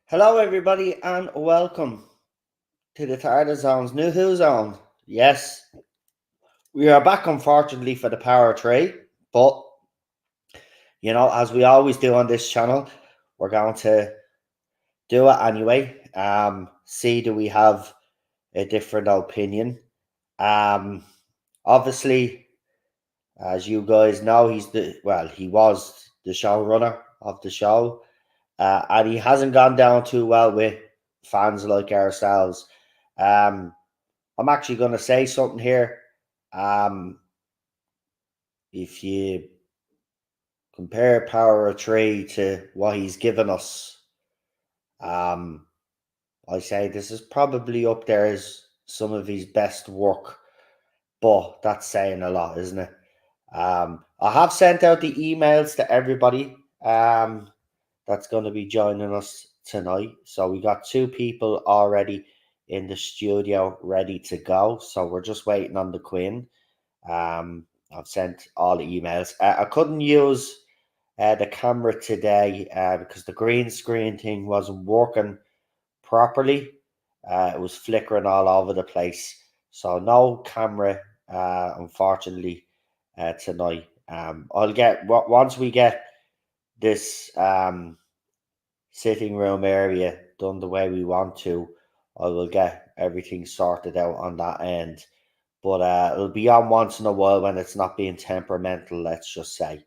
Hello, everybody, and welcome to the NuWhoZone's NuWhoZone. Yes, we are back, unfortunately, for the Power 3, but, as we always do on this channel, we're going to do it anyway. See, do we have a different opinion? Obviously, as you guys know, he was the showrunner of the show. And he hasn't gone down too well with fans like ourselves. I'm actually going to say something here. If you compare Power of 3 to what he's given us, I say this is probably up there as some of his best work. But that's saying a lot, isn't it? I have sent out the emails to everybody. That's going to be joining us tonight. So we got 2 people already in the studio ready to go. So we're just waiting on the Queen. I've sent all the emails. I couldn't use the camera today because the green screen thing wasn't working properly. It was flickering all over the place. So no camera, unfortunately, tonight. I'll get once we get this sitting room area done the way we want to, I will get everything sorted out on that end. But it'll be on once in a while when it's not being temperamental, let's just say.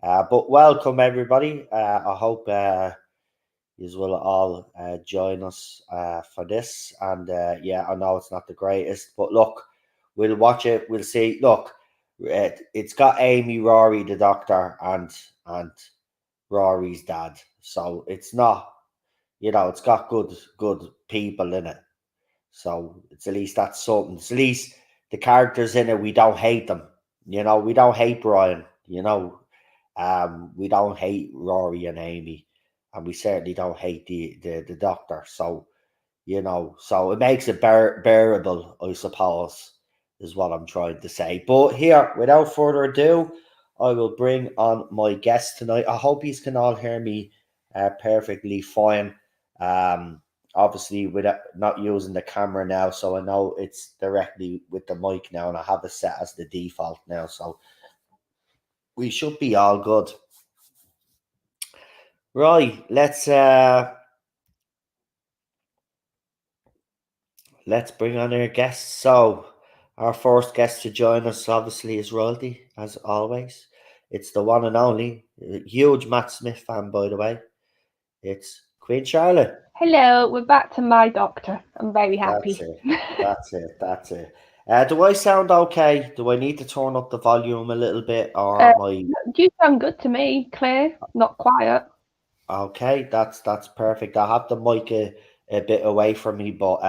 But welcome, everybody. I hope you will all join us for this. And I know it's not the greatest, but look, we'll watch it. We'll see. Look, it's got Amy, Rory, the doctor, and Rory's dad. So it's not, it's got good people in it. So it's at least that's something. It's at least the characters in it, we don't hate them. We don't hate Brian. We don't hate Rory and Amy, and we certainly don't hate the doctor. So so it makes it bearable, I suppose, is what I'm trying to say. But here, without further ado, I will bring on my guest tonight. I hope you can all hear me perfectly fine. Obviously, without not using the camera now, so I know it's directly with the mic now, and I have it set as the default now, so we should be all good. Right, let's bring on our guests. So our first guest to join us, obviously, is royalty, as always. It's the one and only, huge Matt Smith fan, by the way. It's Queen Charlotte. Hello, we're back to my doctor. I'm very happy. That's it. Do I sound okay? Do I need to turn up the volume a little bit, or you sound good to me, clear, not quiet. Okay, that's perfect. I have the mic a bit away from me, but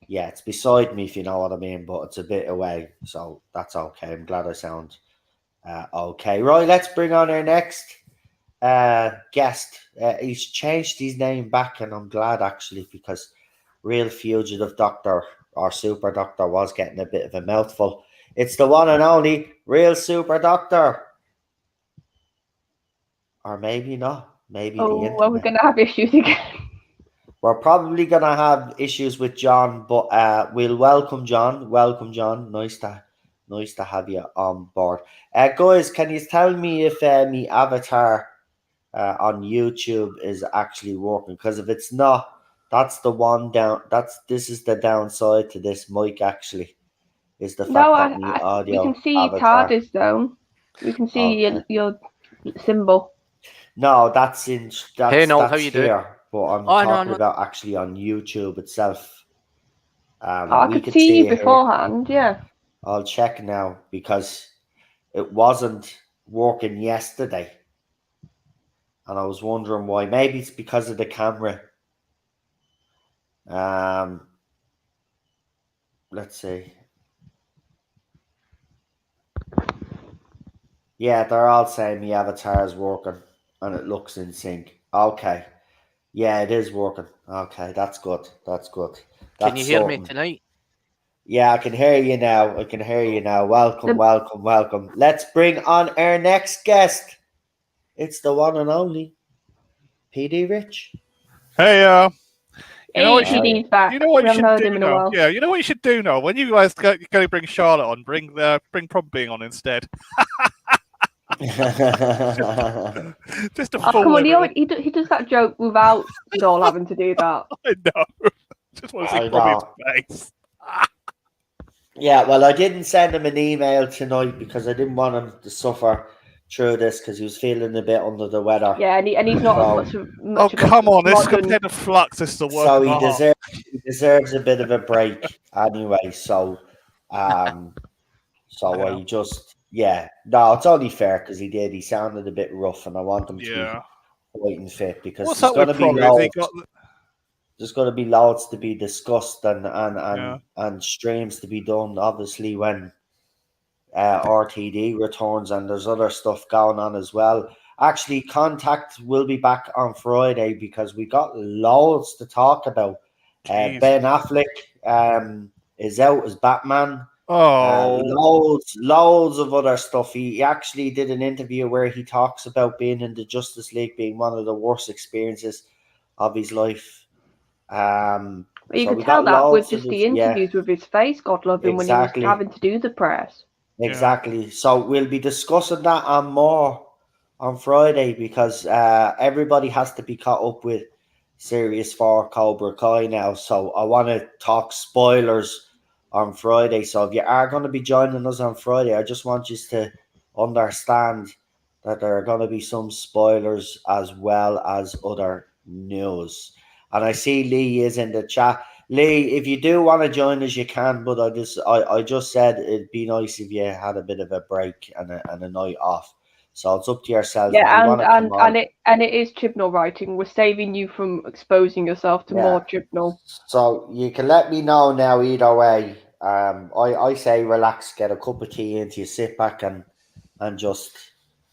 it's beside me, if you know what I mean, but it's a bit away, so that's okay. I'm glad I sound okay. Right, let's bring on our next guest. He's changed his name back, and I'm glad, actually, because Real Fugitive Doctor or Super Doctor was getting a bit of a mouthful. It's the one and only Real Super Doctor. Or maybe not. Maybe the internet. Are we going to have issues again? We're probably going to have issues with John, but we'll welcome John. Welcome, John. Nice to have you on board. Guys, can you tell me if my avatar on YouTube is actually working. Because if it's not, that's the one down. This is the downside to this mic. Actually, is the No, fact that my we can audio see your avatar. TARDIS though. We can see Okay. your symbol. No, that's in Hey, Noel, how that's you doing? here, but I'm Oh, no, talking no. about actually on YouTube itself. I We could could see you it here. beforehand. Yeah. I'll check now because it wasn't working yesterday, and I was wondering why. Maybe it's because of the camera. Let's see. Yeah, they're all saying the avatar is working and it looks in sync. Okay. Yeah, it is working. Okay, that's good. That's good. Can you hear me tonight? Yeah, I can hear you now. I can hear you now. Welcome, welcome, welcome. Let's bring on our next guest. It's the one and only PD Rich. Hey, PD's back. you know what we you haven't should heard do him in a now? while. Yeah, you know what you should do now? When you guys go to bring Charlotte on, bring Pumping on instead. Just a come on, he does that joke without us all having to do that. I know. Just want to see Bobby's face. Yeah, well, I didn't send him an email tonight because I didn't want him to suffer through this because he was feeling a bit under the weather. Yeah, and he's not as much Oh, come on. This modern... compared to Flux is the work. So he deserves a bit of a break anyway. So, I just, no, it's only fair because he sounded a bit rough and I want him to be fight and fit because what's there's going to be loads. There's going to be loads to be discussed and streams to be done, obviously, when RTD returns, and there's other stuff going on as well. Actually, Contact will be back on Friday because we got loads to talk about. Ben Affleck is out as Batman. Loads of other stuff. He actually did an interview where he talks about being in the Justice League being one of the worst experiences of his life. You could tell that with just the interviews with his face, God love him, when he was having to do the press. Exactly. So we'll be discussing that and more on Friday because everybody has to be caught up with Series 4 Cobra Kai now. So I want to talk spoilers on Friday. So if you are going to be joining us on Friday, I just want you to understand that there are going to be some spoilers as well as other news. And I see Lee is in the chat. Lee, if you do want to join us, you can. But I just said it'd be nice if you had a bit of a break and a night off. So it's up to yourself. Yeah, and it is Chibnall writing. We're saving you from exposing yourself to more Chibnall. So you can let me know now either way. I say relax, get a cup of tea into you, sit back and just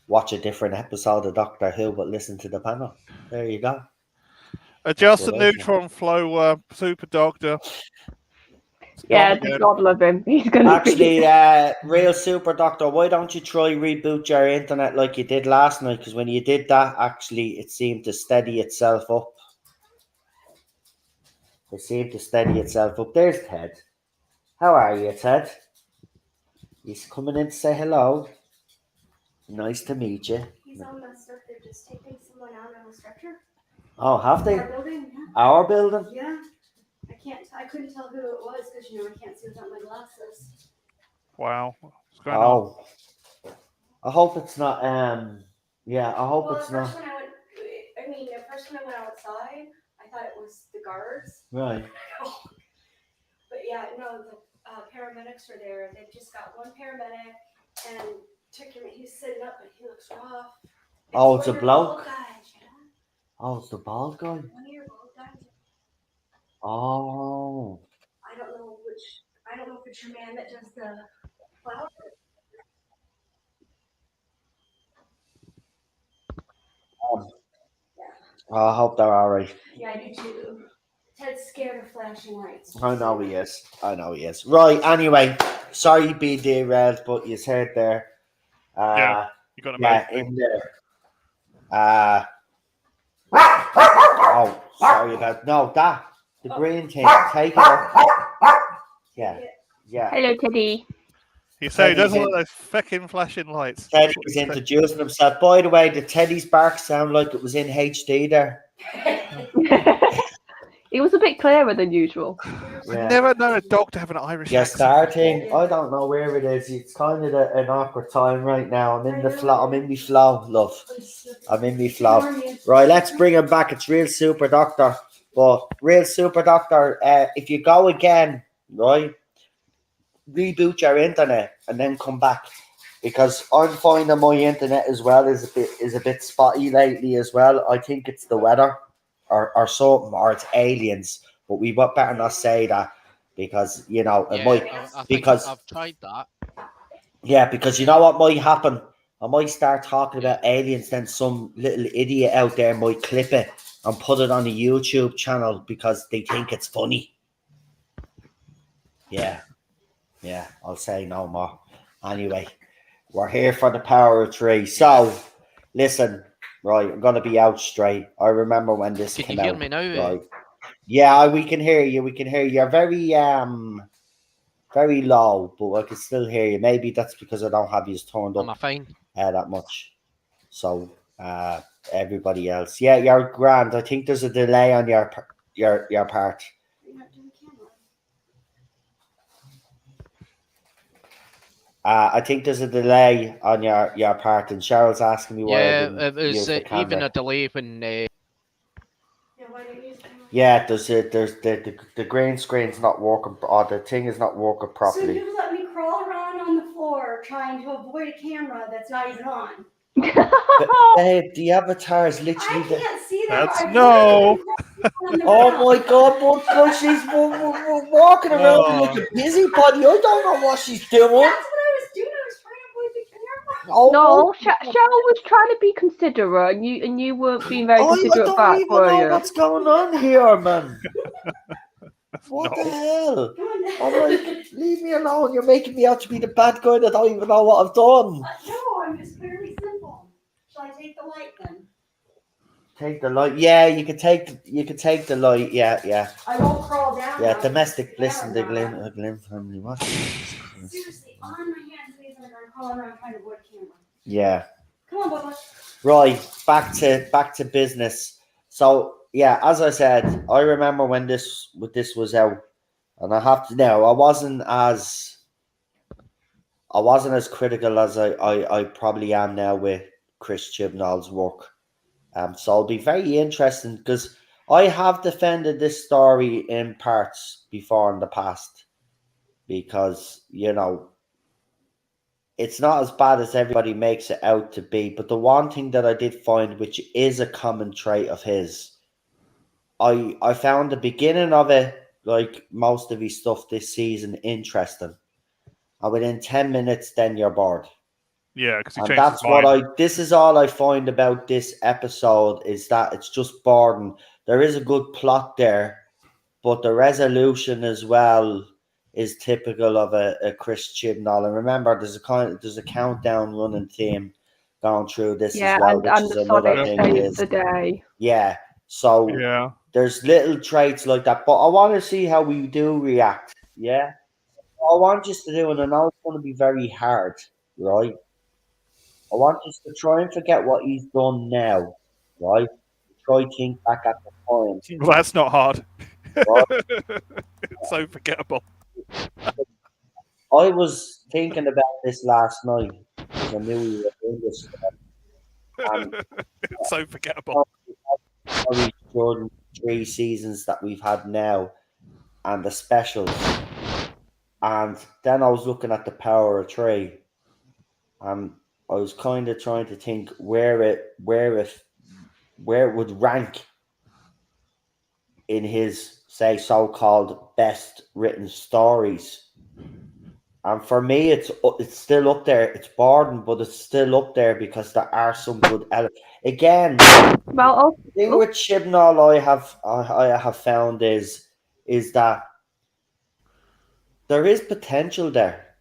watch a different episode of Doctor Who, but listen to the panel. There you go. Adjust the neutron flow, Super Doctor. Yeah, God love him. He's going to actually, real Super Doctor, why don't you try reboot your internet like you did last night? Because when you did that, actually, it seemed to steady itself up. There's Ted. How are you, Ted? He's coming in to say hello. Nice to meet you. He's on the stuff. They're just taking someone out on a stretcher. Oh, have they? Our building, yeah. Our building? Yeah. I couldn't tell who it was because I can't see without my glasses. Wow. What's going on? I hope it's not I hope it's not. At first when I went outside, I thought it was the guards. Right. But yeah, no, the paramedics are there. They've just got one paramedic and took him. He's sitting up, but he looks rough. It's a bloke. Oh, it's the bald guy. 1 year bald guy. Oh. I don't know if it's your man that does the flower. I hope they're all right. Yeah, I do too. Ted's scared of flashing lights. I know he is. Right, anyway, sorry be derailed, but you heard there. You got to in there. Oh, sorry about the green thing. Take it up. Yeah. Hello, Teddy. You say he doesn't want those fucking flashing lights. Teddy's introducing himself. By the way, the Teddy's bark sound like it was in HD there. It was a bit clearer than usual. Yeah. I've never known a dog to have an Irish accent. Starting. I don't know where it is. It's kind of an awkward time right now. I'm in the flow. I'm in me flow, love. I'm in me flow. Right, let's bring him back. It's Real Super Doctor. But Real Super Doctor, if you go again, right, reboot your internet and then come back, because I'm finding my internet as well is a bit spotty lately as well. I think it's the weather or something, or it's aliens. But we better not say that, because it might. Because I've tried that. Yeah, because you know what might happen. I might start talking about aliens, then some little idiot out there might clip it and put it on a YouTube channel because they think it's funny. Yeah, I'll say no more. Anyway, we're here for the power of three. So, listen, right, I'm going to be out straight. I remember when this came out. Can you hear me now? Right? Yeah, we can hear you. We can hear you. You're very low, but I can still hear you. Maybe that's because I don't have you turned up. Am I fine? That much. So, everybody else, yeah, you're grand. I think there's a delay on your part. I think there's a delay on your part, and Cheryl's asking me why I didn't use the camera. Even a delay when. Yeah, there's the green screen's not working, or the thing is not working properly. So you let me crawl around on the floor trying to avoid a camera that's not even on. But, babe, the avatar is literally. I can't see that. That's no. Oh my God! But she's walking around like a busybody. I don't know what she's doing. That's what I was doing. I was trying to avoid the camera. Oh, No, Cheryl was trying to be considerate, and you weren't being very considerate I back, don't even were know you? what's going on here, man. What the hell? I'm like, leave me alone. You're making me out to be the bad guy that I don't even know what I've done. No, I'm just very simple. Shall I take the light then? Take the light. Yeah, you can take the light. Yeah. I won't crawl down. Yeah, now. domestic bliss in the Glen family. What? Seriously, on my hands, knees, and I'm crawling around trying to avoid camera. Yeah. Come on, Bubba. Right, back to business. So yeah, as I said, I remember when this was out, and I have to now. I wasn't as critical as I probably am now with Chris Chibnall's work. So it'll be very interesting, because I have defended this story in parts before in the past, because it's not as bad as everybody makes it out to be. But the one thing that I did find, which is a common trait of his, I found the beginning of it, like most of his stuff this season, interesting, and within 10 minutes, then you're bored. Yeah, because and that's what this is all I find about this episode, is that it's just boring. There is a good plot there, but the resolution as well is typical of a Chris Chibnall. And remember, there's a countdown running theme going through this as well, which is another thing. Is the day. Yeah, so there's little traits like that, but I want to see how we do react. Yeah, I want you to do, and I know it's going to be very hard, right? I want you to try and forget what he's done now, right? Try to think back at the time. Well, that's not hard. Right? It's so forgettable. I was thinking about this last night because I knew we were doing this. It's so forgettable. Jordan 3 seasons that we've had now, and the specials, and then I was looking at the power of 3, and I was kind of trying to think where it would rank in his, say, so-called best written stories. And for me, it's still up there. It's boring, but it's still up there because there are some good elements. Again, the thing with Chibnall I have found is that there is potential there,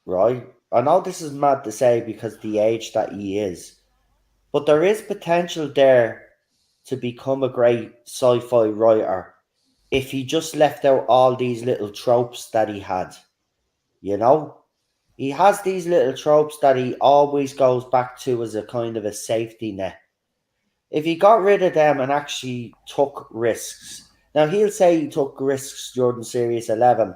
right? I know this is mad to say because the age that he is, but there is potential there to become a great sci-fi writer if he just left out all these little tropes that he had. he has these little tropes that he always goes back to as a kind of a safety net. If he got rid of them and actually took risks, now he'll say he took risks during Series 11,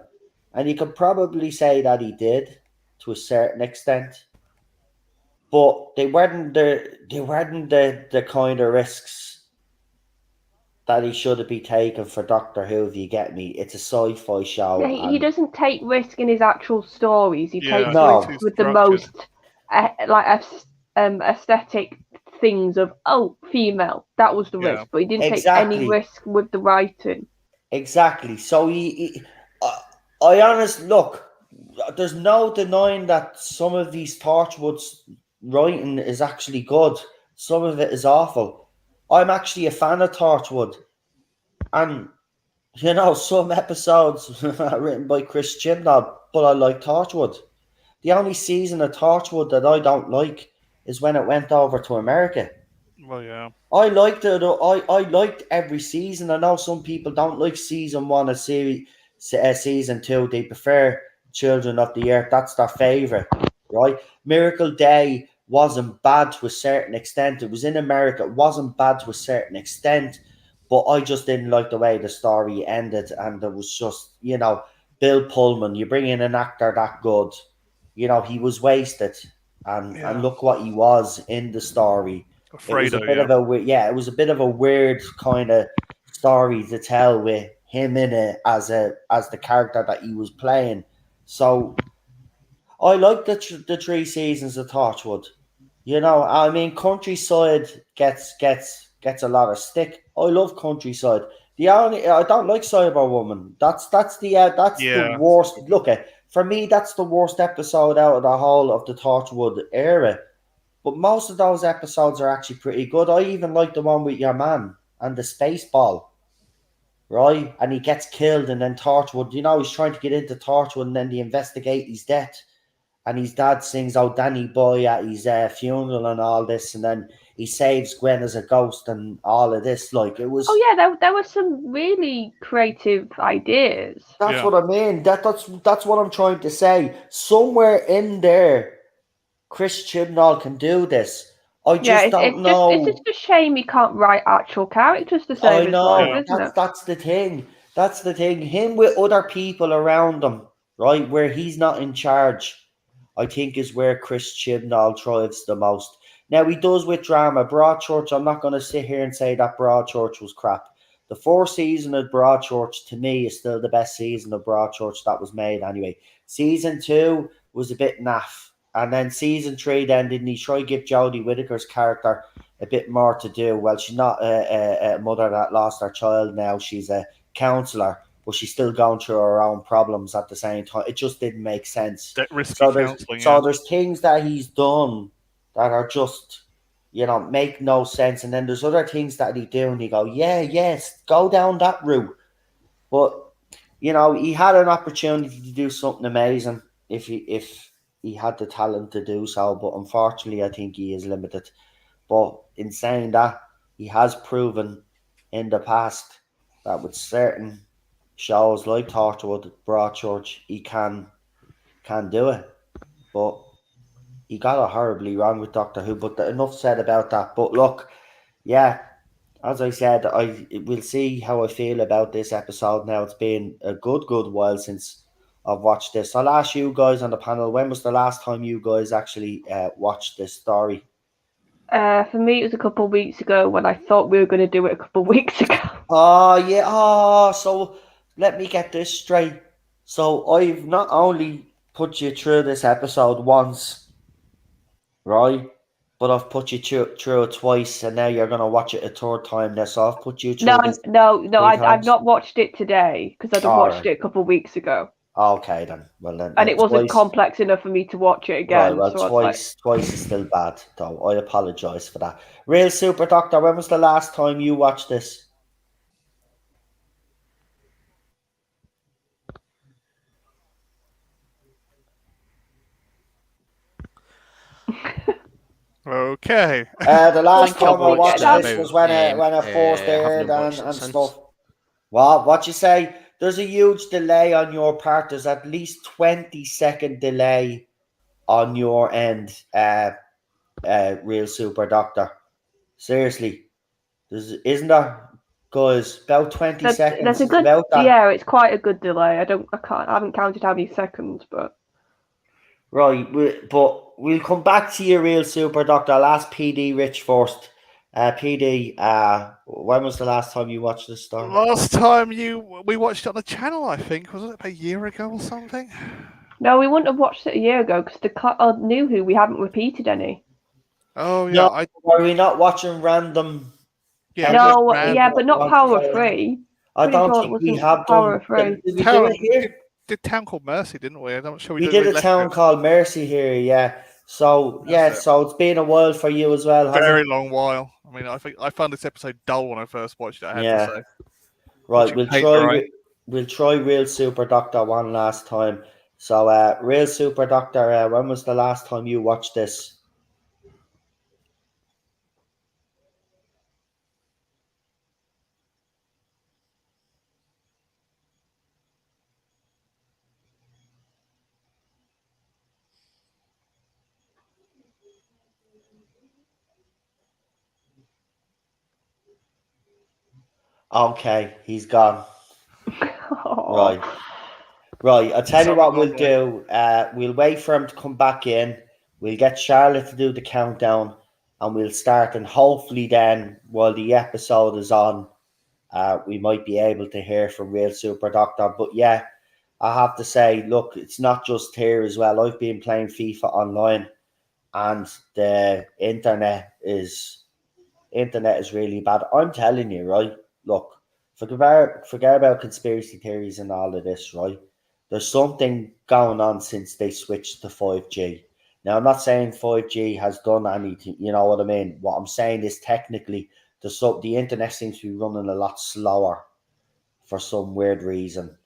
and you could probably say that he did to a certain extent, but they weren't the kind of risks that he should have been taking for Doctor Who, if you get me. It's a sci-fi show. He doesn't take risk in his actual stories. He takes No. risks with the most aesthetic things of female. That was the risk, but he didn't take any risk with the writing. Exactly. So I honestly look. There's no denying that some of these Torchwood's writing is actually good. Some of it is awful. I'm actually a fan of Torchwood, and you know, some episodes are written by Chris Chibnall, but I like Torchwood. The only season of Torchwood that I don't like is when it went over to America. Well, yeah. I liked it. I liked every season. I know some people don't like season 1 of season 2. They prefer Children of the Earth. That's their favourite, right? Miracle Day wasn't bad to a certain extent. It was in America. It wasn't bad to a certain extent, but I just didn't like the way the story ended. And there was just, you know, Bill Pullman, you bring in an actor that good, you know, he was wasted. And look what he was in the story. It was a bit of a weird kind of story to tell with him in it as the character that he was playing. So I like the 3 seasons of Torchwood. You know, I mean, Countryside gets a lot of stick. I love Countryside. I don't like Cyberwoman. That's the worst. Look at, for me, that's the worst episode out of the whole of the Torchwood era. But most of those episodes are actually pretty good. I even like the one with your man and the space ball, right? And he gets killed, and then Torchwood, you know, he's trying to get into Torchwood, and then they investigate his death. And his dad sings "Oh Danny Boy" at his funeral and all this, and then he saves Gwen as a ghost and all of this. Like, it was. Oh yeah, there were some really creative ideas. That's what I mean. That's what I'm trying to say. Somewhere in there, Chris Chibnall can do this. I just don't know. It's just a shame he can't write actual characters the same as well, isn't it? That's the thing. That's the thing. Him with other people around him, right, where he's not in charge, I think is where Chris Chibnall thrives the most. Now, he does with drama. Broadchurch, I'm not going to sit here and say that Broadchurch was crap. The 4th season of Broadchurch, to me, is still the best season of Broadchurch that was made anyway. Season 2 was a bit naff. And then season 3, then didn't he try to give Jodie Whittaker's character a bit more to do? Well, she's not a mother that lost her child now. She's a counsellor, but she's still going through her own problems at the same time. It just didn't make sense. So there's things that he's done that are just, you know, make no sense. And then there's other things that he do and you go, yes, go down that route. But, you know, he had an opportunity to do something amazing if he had the talent to do so, but unfortunately I think he is limited. But in saying that, he has proven in the past that with certain shows like Torchwood, Broadchurch, he can do it. But he got it horribly wrong with Doctor Who, but enough said about that. But look, yeah, as I said, we'll see how I feel about this episode now. It's been a good while since I've watched this. I'll ask you guys on the panel, when was the last time you guys actually watched this story? For me, it was a couple of weeks ago when I thought we were going to do it a couple of weeks ago. Oh, yeah. Oh, so let me get this straight. So I've not only put you through this episode once, right? But I've put you through it twice, and now you're going to watch it a third time. So I've put you through this. No, I've not watched it today because I'd have watched it a couple of weeks ago. Okay, then. Well, then. And it wasn't complex enough for me to watch it again. Right, well, twice is still bad, though. I apologise for that. Real Super Doctor, when was the last time you watched this? Okay. The last time I watched this was when it first aired and stuff. What you say? There's a huge delay on your part. There's at least 20-second delay on your end, Real Super Doctor. Seriously, isn't there, guys, about 20 seconds? There's a good, about that. Yeah, it's quite a good delay. I haven't counted how many seconds, but right. But we'll come back to you, Real Super Doctor. I'll ask PD Rich first. PD, when was the last time you watched this story? Last time we watched it on the channel, I think, wasn't it a year ago or something? No, we wouldn't have watched it a year ago because the New Who we haven't repeated any. Oh yeah, no, are we not watching random? Yeah, no, random, yeah, but not Power of Three. I don't sure think we have Power done. of Three. Did we do it here? Did Town Called Mercy, didn't we? I'm not sure we did a Town Called Mercy here, yeah. So so it's been a while for you as well, hasn't it? Very long while. I mean, I think I found this episode dull when I first watched it. I have to say. Right, we'll try Real Super Doctor one last time. So, Real Super Doctor, when was the last time you watched this? Okay, he's gone. Right. I'll tell you what we'll do. We'll wait for him to come back in. We'll get Charlotte to do the countdown, and we'll start. And hopefully, then, while the episode is on, we might be able to hear from Real Super Doctor. But yeah, I have to say, look, it's not just here as well. I've been playing FIFA online, and the internet is really bad. I'm telling you, right? Look, forget about conspiracy theories and all of this, right? There's something going on since they switched to 5G. Now, I'm not saying 5G has done anything, you know what I mean? What I'm saying is technically the internet seems to be running a lot slower for some weird reason.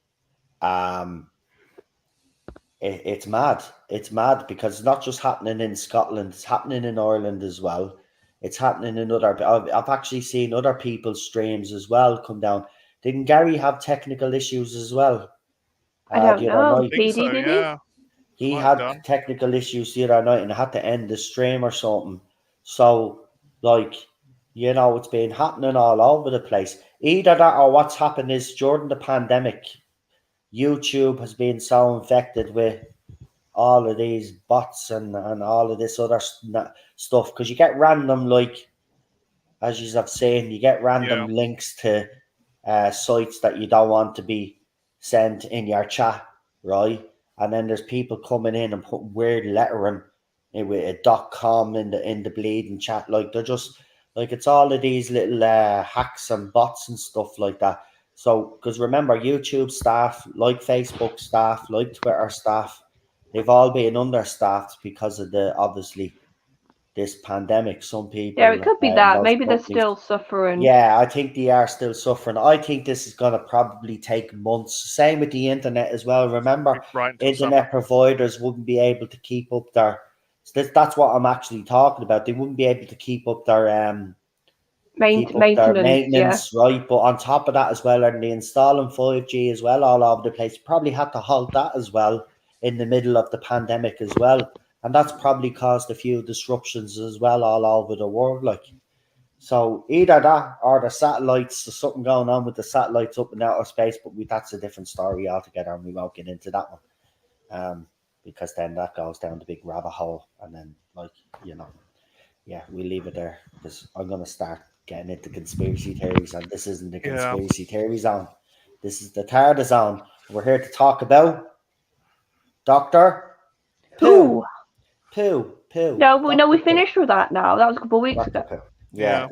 It's mad. It's mad because it's not just happening in Scotland, it's happening in Ireland as well. It's happening in I've actually seen other people's streams as well come down. Didn't Gary have technical issues as well? I don't know. PD, did he? He had technical issues the other night and had to end the stream or something. So, like, you know, it's been happening all over the place. Either that or what's happened is during the pandemic, YouTube has been so infected with all of these bots and all of this other stuff because you get random, like, as you have seen, you get random links to sites that you don't want to be sent in your chat, right? And then there's people coming in and putting weird lettering with a .com in the bleeding chat. Like, they're just like, it's all of these little hacks and bots and stuff like that. So, because remember, YouTube staff, like Facebook staff, like Twitter staff, they've all been understaffed because of obviously this pandemic. Some people, it could be that. Maybe they're still suffering. Yeah, I think they are still suffering. I think this is going to probably take months. Same with the internet as well. Remember, internet providers wouldn't be able to keep up their. That's what I'm actually talking about. They wouldn't be able to keep up their maintenance, right? But on top of that as well, and they installing 5G as well all over the place. Probably had to halt that as well in the middle of the pandemic as well. And that's probably caused a few disruptions as well all over the world. Like, so either that or the satellites, there's something going on with the satellites up in outer space, but that's a different story altogether, and we won't get into that one. Because then that goes down the big rabbit hole, and then, like, you know, yeah, we leave it there because I'm gonna start getting into conspiracy theories, and this isn't the conspiracy theory zone. This is the Tarda zone. We're here to talk about Doctor Who. No, we finished with that now. That was a couple of weeks ago. Pooh. Yeah.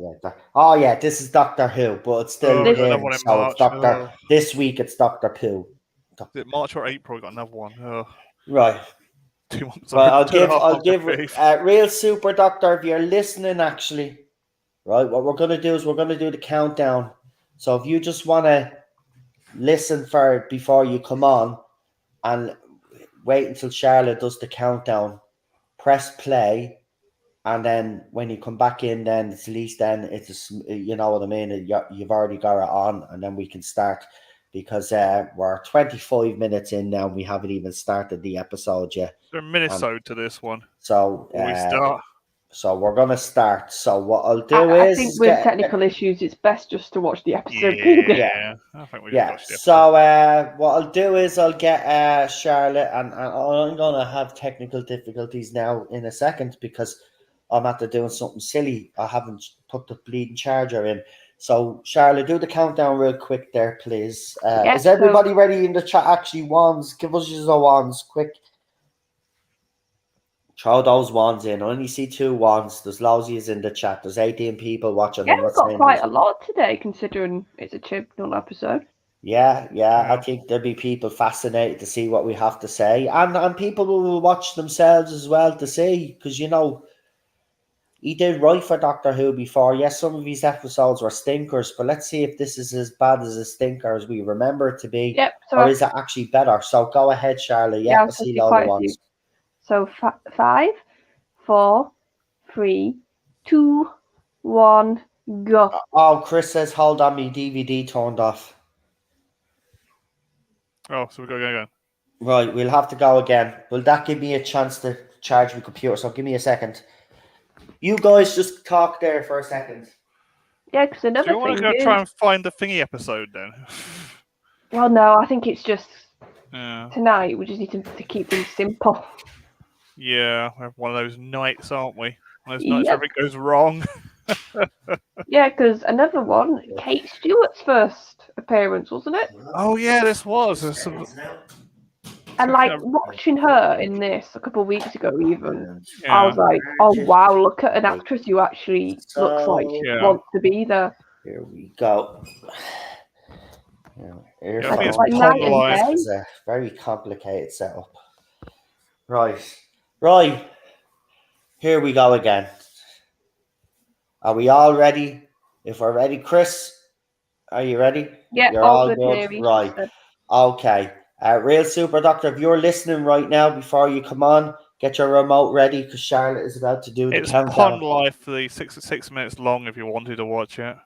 Oh yeah, this is Doctor Who, but it's still him. So it's Doctor. This week it's Doctor Who. Is it March or April? We got another one. Right. 2 months. Well, I'll give Real Super Doctor, if you're listening, actually, right. What we're gonna do is we're gonna do the countdown. So if you just want to listen for it before you come on, and wait until Charlotte does the countdown, press play. And then when you come back in, then it's at least then it's, you know what I mean? You've already got it on, and then we can start. because we're 25 minutes in now. We haven't even started the episode yet. There's a Minnesota to this one. So we start. So we're gonna start. So what I'll do I is think with technical issues, it's best just to watch the episode. Yeah, I think we should watch the episode. So what I'll do is I'll get Charlotte, and I'm gonna have technical difficulties now in a second because I'm after doing something silly. I haven't put the bleeding charger in. So Charlotte, do the countdown real quick there, please. Is everybody ready in the chat? Actually, wands, give us your wands quick. Throw those wands in. I only see 2 wands. There's lousy in the chat. There's 18 people watching. Yeah, we've got quite a lot today, considering it's a chip-null episode. Yeah. I think there'll be people fascinated to see what we have to say. And people will watch themselves as well to see, because, you know, he did right for Doctor Who before. Yes, some of these episodes were stinkers, but let's see if this is as bad as a stinker as we remember it to be. Yep. Or is it actually better? So go ahead, Charlotte. Yeah, I see loads of ones. So 5, 4, 3, 2, 1, go. Oh, Chris says, hold on, me DVD turned off. Oh, so we got to go again. Right, we'll have to go again. Will that give me a chance to charge my computer? So give me a second. You guys just talk there for a second. Yeah, because another thing. Do you want to go try and find the thingy episode then? Well, no, I think it's just tonight. We just need to keep things simple. Yeah, we have one of those nights, aren't we? One of those nights where everything goes wrong. Yeah, because another one, Kate Stewart's first appearance, wasn't it? Oh yeah, this was. And like watching her in this a couple of weeks ago, even I was like, "Oh wow, look at an actress who actually looks like she wants to be there." Here we go. It's a very complicated setup. Right. Here we go again. Are we all ready? If we're ready, Chris, are you ready? Yeah, you're all good. Right. Okay. Real Super Doctor, if you're listening right now, before you come on, get your remote ready because Charlotte is about to do the countdown. It's Pond Life for the 6 minutes long if you wanted to watch it.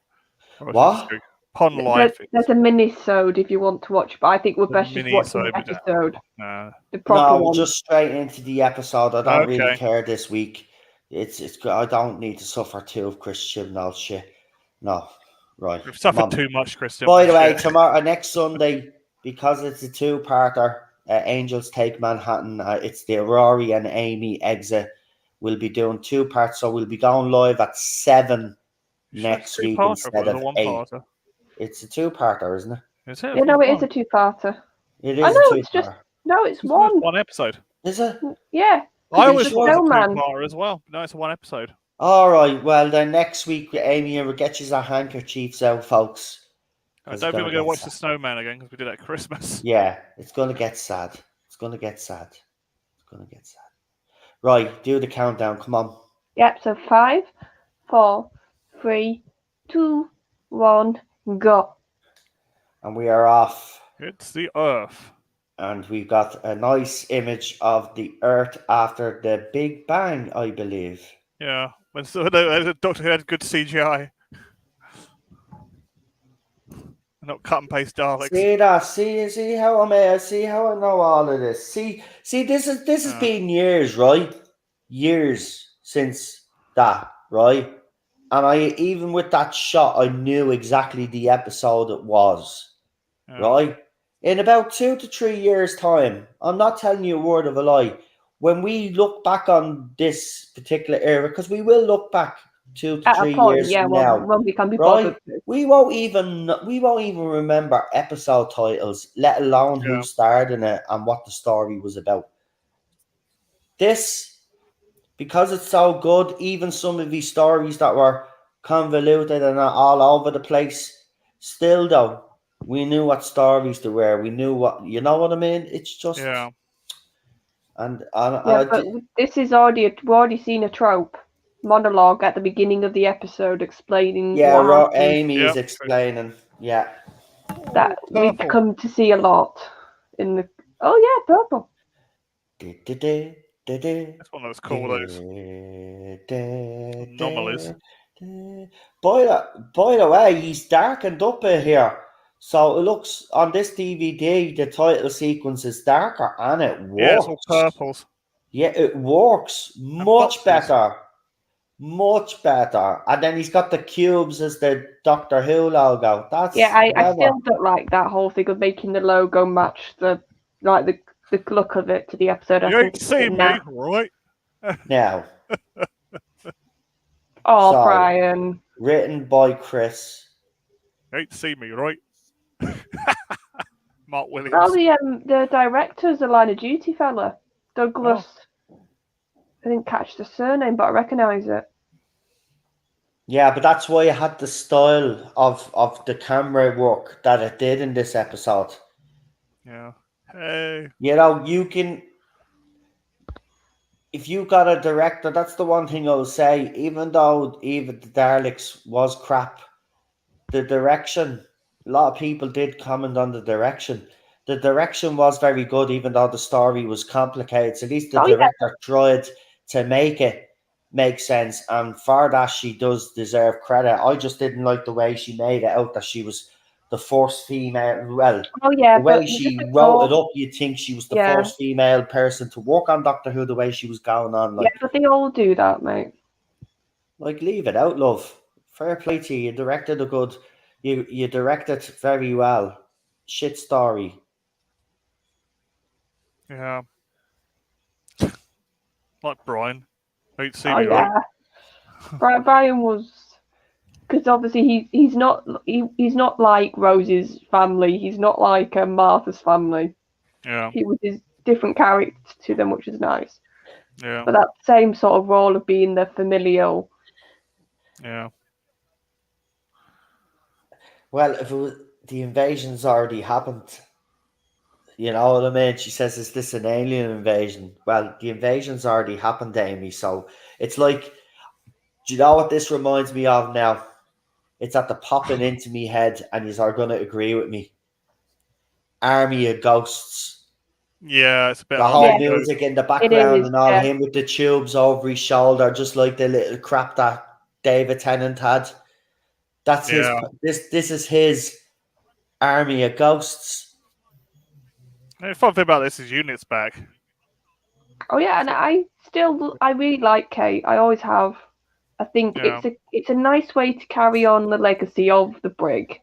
What? Pond Life. There's a mini-sode if you want to watch, but I think we're best just watching the episode. No, just straight into the episode. I don't really care this week. It's I don't need to suffer too of Chris Chibnall shit. No, right. We've suffered too much, Christian. By the way, tomorrow, next Sunday, because it's a 2-parter, Angels Take Manhattan. It's the Rory and Amy exit. We'll be doing 2 parts, so we'll be going live at 7 next week instead of 8. It's a 2-parter, isn't it? Is it? Yeah, no, it is a 2-parter. It is a 2-parter. It's one. One episode. Is it? Yeah. I always thought it was a 2-parter as well. No, it's a 1 episode. All right. Well, then next week, Amy, we'll get you our handkerchiefs out, folks. I don't think we're going to watch The Snowman again because we did that at Christmas. Yeah, it's going to get sad. Right, do the countdown. Come on. Yep, so 5, 4, 3, 2, 1, go. And we are off. It's the Earth. And we've got a nice image of the Earth after the Big Bang, I believe. Yeah, the Doctor Who had good CGI. Not cut and paste Daleks. See that? See how I know all of this. See, this has been years, right? Years since that, right? And I even with that shot, I knew exactly the episode it was, right? In about 2 to 3 years' time, I'm not telling you a word of a lie. When we look back on this particular era, because we will look back 2 to 3 years from now, when we can be right? We won't even remember episode titles, let alone who starred in it and what the story was about. This, because it's so good, even some of these stories that were convoluted and all over the place, still though, we knew what stories there were. We knew what, you know what I mean? It's just but this is we've already seen a trope monologue at the beginning of the episode explaining. Amy is explaining. Yeah, that we've come to see a lot in the. Oh yeah, purple. That's one of those cool anomalies. By the way, he's darkened up here. So it looks on this DVD, the title sequence is darker and it works. Yeah, it's all purples. Yeah, it works much better. Much better. And then he's got the cubes as the Doctor Who logo. That's I still don't like that whole thing of making the logo match the look of it to the episode. You ain't seen me, right? Now. Oh, So, Brian. Written by Chris. You ain't seen me, right? Mark Williams. Oh, the director's a Line of Duty fella. Douglas. Oh. I didn't catch the surname, but I recognise it. Yeah, but that's why it had the style of the camera work that it did in this episode. Yeah. Hey. You know, you can... If you got a director, that's the one thing I'll say, even though even the Daleks was crap, the direction, a lot of people did comment on the direction. The direction was very good, even though the story was complicated. So at least the director tried to make it make sense. And for that, she does deserve credit. I just didn't like the way she made it out, that she was the first female. Well, the way she wrote it up, you'd think she was the first female person to work on Doctor Who, the way she was going on. Like, yeah, but they all do that, mate. Like, leave it out, love. Fair play to you. You directed a good... You directed very well. Shit story. Yeah. Like Brian. Ain't seen me, yeah. Right? Brian was... Because obviously he's not like Rose's family. He's not like Martha's family. Yeah. He was his different character to them, which is nice. Yeah. But that same sort of role of being the familial. Yeah. Well, if it was, the invasion's already happened. You know what I mean? She says, is this an alien invasion? Well, the invasion's already happened, Amy. So it's like, do you know what this reminds me of now? It's at the popping into me head, and you are going to agree with me. Army of Ghosts. Yeah, it's a bit. The whole music in the background and all, him with the tubes over his shoulder, just like the little crap that David Tennant had. That's his. This is his Army of Ghosts. The fun thing about this is Unit's back. Oh yeah, and I really like Kate. I always have. I think it's a nice way to carry on the legacy of the brig.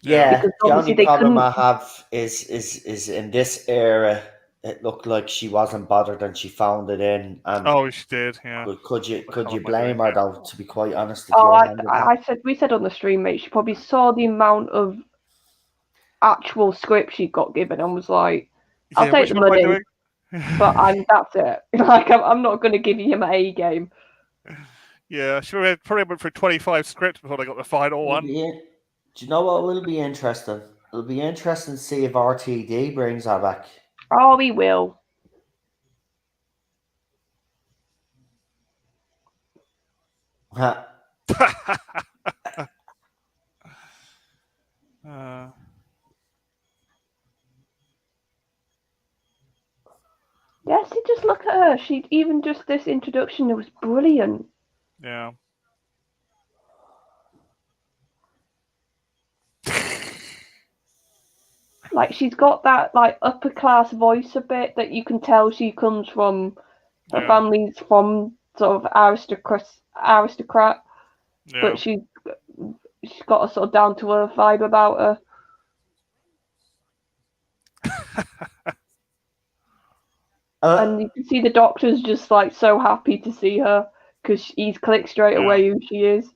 Yeah, the only problem I have is in this era, it looked like she wasn't bothered and she found it in. And she did. Yeah. Could you blame her though? To be quite honest. We said on the stream, mate. She probably saw the amount of actual script she got given and was like, "I'll take the money, but that's it. Like I'm not going to give you my A game." Yeah, she probably went through 25 scripts before they got the final one. Do you know what will be interesting? It'll be interesting to see if RTD brings her back. Oh, he will. Yes, you just look at her. She even just this introduction, it was brilliant. Yeah. Like she's got that like upper class voice a bit that you can tell she comes from her family's from sort of aristocrat. But she's got a sort of down to earth vibe about her. And you can see the Doctor's just like so happy to see her because he's clicked straight away who she is.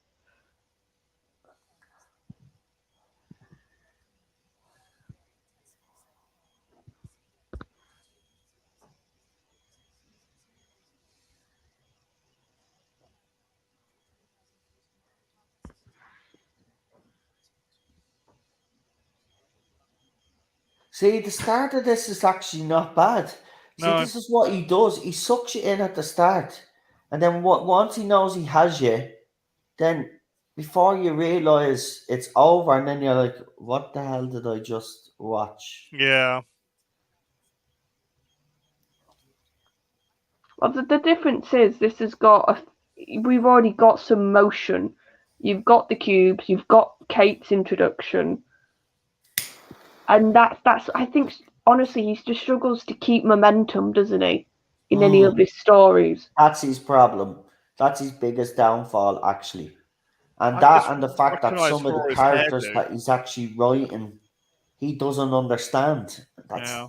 See, the start of this is actually not bad. See, this is what he does. He sucks you in at the start. And then once he knows he has you, then before you realise it's over, and then you're like, what the hell did I just watch? Yeah. Well, the difference is this has got we've already got some motion. You've got the cubes, you've got Kate's introduction. And that's I think honestly he just struggles to keep momentum, doesn't he? In any of his stories. That's his problem. That's his biggest downfall, actually. And I just and the fact that recognise some of the Rory's characters hairdo. that he's actually writing, he doesn't understand. That's Yeah.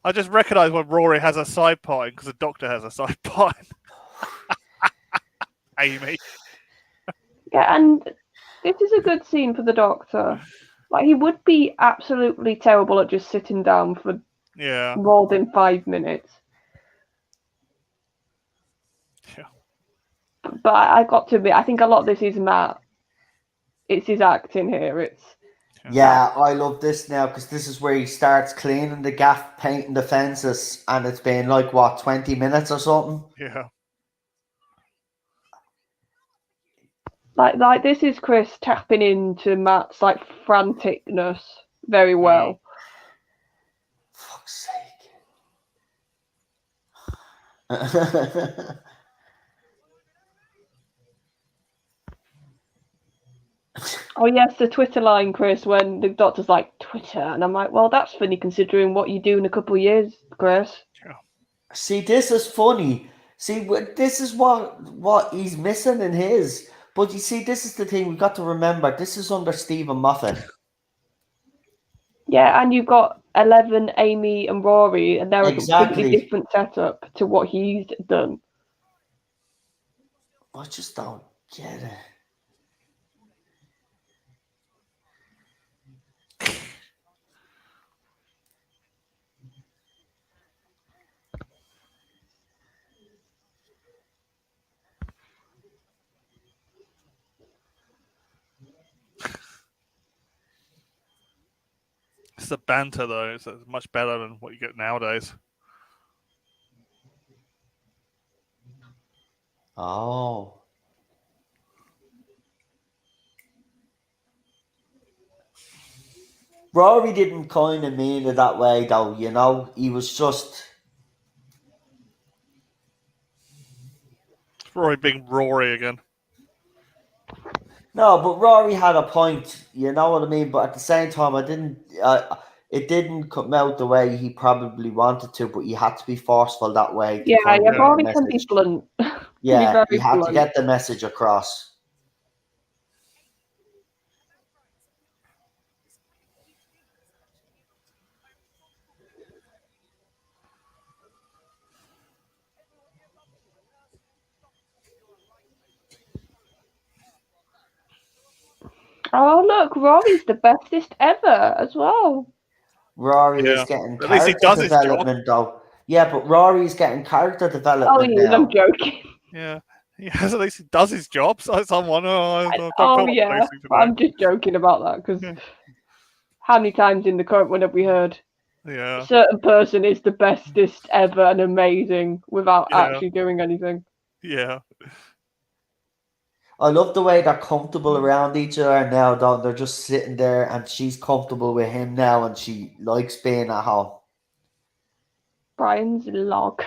I just recognise when Rory has a side part because the Doctor has a side part. Amy. Yeah, and this is a good scene for the Doctor. Like he would be absolutely terrible at just sitting down for Yeah. more than 5 minutes. Yeah. But I got to admit, I think a lot of this is Matt. It's his acting here. It's Yeah, I love this now because this is where he starts cleaning the gaff, painting the fences, and it's been like what 20 minutes or something. Yeah. like this is Chris tapping into Matt's like franticness very well. Fuck's sake. Oh yes, the Twitter line, Chris, when the Doctor's like Twitter, and I'm like, well, that's funny considering what you do in a couple of years, Chris. See, this is funny. See, this is what he's missing in his. But you see, this is the thing we got to remember. This is under Stephen Moffat. Yeah, and you've got 11, Amy, and Rory, and they're a completely Exactly. different setup to what he's done. I just don't get it. It's the banter though. It's much better than what you get nowadays. Oh. Rory didn't kind of mean it that way, though, you know? He was just... Rory being Rory again. No, but Rory had a point, you know what I mean? But at the same time, it didn't come out the way he probably wanted to, but he had to be forceful that way to Yeah, kind of get the Rory can be message. blunt. Yeah, very he had blunt. to get the message across. Oh look, Rory's the bestest ever as well. Rory Yeah. is getting At least he character does his job. development, though. Yeah, but Rory's getting character Oh, development yeah, now. I'm joking. Yeah. At least he does his job. So someone, I don't Oh feel like yeah, racing today. I'm just joking about that because Yeah. how many times in the current one have we heard Yeah. a certain person is the bestest ever and amazing without Yeah. actually doing anything? Yeah. I love the way they're comfortable around each other now, though. They're just sitting there and she's comfortable with him now and she likes being at home. Brian's log.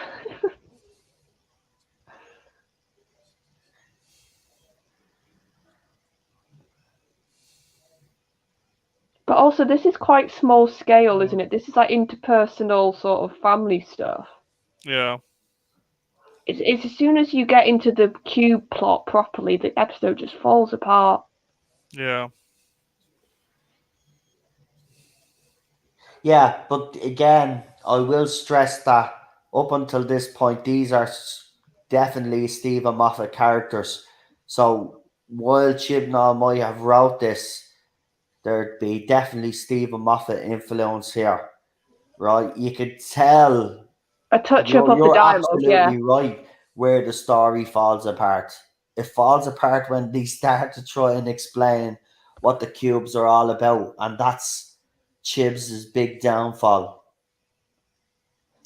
But also, this is quite small scale, isn't it? This is like interpersonal sort of family stuff. Yeah. It's as soon as you get into the cube plot properly, the episode just falls apart. Yeah. Yeah, but again, I will stress that up until this point, these are definitely Stephen Moffat characters. So while Chibnall might have wrote this, there'd be definitely Stephen Moffat influence here, right? You could tell A touch up of the you're dialogue, yeah. absolutely right where the story falls apart. It falls apart when they start to try and explain what the cubes are all about, and that's Chibs' big downfall.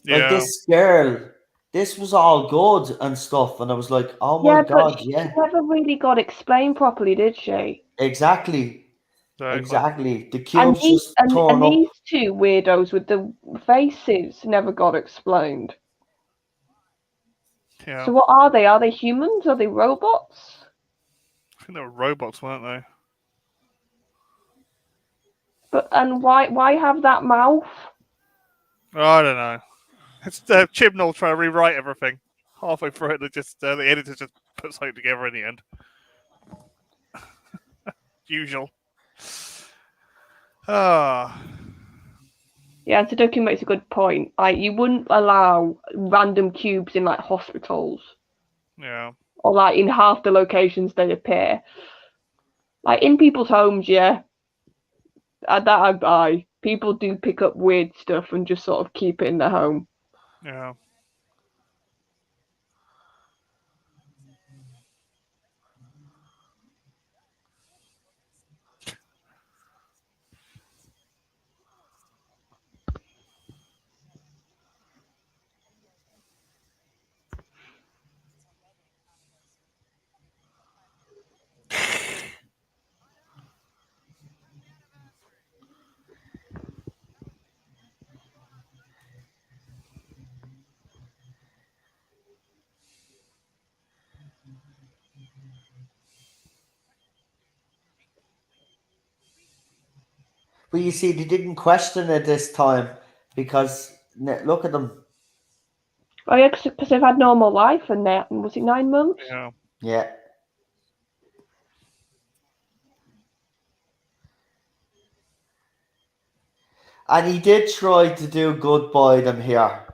Like Yeah. this girl, this was all good and stuff, and I was like, oh my Yeah, god, but yeah, she never really got explained properly, did she? exactly. The cubes just And torn up. these two weirdos with the faces never got explained. Yeah. So what are they? Are they humans? Are they robots? I think they were robots, weren't they? And why have that mouth? I don't know. It's Chibnall trying to rewrite everything. Halfway through it, the editor just put something together in the end. Usual. Ah. Yeah, Sudoku makes a good point. Like, you wouldn't allow random cubes in like hospitals, Yeah. or like in half the locations they appear. Like in people's homes, yeah, that I buy. People do pick up weird stuff and just sort of keep it in their home. Yeah. But you see, they didn't question it this time because look at them. Oh yeah, because they've had normal life, and was it 9 months? Yeah. Yeah. And he did try to do good by them here.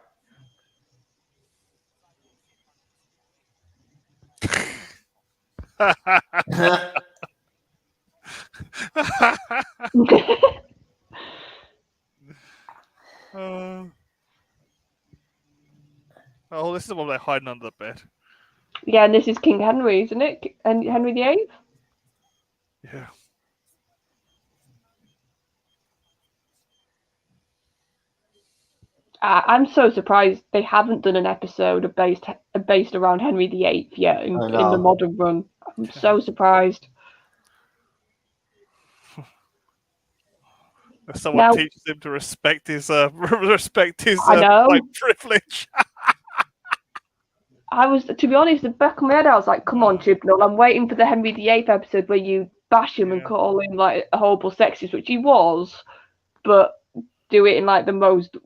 Oh, this is the one they're hiding under the bed. Yeah, and this is King Henry, isn't it? And Henry VIII. Yeah. I'm so surprised they haven't done an episode based around Henry VIII yet in the modern run. I'm so surprised. Someone teaches him to respect his I privilege. To be honest, the back of my head, I was like, "Come on, Chibnall, I'm waiting for the Henry VIII episode where you bash him and call him like a horrible sexist," which he was, but do it in like the most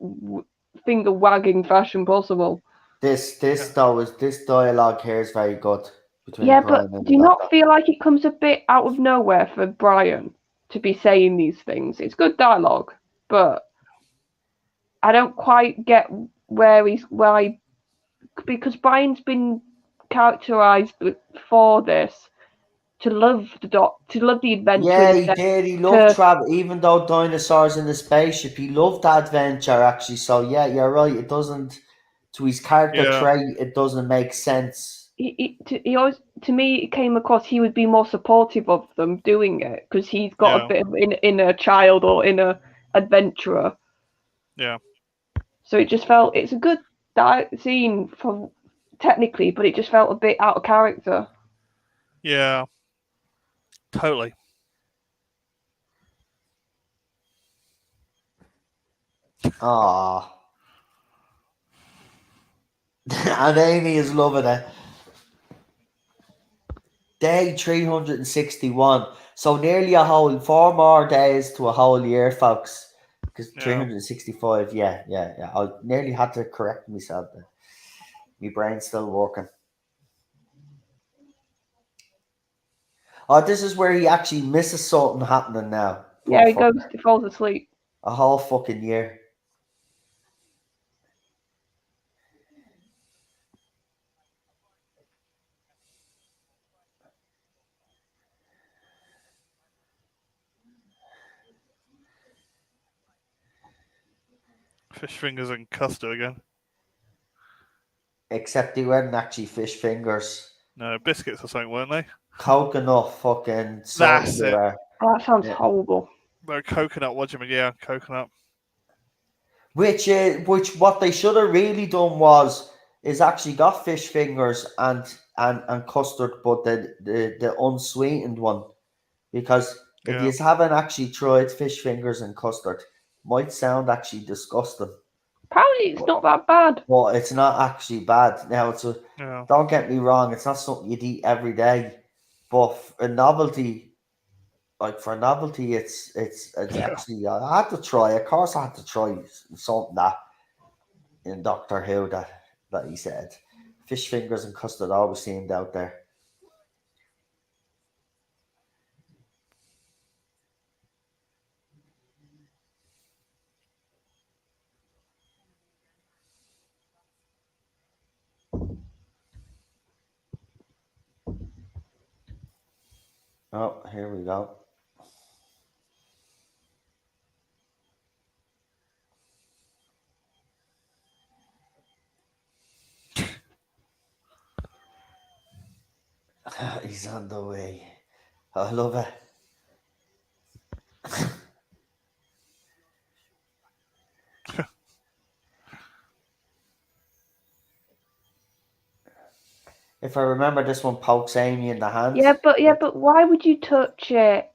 finger wagging fashion possible. This dialogue here is very good between Yeah, Brian but and do you not feel like it comes a bit out of nowhere for Brian to be saying these things? It's good dialogue, but I don't quite get why, because Brian's been characterized for this to love the adventure. Yeah, he did. He loved travel, even though dinosaurs in the spaceship. He loved that adventure, actually. So yeah, you're right. It doesn't, to his character trait, it doesn't make sense. He always, to me, it came across he would be more supportive of them doing it because he's got a bit of inner child or inner adventurer. Yeah. So it just felt, it's a good scene for technically, but it just felt a bit out of character. Yeah. Totally. Ah. And Amy is loving it. Day 361. So nearly 4 more days to a whole year, folks. Because 365, yeah. I nearly had to correct myself there. My brain's still working. Oh, this is where he actually misses something happening now. Yeah, he falls asleep. A whole fucking year. Fish fingers and custard again. Except they weren't actually fish fingers. No, biscuits or something, weren't they? Coconut fucking That's it. Oh, that sounds horrible. No, coconut, what do you mean? Yeah, coconut. Which what they should have really done is actually got fish fingers and custard, but the unsweetened one. Because if you haven't actually tried fish fingers and custard, might sound actually disgusting. Apparently it's not that bad. Well, it's not actually bad. Now, don't get me wrong, it's not something you'd eat every day. But a novelty, like for novelty, it's actually I had to try. Of course, I had to try something that in Doctor Who that he said, fish fingers and custard always seemed out there. Oh, here we go. He's on the way. I love it. If I remember, this one pokes Amy in the hand. Yeah, but why would you touch it?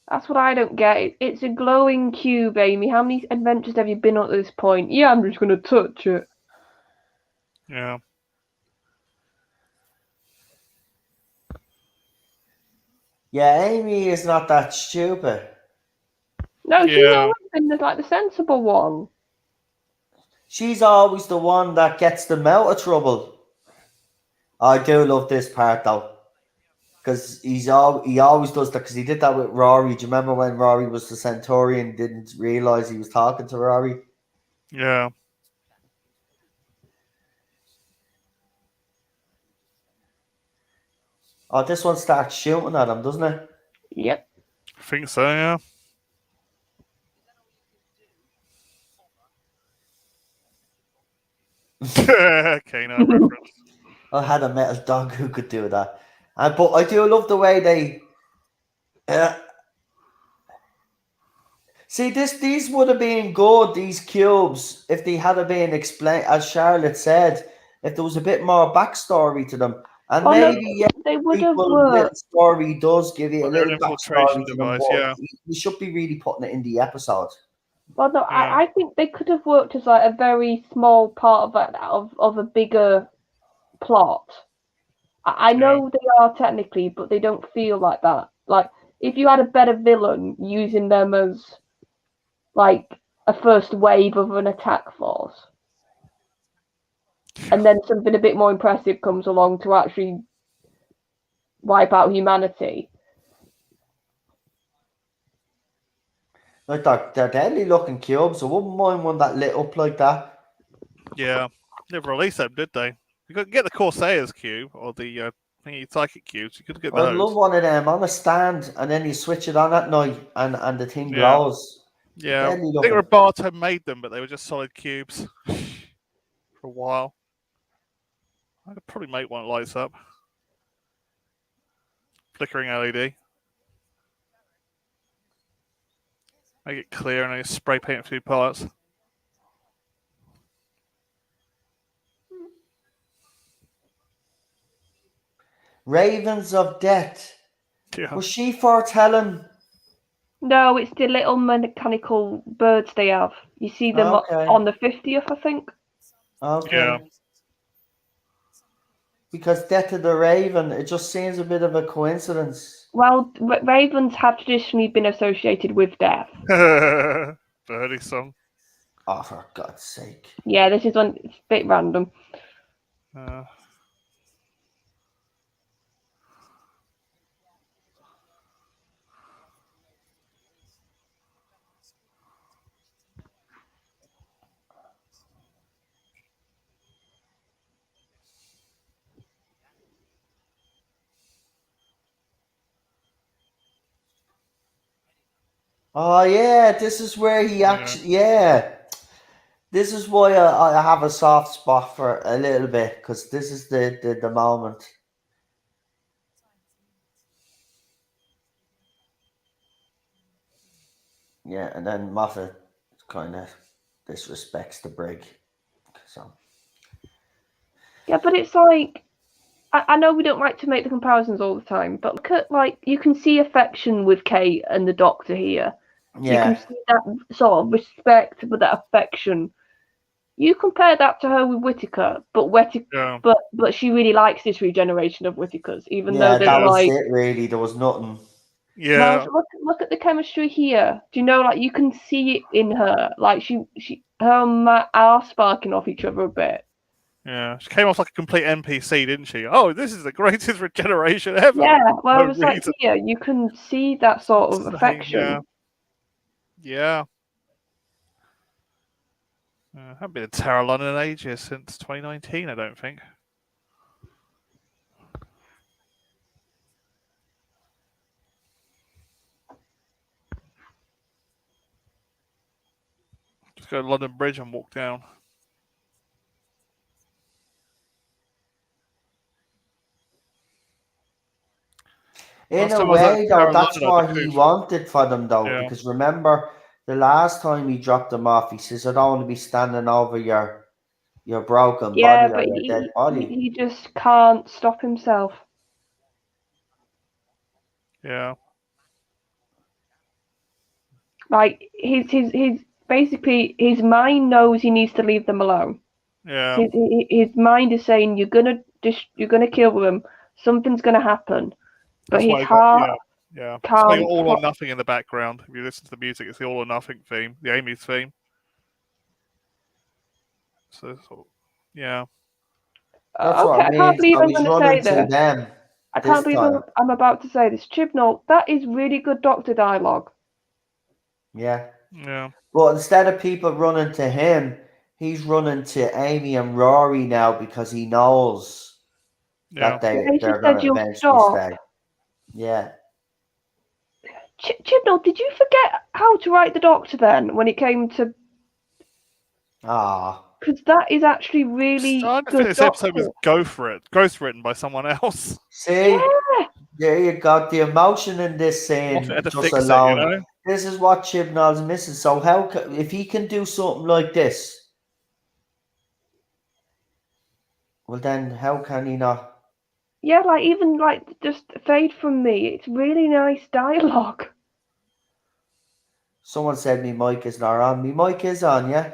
That's what I don't get. It's a glowing cube, Amy. How many adventures have you been on at this point? Yeah, I'm just gonna touch it. Yeah. Yeah, Amy is not that stupid. No, she's Yeah. always been the sensible one. She's always the one that gets them out of trouble. I do love this part though, because he always does that, because he did that with Rory. Do you remember when Rory was the Centaurian, didn't realise he was talking to Rory? Yeah. Oh, this one starts shooting at him, doesn't it? Yep. I think so, yeah. Okay, no reference. I had a metal dog who could do that. But I do love the way they... see, these would have been good, these cubes, if they had been explained, as Charlotte said, if there was a bit more backstory to them. And Well, no, maybe, yeah, they would have little worked. story does give you a Well, they're little an infiltration backstory to them, device, but yeah. you should be really putting it in the episode. Well, no, Yeah. I think they could have worked as like a very small part of a bigger plot. I know they are technically, but they don't feel like that. Like, if you had a better villain using them as like a first wave of an attack force, and then something a bit more impressive comes along to actually wipe out humanity. Like they're deadly looking cubes. I wouldn't mind one that lit up like that. Yeah. Never released them, did they? You couldn't get the Corsair's cube or the thingy psychic cubes. You couldn't get I'd those. love one of them on a stand, and then you switch it on at night, and the thing Yeah. glows. Yeah. Deadly I think looking. Roboto made them, but they were just solid cubes for a while. I could probably make one that lights up. Flickering LED. Make it clear and I spray paint a few parts. Ravens of Death. Yeah. Was she foretelling? No, it's the little mechanical birds they have. You see them Okay. on the 50th, I think. Okay. Yeah. Because Death of the Raven, it just seems a bit of a coincidence. Well, ravens have traditionally been associated with death. Birdie song. Oh, for God's sake. Yeah, this is one. It's a bit random. Oh, yeah, this is where he actually... Yeah. This is why I have a soft spot for a little bit, because this is the moment. Yeah, and then Moffat kind of disrespects the brig. So. Yeah, but it's like, I know we don't like to make the comparisons all the time, but look at, like, you can see affection with Kate and the Doctor here. Yeah. You can see that sort of respect, but that affection. You compare that to her with Whittaker, but she really likes this regeneration of Whittaker's, even though Yeah, they're that was like, it, really. There was nothing. Yeah. Look at the chemistry here. Do you know, like, you can see it in her. Like, her and Matt are sparking off each other a bit. Yeah, she came off like a complete NPC, didn't she? Oh, this is the greatest regeneration ever. Yeah, well, No it was like reason. here, you can see that sort of Same, affection. Yeah. I haven't been in Tower of London in ages, since 2019, I don't think. Just go to London Bridge and walk down. In Last a time I was at way, Tower though, of that's London, I what did he too. wanted for them, though, Yeah. because remember the last time he dropped them off, he says, "I don't want to be standing over your broken Yeah, body or but your dead body." he just can't stop himself. Yeah. Like, his basically, his mind knows he needs to leave them alone. Yeah. His mind is saying, you're gonna kill them, something's gonna happen. But That's his why heart yeah. It's can't. like all or nothing in the background. If you listen to the music, it's the all or nothing theme, the Amy's theme. So yeah. That's what Okay, I I mean. can't believe So I'm he's going to say running to this. them I this can't believe time. I'm about to say this. Chibnall, that is really good Doctor dialogue. Yeah. Yeah. But instead of people running to him, he's running to Amy and Rory now because he knows Yeah. that Yeah, he they're just going said to you'll eventually stop. stay. Yeah. Chibnall, did you forget how to write the Doctor then when it came to? Ah. Because that is actually really Starting to good think this episode Doctor. was Go For It, ghostwritten by someone else. See? Yeah. There you got the emotion in this scene Moffat had to just fix it, alone. you know? This is what Chibnall's missing. So how if he can do something like this, well then how can he not? Yeah, like even like just Fade From Me. It's really nice dialogue. Someone said me mic is not on. Me mic is on, yeah.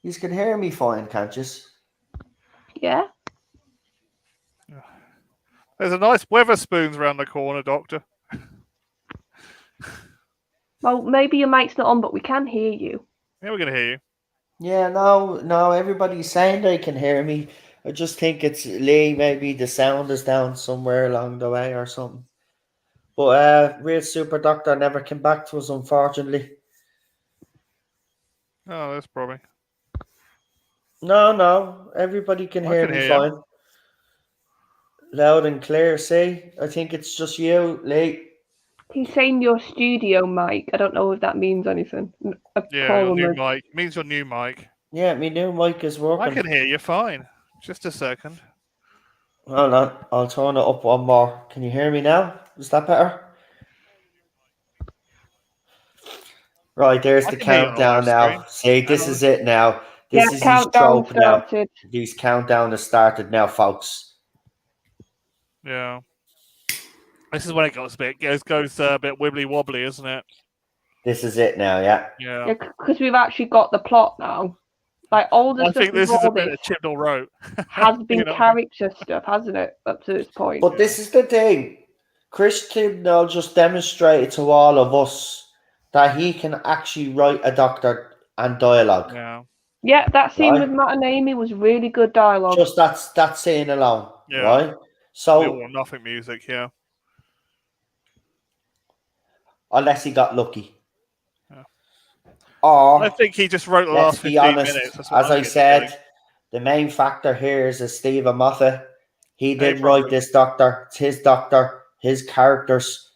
You can hear me fine, can't you? Yeah. There's a nice Weatherspoons around the corner, Doctor. Well, maybe your mic's not on, but we can hear you. Yeah, we're going to hear you. Yeah, no, everybody's saying they can hear me. I just think it's Lee, maybe the sound is down somewhere along the way or something. But Real Super Doctor never came back to us, unfortunately. Oh, that's probably. No, everybody can I hear can me hear fine. Loud and clear, see? I think it's just you, Lee. He's saying your studio mic. I don't know if that means anything. Yeah, your new mic. It means your new mic. Yeah, my new mic is working. I can hear you fine. Just a second. Hold on, I'll turn it up one more. Can you hear me now? Is that better? Right, there's the countdown now. See, this is it now. This is his trope now. His countdown has started now, folks. Yeah. This is when it goes a bit wibbly wobbly, isn't it? This is it now, yeah. Yeah. Because we've actually got the plot now. Like all the stuff. I think this is a bit of Chibnall wrote. Has been character stuff, hasn't it, up to this point? But this is the thing. Chris Chibnall just demonstrated to all of us that he can actually write a Doctor and dialogue. Yeah. Yeah, that scene with Matt and Amy was really good dialogue. Just that scene alone, right? So the all or nothing music, yeah. Unless he got lucky. Yeah. Or I think he just wrote the last 15 minutes. As I said, the main factor here is Stephen Moffat. He didn't write this Doctor. It's his Doctor, his characters.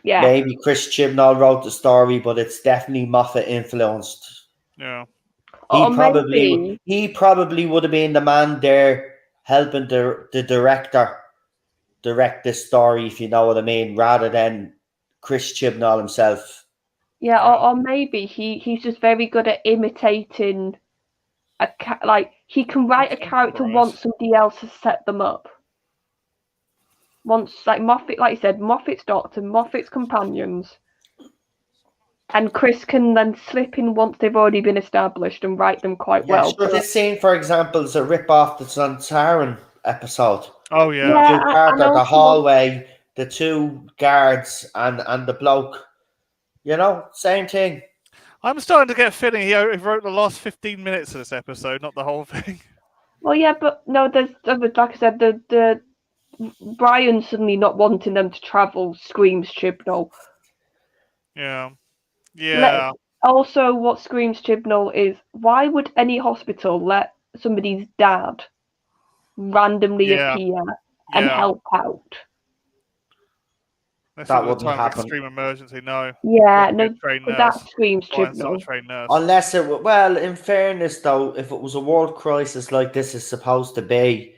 Yeah. Maybe Chris Chibnall wrote the story, but it's definitely Moffat influenced. Yeah. He probably would have been the man there helping the director direct this story, if you know what I mean, rather than Chris Chibnall himself. Yeah, or maybe he's just very good at imitating like he can write a character once somebody else has set them up. Once, like Moffat, like you said, Moffat's Doctor, Moffat's companions. And Chris can then slip in once they've already been established and write them quite well. So this scene, for example, is a rip-off the Santaran episode. Oh, yeah. Carter, the hallway, the two guards and the bloke. You know, same thing. I'm starting to get a feeling he wrote the last 15 minutes of this episode, not the whole thing. Well, yeah, but no, there's like I said, the Brian suddenly not wanting them to travel screams Chibnall. Yeah. Yeah. Also, what screams Chibnall is, why would any hospital let somebody's dad randomly appear and help out? That wouldn't happen. Extreme emergency, no. Yeah, no, that screams Chibnall. Unless it, well, in fairness though, if it was a world crisis like this is supposed to be,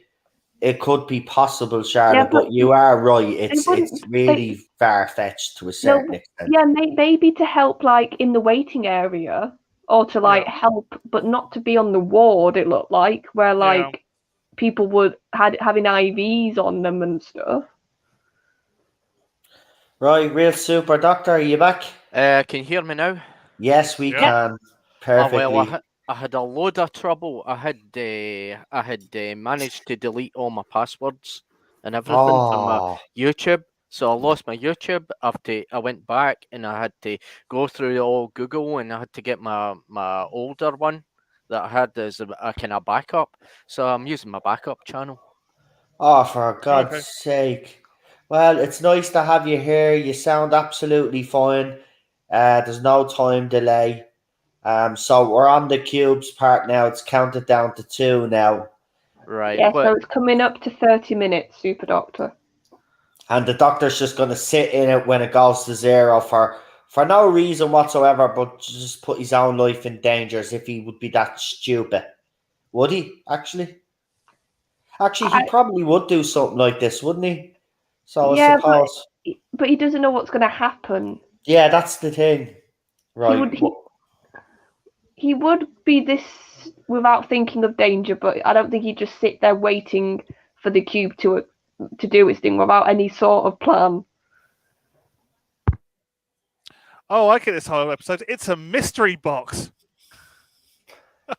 it could be possible, Charlotte. Yeah, but you are right; it's really far fetched to a certain extent. Yeah, maybe to help, like in the waiting area, or to like help, but not to be on the ward. It looked like where like people would having IVs on them and stuff. Right, real super doctor, are you back? Can you hear me now? Yes, we can. Perfectly. Oh, well, I had a load of trouble. I had managed to delete all my passwords and everything from my YouTube. So I lost my YouTube. I went back and I had to go through all Google, and I had to get my older one that I had as a kind of backup. So I'm using my backup channel. Oh, for God's sake. Well, it's nice to have you here. You sound absolutely fine. There's no time delay. So we're on the cubes part now. It's counted down to 2 now. Right. Yeah, so it's coming up to 30 minutes, Super Doctor. And the doctor's just going to sit in it when it goes to 0 for no reason whatsoever, but just put his own life in danger as if he would be that stupid. Would he, actually? Actually, he probably would do something like this, wouldn't he? So I suppose. But he doesn't know what's going to happen. Yeah, that's the thing. Right. He would be this without thinking of danger, but I don't think he'd just sit there waiting for the cube to do its thing without any sort of plan. Oh, I get this whole episode. It's a mystery box.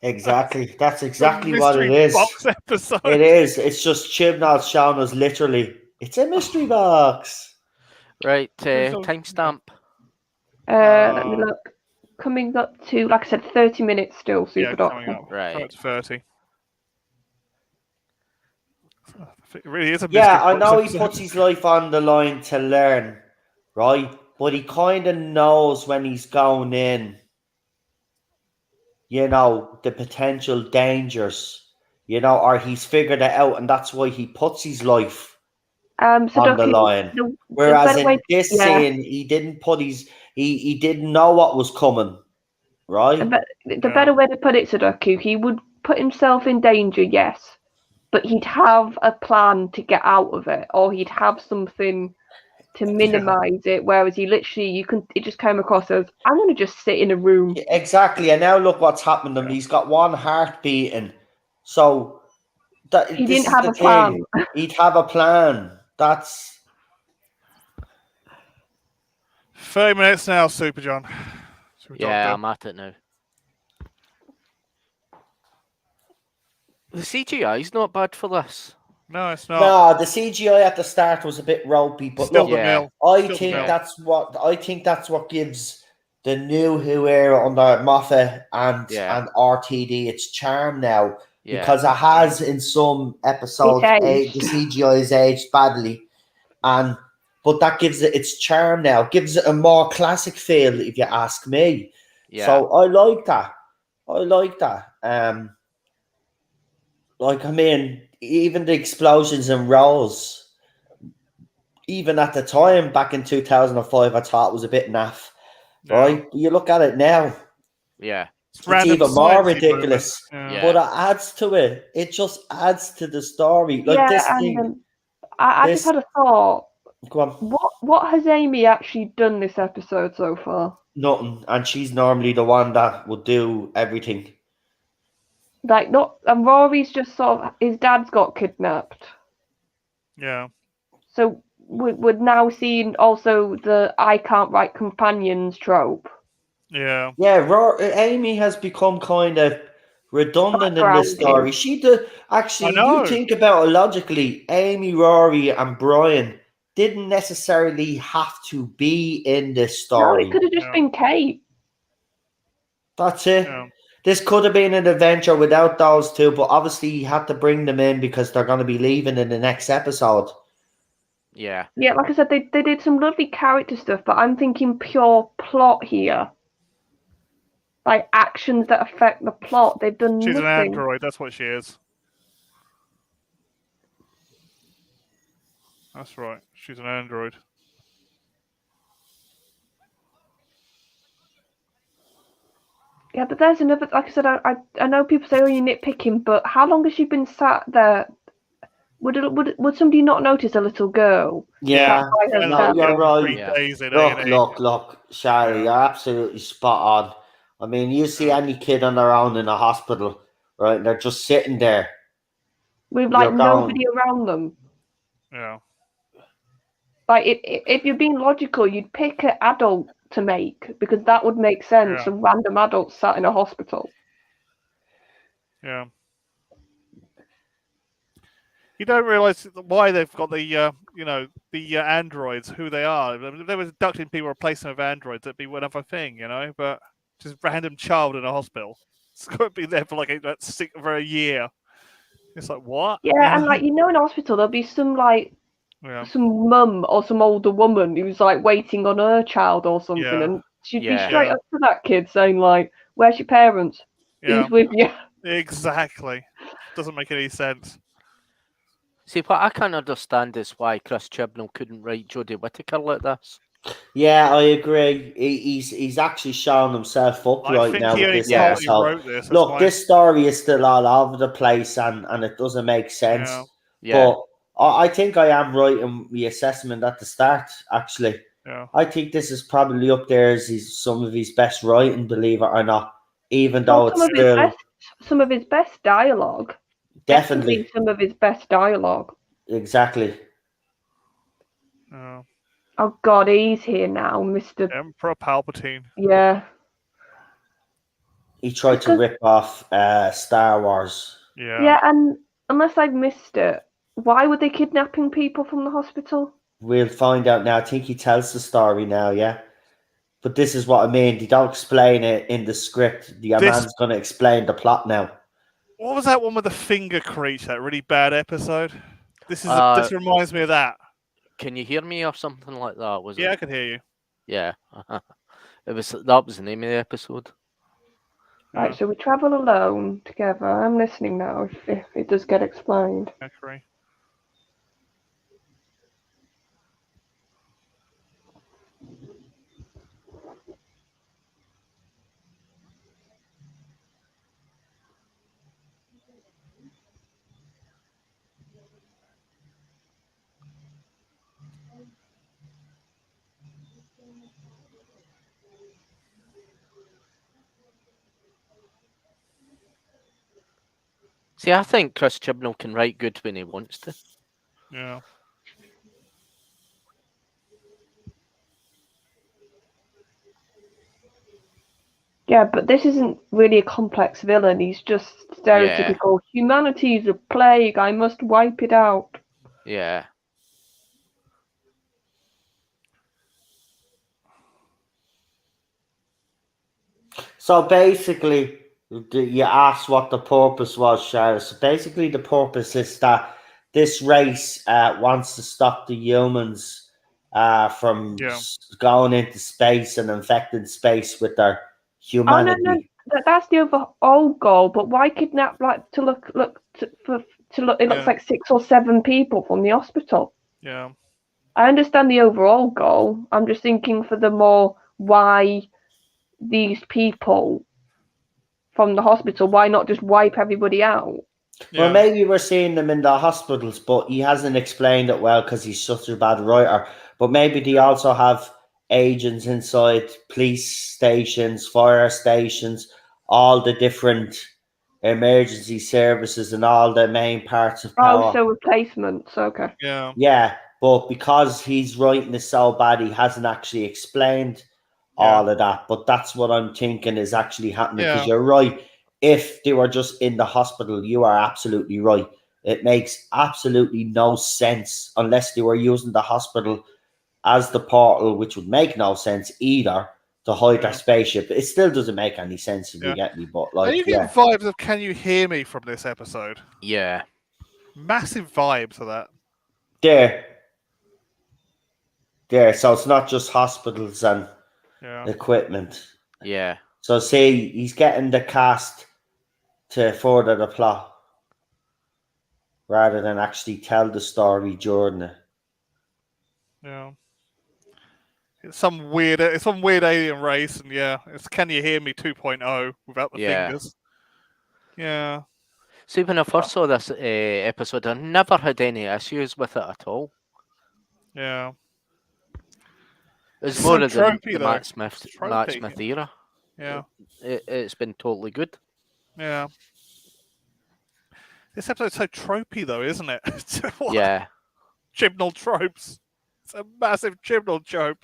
Exactly. That's exactly what it is. Box episode. It is. It's just Chibnall showing us literally, it's a mystery box. Right. Timestamp. Let me look. Coming up to, like I said, 30 minutes still, Super Doctor. Right. Coming up to 30. It really is a mystery box. I know episode. he puts his life on the line to learn, right? But he kind of knows when he's going in, you know, the potential dangers, you know, or he's figured it out, and that's why he puts his life on the line. Whereas in this scene, he didn't put his, he didn't know what was coming, right? The better way to put it, Sudoku, he would put himself in danger, yes, but he'd have a plan to get out of it, or he'd have something to minimize it, whereas he literally, it just came across as, I'm going to just sit in a room. Exactly, and now look what's happened to him. He's got one heart beating, so he didn't have a plan. He'd have a plan. That's 30 minutes now, Super John. Yeah, I'm at it now. The CGI is not bad for this. No, it's not. No, the CGI at the start was a bit ropey, but Still look, I think that's what gives the new Who era under Moffat and RTD its charm now. Yeah. Because it has in some episodes the CGI is aged badly, but that gives it its charm now. Gives it a more classic feel, if you ask me. Yeah. So I like that. Like, I mean, even the explosions and rolls, even at the time back in 2005, I thought it was a bit naff. Right? But you look at it now. Yeah. It's even more ridiculous, but it adds to it. It just adds to the story. Like this thing. I just had a thought. Go on. What has Amy actually done this episode so far? Nothing, and she's normally the one that would do everything. Like and Rory's just sort of, his dad's got kidnapped. Yeah. So we're now seeing also the I can't write companions trope. Yeah. Yeah, Amy has become kind of redundant in this story. She actually, you think about it logically, Amy, Rory, and Brian, didn't necessarily have to be in this No, story. it could have just been Kate. That's it. Yeah. This could have been an adventure without those two, but obviously you had to bring them in because they're going to be leaving in the next episode. Yeah. Yeah, like I said, they did some lovely character stuff, but I'm thinking pure plot here. Like actions that affect the plot. They've done She's nothing. an android. That's what she is. That's right. She's an android. Yeah, but there's another. Like I said, I know people say, "Oh, you're nitpicking," but how long has she been sat there? Would somebody not notice a little girl? Yeah, sat by no, herself? you're right. 3 Yeah. days in A&E. Look, Charlie, you're absolutely spot on. I mean, you see any kid on their own in a hospital, right? And they're just sitting there. With like You're nobody around them. Yeah. Like if you're being logical, you'd pick an adult to make because that would make sense. Yeah. A random adult sat in a hospital. Yeah. You don't realise why they've got the the androids, who they are. If they were abducting people, replacing them with androids, that'd be another thing, But just random child in a hospital, it's got to be there for like for a year. It's like what? Yeah, and like in a hospital, there'll be some like some mum or some older woman who's like waiting on her child or something, and she'd be straight up to that kid saying like, "Where's your parents? Who's with you?" Exactly. Doesn't make any sense. See, what I can't understand is why Chris Chibnall couldn't write Jodie Whittaker like this. Yeah, I agree. He's actually showing himself up right now with this episode. Look, this story is still all over the place, and it doesn't make sense. Yeah. But I think I am right in the assessment at the start. Actually, I think this is probably up there as some of his best writing, believe it or not. Even though it's still some of his best dialogue. Definitely some of his best dialogue. Exactly. Oh God, he's here now, Mr. Emperor Palpatine. Yeah. He tried to rip off Star Wars. Yeah. Yeah, and unless I've missed it, why were they kidnapping people from the hospital? We'll find out now. I think he tells the story now, yeah. But this is what I mean. They don't explain it in the script. The man's going to explain the plot now. What was that one with the finger creature? That really bad episode. This reminds me of that. Can you hear me or something like that? Was it? Yeah, I can hear you. Yeah, that was the name of the episode. Right, so we travel alone together. I'm listening now. If it does get explained. Okay. See, I think Chris Chibnall can write good when he wants to. Yeah. Yeah, but this isn't really a complex villain. He's just stereotypical. Yeah. Humanity is a plague. I must wipe it out. Yeah. So basically, you asked what the purpose was, Charlotte. So basically, the purpose is that this race wants to stop the humans from going into space and infecting space with their humanity. Oh, no. That's the overall goal. But why kidnap to look? It looks like 6 or 7 people from the hospital. Yeah. I understand the overall goal. I'm just thinking for the more why these people from the hospital, why not just wipe everybody out? Yeah. Well, maybe we're seeing them in the hospitals, but he hasn't explained it well because he's such a bad writer. But maybe they also have agents inside police stations, fire stations, all the different emergency services and all the main parts of power. Oh, so replacements, okay. Yeah. Yeah, but because he's writing this so bad, he hasn't actually explained all of that. But that's what I'm thinking is actually happening because you're right. If they were just in the hospital, you are absolutely right. It makes absolutely no sense unless they were using the hospital as the portal, which would make no sense either, to hide their spaceship. It still doesn't make any sense if you get me, but Are you getting vibes of Can You Hear Me from this episode? Yeah. Massive vibes of that. There. So it's not just hospitals and equipment. Yeah. So see, he's getting the cast to further the plot rather than actually tell the story during it. Yeah. It's some weird alien race, and it's Can You Hear Me 2.0 without the fingers. Yeah. See, when I first saw this episode, I never had any issues with it at all. Yeah. It's more of tropey, the though. Matt Smith era. Yeah. It's been totally good. Yeah. This episode's so tropey, though, isn't it? Yeah. Chibnall tropes. It's a massive Chibnall trope.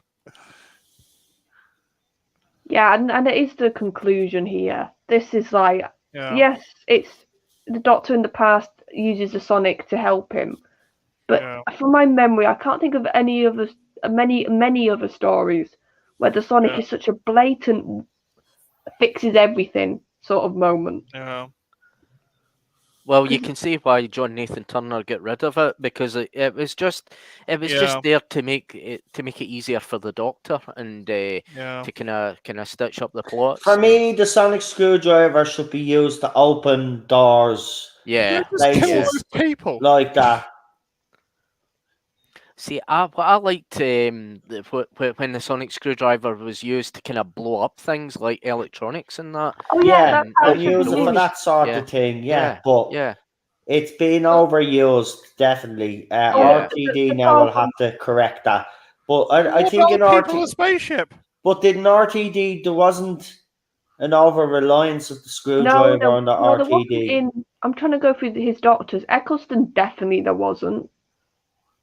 Yeah, and it is the conclusion here. This is like, yes, it's the Doctor in the past uses the Sonic to help him, but from my memory, I can't think of any other many other stories where the Sonic is such a blatant fixes everything sort of moment. Yeah. Well, you can see why John Nathan Turner got rid of it, because it was just there to make it easier for the Doctor and to kind of stitch up the plot. For me, the sonic screwdriver should be used to open doors. Yeah, just kill those people like that. See, I liked when the sonic screwdriver was used to kind of blow up things like electronics and that. Oh yeah, and use it for that sort of thing. But it's been overused, definitely. RTD now will have to correct that. But I think in RTD, spaceship. But in RTD there wasn't an over reliance of the screwdriver on the RTD. I'm trying to go through his Doctors. Eccleston definitely there wasn't.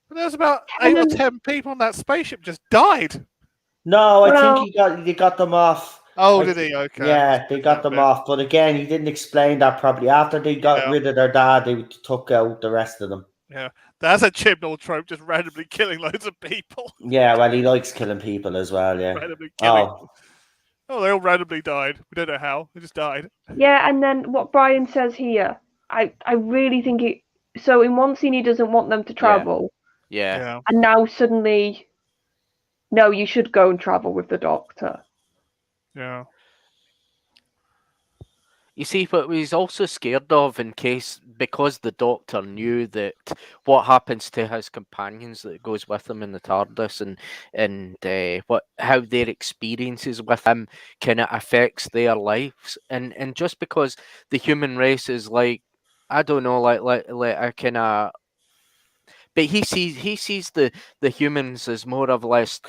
But there's about 8 or 10 people on that spaceship just died. No, I think he got them off. Oh, did he? Okay. Yeah, they got them off. But again, he didn't explain that properly. After they got rid of their dad, they took out the rest of them. Yeah, that's a Chibnall trope, just randomly killing loads of people. Yeah, well, he likes killing people as well, yeah. Randomly killing. Oh, they all randomly died. We don't know how. They just died. Yeah, and then what Brian says here, I really think it... So in one scene, he doesn't want them to travel. Yeah. And now suddenly, no, you should go and travel with the Doctor. Yeah. You see, what he's also scared of because the Doctor knew that what happens to his companions that goes with him in the TARDIS and how their experiences with him kind of affects their lives, and just because the human race is like, I don't know, like a kind of. But he sees the humans as more of less.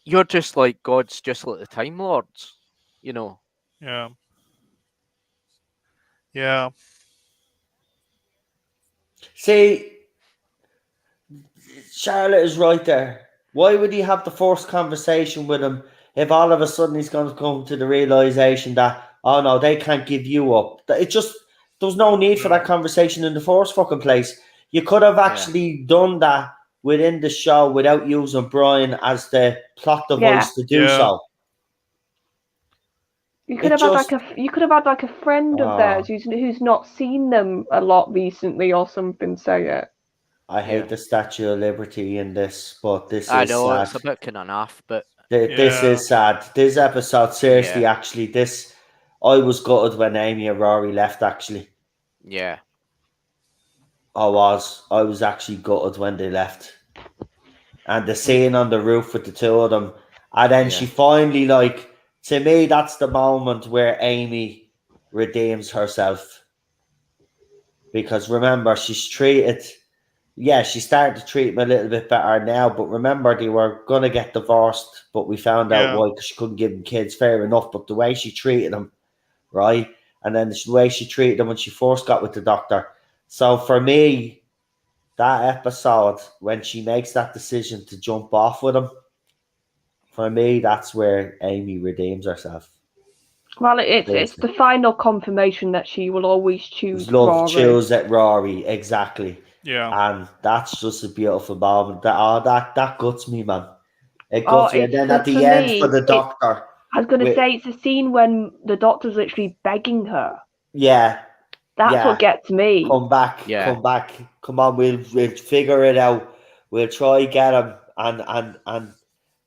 You're just like gods, just like the Time Lords, you know. Yeah. Yeah. See, Charlotte is right there. Why would he have the first conversation with him if all of a sudden he's going to come to the realization that, oh no, they can't give you up? It just, there was no need for that conversation in the first fucking place. You could have actually done that within the show without using Brian as the plot device to do so. You could have had like a friend of theirs who's not seen them a lot recently or something say it. I hate the Statue of Liberty in this, but this I is know sad. It's a bit kind of naff, but this is sad. This episode, seriously, actually, I was gutted when Amy and Rory left. Actually, I was actually gutted when they left, and the scene on the roof with the two of them, and then she finally, like, to me, that's the moment where Amy redeems herself, because remember, she's treated. Yeah, she started to treat him a little bit better now, but remember, they were going to get divorced, but we found out why, because she couldn't give him kids, fair enough, but the way she treated him, right? And then the way she treated him when she first got with the Doctor. So for me, that episode, when she makes that decision to jump off with him, for me, that's where Amy redeems herself. Well, it's the final confirmation that she will always choose Rory. Choose at Rory, exactly. Yeah. And that's just a beautiful moment. That guts me, man. It guts me. And then at the end for the doctor. I was going to say, it's a scene when the doctor's literally begging her. Yeah. That's what gets me. Come back. Come on, we'll figure it out. We'll try get him. And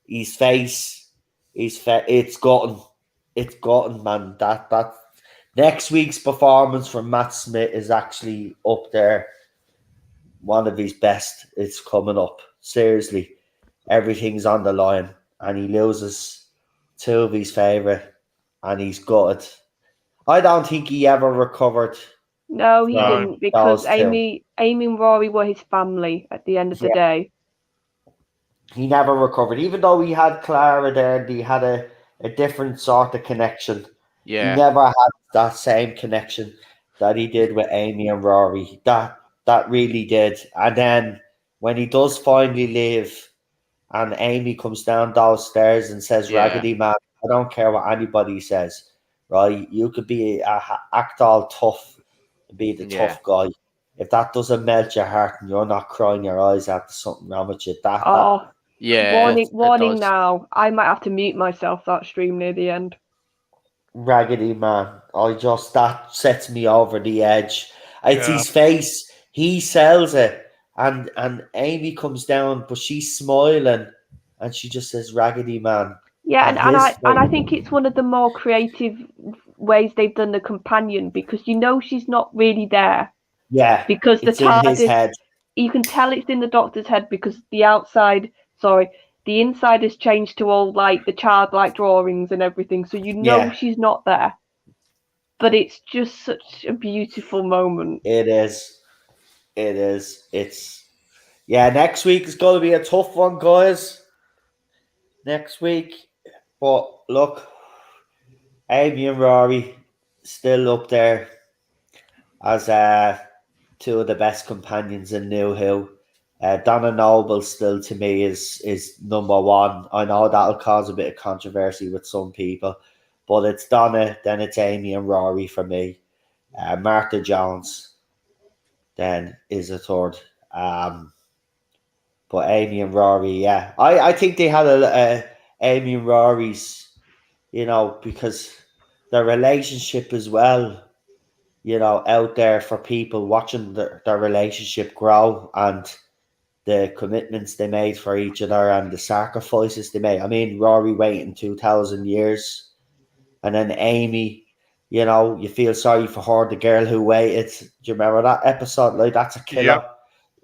his face, it's gotten, man. That next week's performance from Matt Smith is actually up there. One of his best. It's coming up. Seriously, everything's on the line, and he loses two of his favourite, and he's gutted. I don't think he ever recovered. No, he didn't, because Amy and Rory were his family at the end of the day. He never recovered, even though he had Clara there. He had a different sort of connection. Yeah, he never had that same connection that he did with Amy and Rory. That really did. And then when he does finally leave, and Amy comes down those stairs and says, "Raggedy man, I don't care what anybody says, right? You could be act all tough, be the tough guy. If that doesn't melt your heart and you're not crying your eyes out, there's something wrong with you." Warning now. I might have to mute myself that stream near the end. Raggedy man, that sets me over the edge. It's his face. He sells it. And Amy comes down, but she's smiling, and she just says, "Raggedy man." Yeah, and I think it's one of the more creative ways they've done the companion, because she's not really there. Yeah, because it's in his head. You can tell it's in the doctor's head because the inside has changed to all like the childlike drawings and everything, so she's not there. But it's just such a beautiful moment. It is. Next week is going to be a tough one, guys. Next week. But look, Amy and Rory still up there as two of the best companions in New Who. Donna Noble still to me is number one. I know that'll cause a bit of controversy with some people, but it's Donna, then it's Amy and Rory for me. Martha Jones then is a third. But Amy and Rory, I think they had a Amy and Rory's, because their relationship as well, out there for people watching their relationship grow, and the commitments they made for each other and the sacrifices they made. I mean, Rory waiting 2,000 years, and then Amy, you feel sorry for her, the girl who waited. Do you remember that episode? Like, that's a killer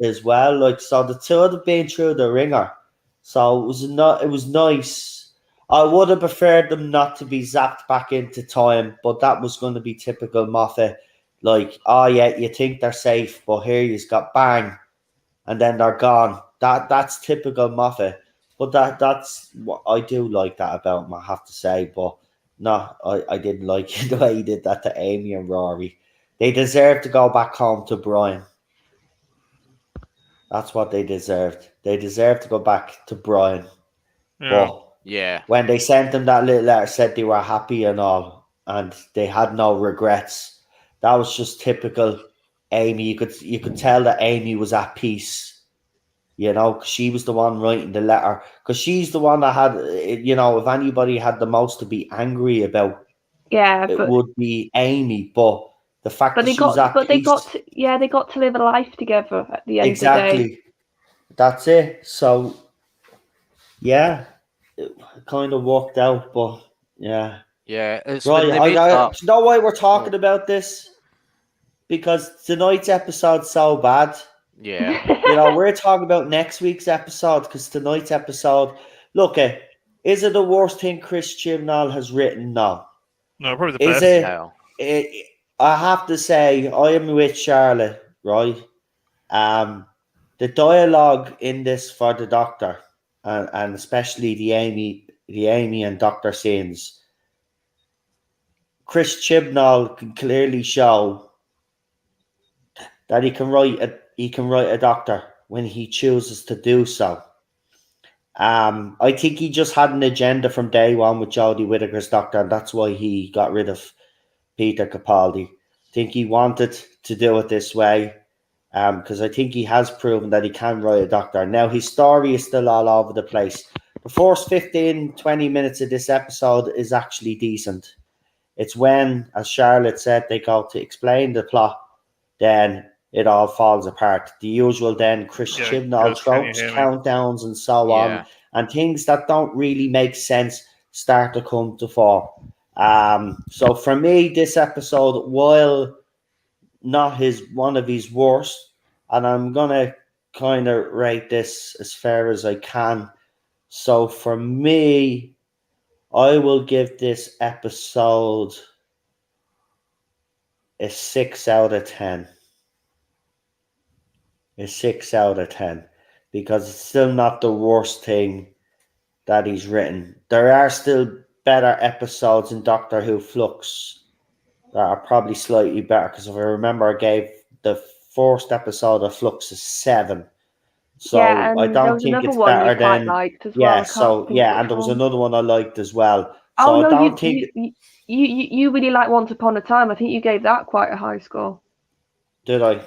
as well. Like, so the two of them being through the ringer. So it was nice. I would have preferred them not to be zapped back into time, but that was going to be typical Moffat. Like, you think they're safe, but here you've got bang, and then they're gone. That's typical Moffat. But that's what I do like that about him, I have to say. But no, I didn't like the way he did that to Amy and Rory. They deserve to go back home to Brian. That's what they deserved. They deserved to go back to Brian. But when they sent them that little letter, said they were happy and all, and they had no regrets. That was just typical Amy. You could tell that Amy was at peace. Cause she was the one writing the letter. Because she's the one that had, if anybody had the most to be angry about, it would be Amy. But the fact that she was at peace. They got to live a life together at the end of the day. Exactly. That's it. So, it kind of worked out, but yeah. It's right. You know why we're talking about this? Because tonight's episode's so bad. Yeah. We're talking about next week's episode, because tonight's episode, look, is it the worst thing Chris Chibnall has written? No. No, probably the best. No. I have to say, I am with Charlotte, right? The dialogue in this for the Doctor, and especially the Amy and Doctor scenes, Chris Chibnall can clearly show that he can write a Doctor when he chooses to do so. I think he just had an agenda from day one with Jodie Whittaker's Doctor, and that's why he got rid of Peter Capaldi. I think he wanted to do it this way, because I think he has proven that he can write a Doctor. Now, his story is still all over the place. The first 15, 20 minutes of this episode is actually decent. It's when, as Charlotte said, they go to explain the plot, then it all falls apart. The usual then Chris Chibnall Gus, can you tropes, hear me? countdowns, and so on, and things that don't really make sense start to come to fore. So for me, this episode, while not one of his worst, and I'm gonna kind of rate this as fair as I can. So for me, I will give this episode a 6 out of 10. A 6 out of 10, because it's still not the worst thing that he's written. There are still better episodes in Doctor Who Flux that are probably slightly better, because if I remember, I gave the first episode of Flux a 7. So Yeah, I and there don't was think another it's one you better quite than liked as well. I can't think and which there was one. another one I liked as well. So Oh no, I don't think you really like Once Upon a Time. I think you gave that quite a high score. did I?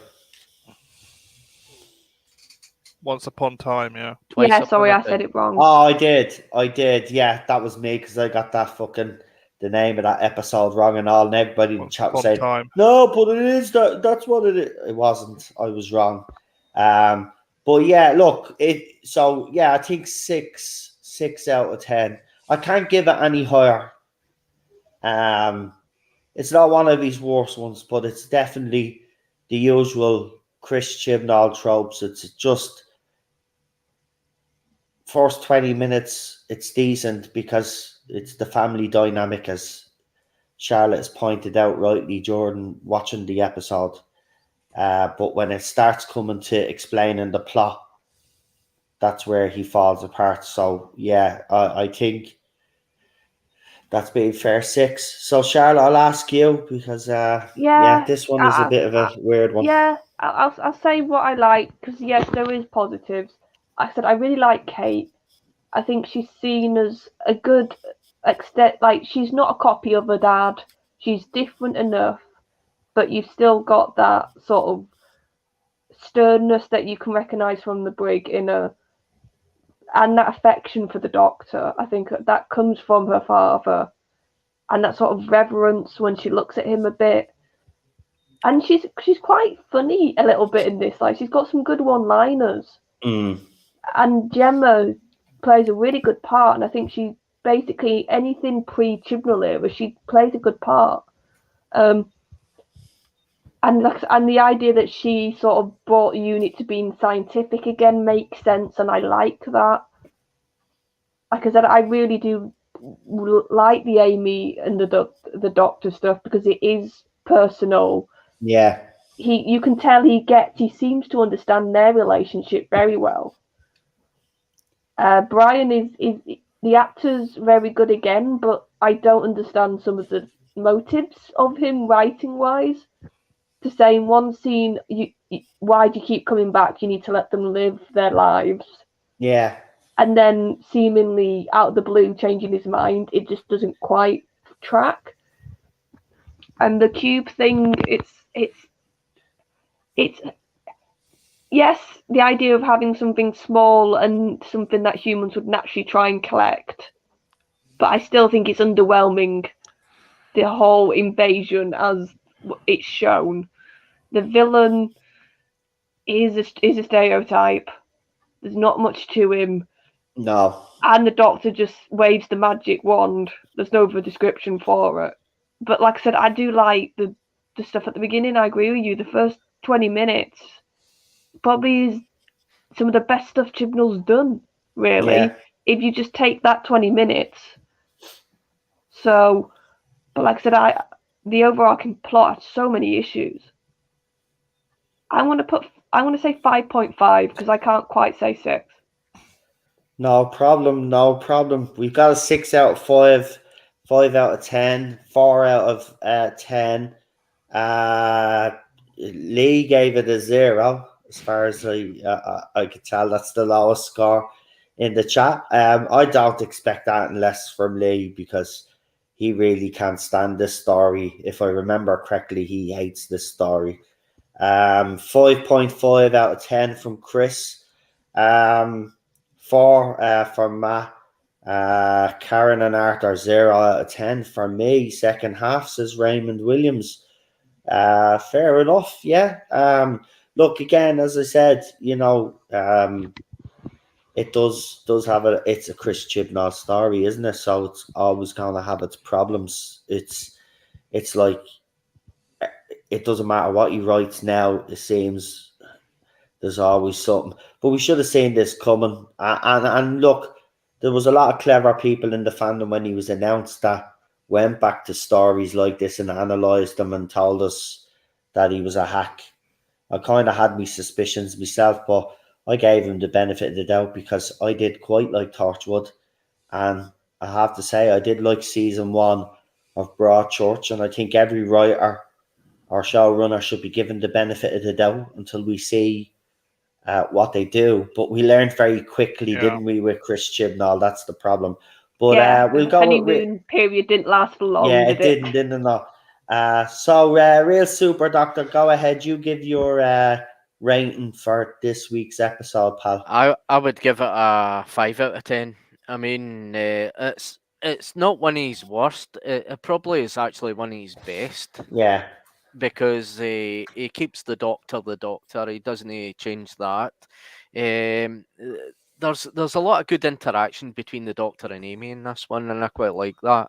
Once Upon Time, yeah. Twice Yeah, upon sorry, a I time. said it wrong. Oh, I did. Yeah, that was me, because I got that fucking the name of that episode wrong and all, and everybody in the Once chat Upon said, Time. "No, but it is that's what it is." It wasn't. I was wrong. But yeah, look, it. So yeah, I think 6 out of 10. I can't give it any higher. It's not one of his worst ones, but it's definitely the usual Chris Chibnall tropes. It's just first 20 minutes, it's decent because it's the family dynamic, as Charlotte has pointed out rightly during watching the episode. But when it starts coming to explaining the plot, that's where he falls apart. So yeah, I think that's being fair 6. So Charlotte, I'll ask you, because this one is a bit of a weird one. Yeah, I'll say what I like, because yes, there is positives. I said I really like Kate. I think she's seen as a good extent. Like, she's not a copy of her dad. She's different enough, but you've still got that sort of sternness that you can recognise from the Brig in her, and that affection for the Doctor. I think that comes from her father, and that sort of reverence when she looks at him a bit. And she's quite funny a little bit in this. Like, she's got some good one-liners. And Gemma plays a really good part, and I think she basically anything pre-Chibnall era, she plays a good part. And the idea that she sort of brought the unit to being scientific again makes sense, and I like that. Like I said, I really do like the Amy and the Doctor stuff, because it is personal. Yeah. You can tell he seems to understand their relationship very well. Brian is the actor's very good again, but I don't understand some of the motives of him writing wise. To say in one scene, why do you keep coming back? You need to let them live their lives. Yeah. And then seemingly out of the blue changing his mind, it just doesn't quite track. And the cube thing, it's yes, the idea of having something small and something that humans would naturally try and collect, but I still think it's underwhelming, the whole invasion as it's shown. The villain is a stereotype. There's not much to him. No. And the Doctor just waves the magic wand. There's no other description for it. But like I said, I do like the stuff at the beginning. I agree with you. The first 20 minutes probably is some of the best stuff Chibnall's done, really. Yeah. If you just take that 20 minutes. So, but like I said, the overarching plot had so many issues. I'm going to say 5.5, because I can't quite say 6. No problem. We've got a 6 out of 5, 5 out of 10, 4 out of 10. Lee gave it a 0, as far as I could tell. That's the lowest score. in the chat. I don't expect that unless from Lee, because he really can't stand this story. If I remember correctly, he hates this story. 5.5 out of 10 from Chris. 4 from Matt. Karen and Art are 0 out of 10 for me. Second half, says Raymond Williams. Fair enough, yeah. Look, again, as I said, it does have it's a Chris Chibnall story, isn't it? So it's always going to have its problems. It's like, it doesn't matter what he writes now. It seems there's always something. But we should have seen this coming. And look, there was a lot of clever people in the fandom when he was announced that went back to stories like this and analysed them and told us that he was a hack. I kind of had my suspicions myself, but I gave him the benefit of the doubt because I did quite like Torchwood. And I have to say, I did like season 1 of Broadchurch, and I think every writer or showrunner should be given the benefit of the doubt until we see what they do. But we learned very quickly, didn't we, with Chris Chibnall? That's the problem. But we'll the go with honeymoon period didn't last for long, yeah, did it didn't know. So Real Super Doctor, go ahead. You give your rating for this week's episode, pal. I would give it a 5 out of 10. I mean, it's not one of his worst. It probably is actually one of his best. Yeah. Because he keeps the Doctor. He doesn't change that. There's a lot of good interaction between the Doctor and Amy in this one, and I quite like that.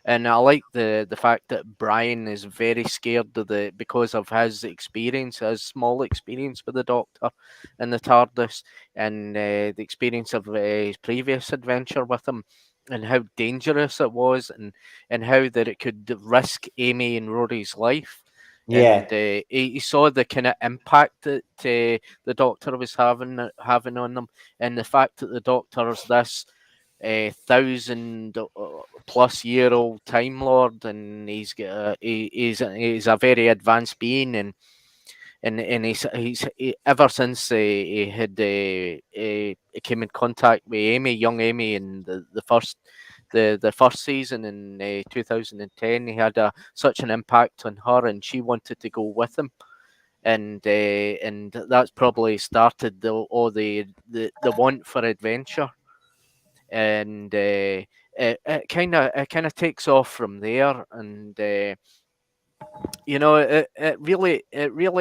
And I like the fact that Brian is very scared of because of his experience, his small experience with the Doctor and the TARDIS, and the experience of his previous adventure with him, and how dangerous it was, and how that it could risk Amy and Rory's life. Yeah. And he saw the kind of impact that the Doctor was having on them, and the fact that the Doctor's this 1,000+ year old Time Lord, and he's a very advanced being, and he's ever since he had came in contact with young Amy, in the first season in 2010, he had such an impact on her, and she wanted to go with him. And that's probably started the want for adventure, and it kind of takes off from there. And it really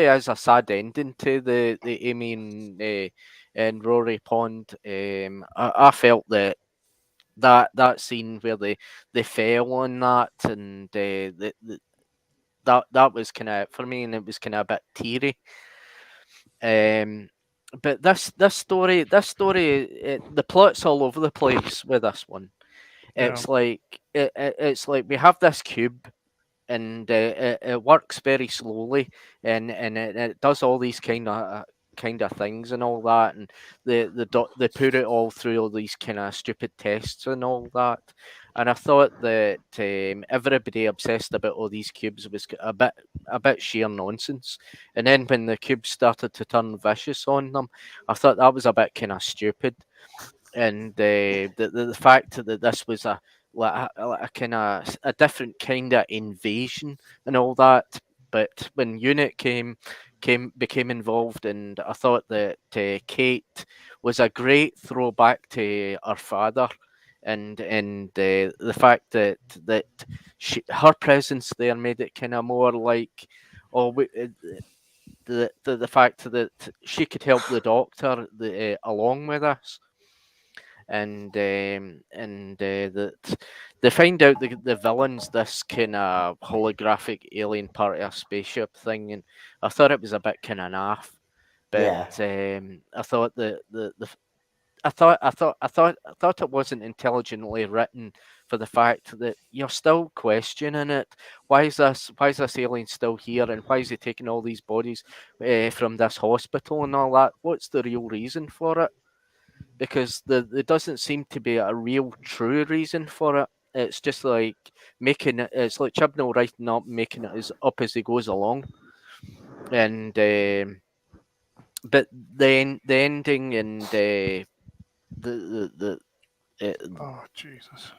is a sad ending to the Amy and Rory Pond. I felt that scene where they fell on that, and that was kind of for me, and it was kind of a bit teary. But this story, the plot's all over the place with this one. It's like it's like we have this cube, and it works very slowly, and it does all these kind of things and all that, and they put it all through all these kind of stupid tests and all that. And I thought that everybody obsessed about all these cubes was a bit sheer nonsense. And then when the cubes started to turn vicious on them, I thought that was a bit kind of stupid. And the fact that this was a kind of a different kind of invasion and all that. But when Unit became involved, and I thought that Kate was a great throwback to her father, and the fact that her presence there made it kind of more like, the fact that she could help the Doctor along with us. And that they find out the villains this kind of holographic alien part of a spaceship thing, and I thought it was a bit kind of naff. But I thought I thought it wasn't intelligently written, for the fact that you're still questioning it. Why is this alien still here, and why is he taking all these bodies from this hospital and all that? What's the real reason for it? Because there doesn't seem to be a real true reason for it. It's just like it's like Chibnall making it up as he goes along. And but the ending and Oh Jesus!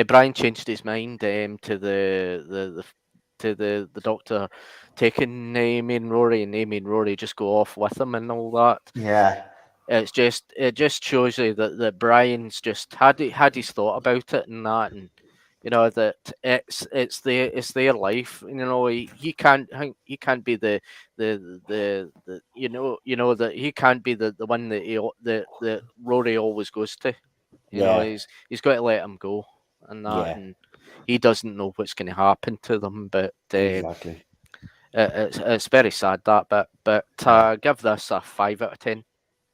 Brian changed his mind to the doctor taking Amy and Rory, and Amy and Rory just go off with him and all that. Yeah. It just shows you that Brian's just had his thought about it and that, and that it's their life. He can't be the that he can't be the one that Rory always goes to. Yeah. He's got to let him go and that, Yeah. and he doesn't know what's going to happen to them. But Exactly. it's very sad that bit. But Yeah. give this a 5 out of 10.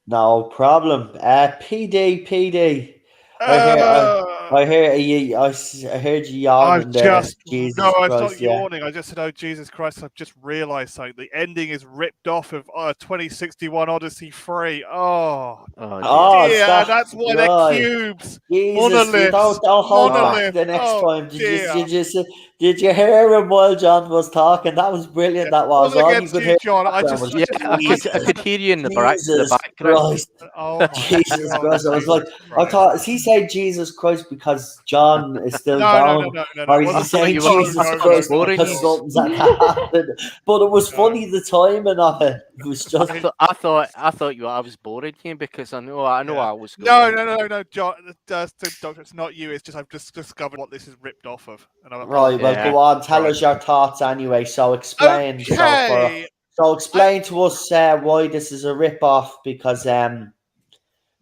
No problem. PD. Uh, I heard you. I heard you I've yawning there. just Jesus it's not Christ! Yeah. yawning. I just said, "Oh Jesus Christ!" I've just realised something. The ending is ripped off of 2061 Odyssey 3. Oh Oh, dear, it's that. and that's why they're Right. cubes, Jesus, you monoliths, don't hold back monolith. the next Oh time. dear. Did you hear him while John was talking? That was brilliant. That was Wasn't all you against could you, hear. John. I Background just, was I could hear you in the Jesus background. Christ. Oh my Jesus God, Christ! I was like, Jesus I Christ. thought, is he saying Jesus Christ because John is still No. down, or It is he wasn't- saying you were- Jesus no, Christ no. because something's had happened? But it was No. funny the timing of it. It was just I thought I was boring you because I know Yeah. I was going. No, John. Doctor, it's not you. It's just I've just discovered what this is ripped off of. And I'm right. Well, Yeah. go on. Tell Right. us your thoughts anyway. So explain. Okay. So explain to us why this is a rip off because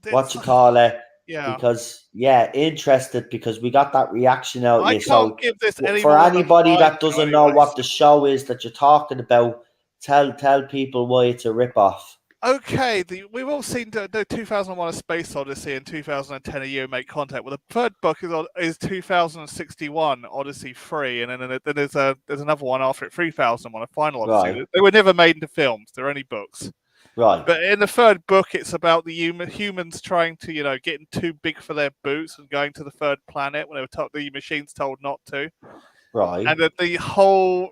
what you call it. Yeah. Because interested because we got that reaction out I you. can't So give this any for more than a anybody 5 that doesn't know what the show is that you're talking about, tell people why it's a rip off. Okay, we've all seen the 2001: A Space Odyssey and 2010: A Year Make Contact. Well, the third book is 2061 Odyssey 3, and then there's another one after it, 3001, a final Odyssey. Right. They were never made into films; they're only books. Right. But in the third book, it's about the humans trying to, getting too big for their boots and going to the third planet when they were told, the machines told not to. Right. And that the whole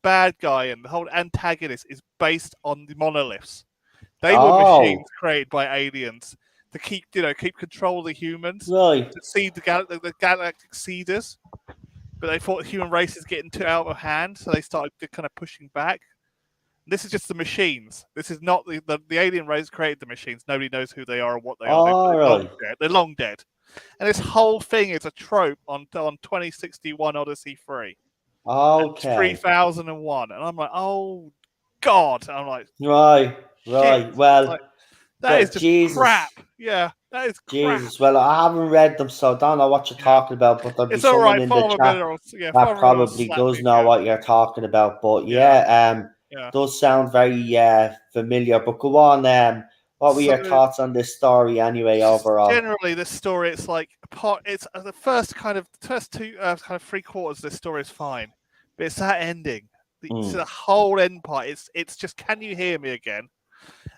bad guy and the whole antagonist is based on the monoliths. They were machines created by aliens to keep control of the humans, Right. to see the galactic seeders. But they thought the human race is getting too out of hand, so they started kind of pushing back. This is just the machines. This is not the alien race created the machines. Nobody knows who they are or what they are. They're long dead. And this whole thing is a trope on 2061 Odyssey 3. Okay. 3001. And I'm like, oh God. I'm like, right. Shit. Well, like, that is just crap. Yeah, that is crap. Jesus. Well, I haven't read them, so I don't know what you're talking about. But there'll be It's all someone right. in the chat that probably does know what you're talking about. But does sound very familiar. But go on. What were your thoughts on this story anyway? Overall, generally, the story it's like it's the first two kind of 3/4 of this story is fine, but it's that ending. The whole end part. It's just, can you hear me again?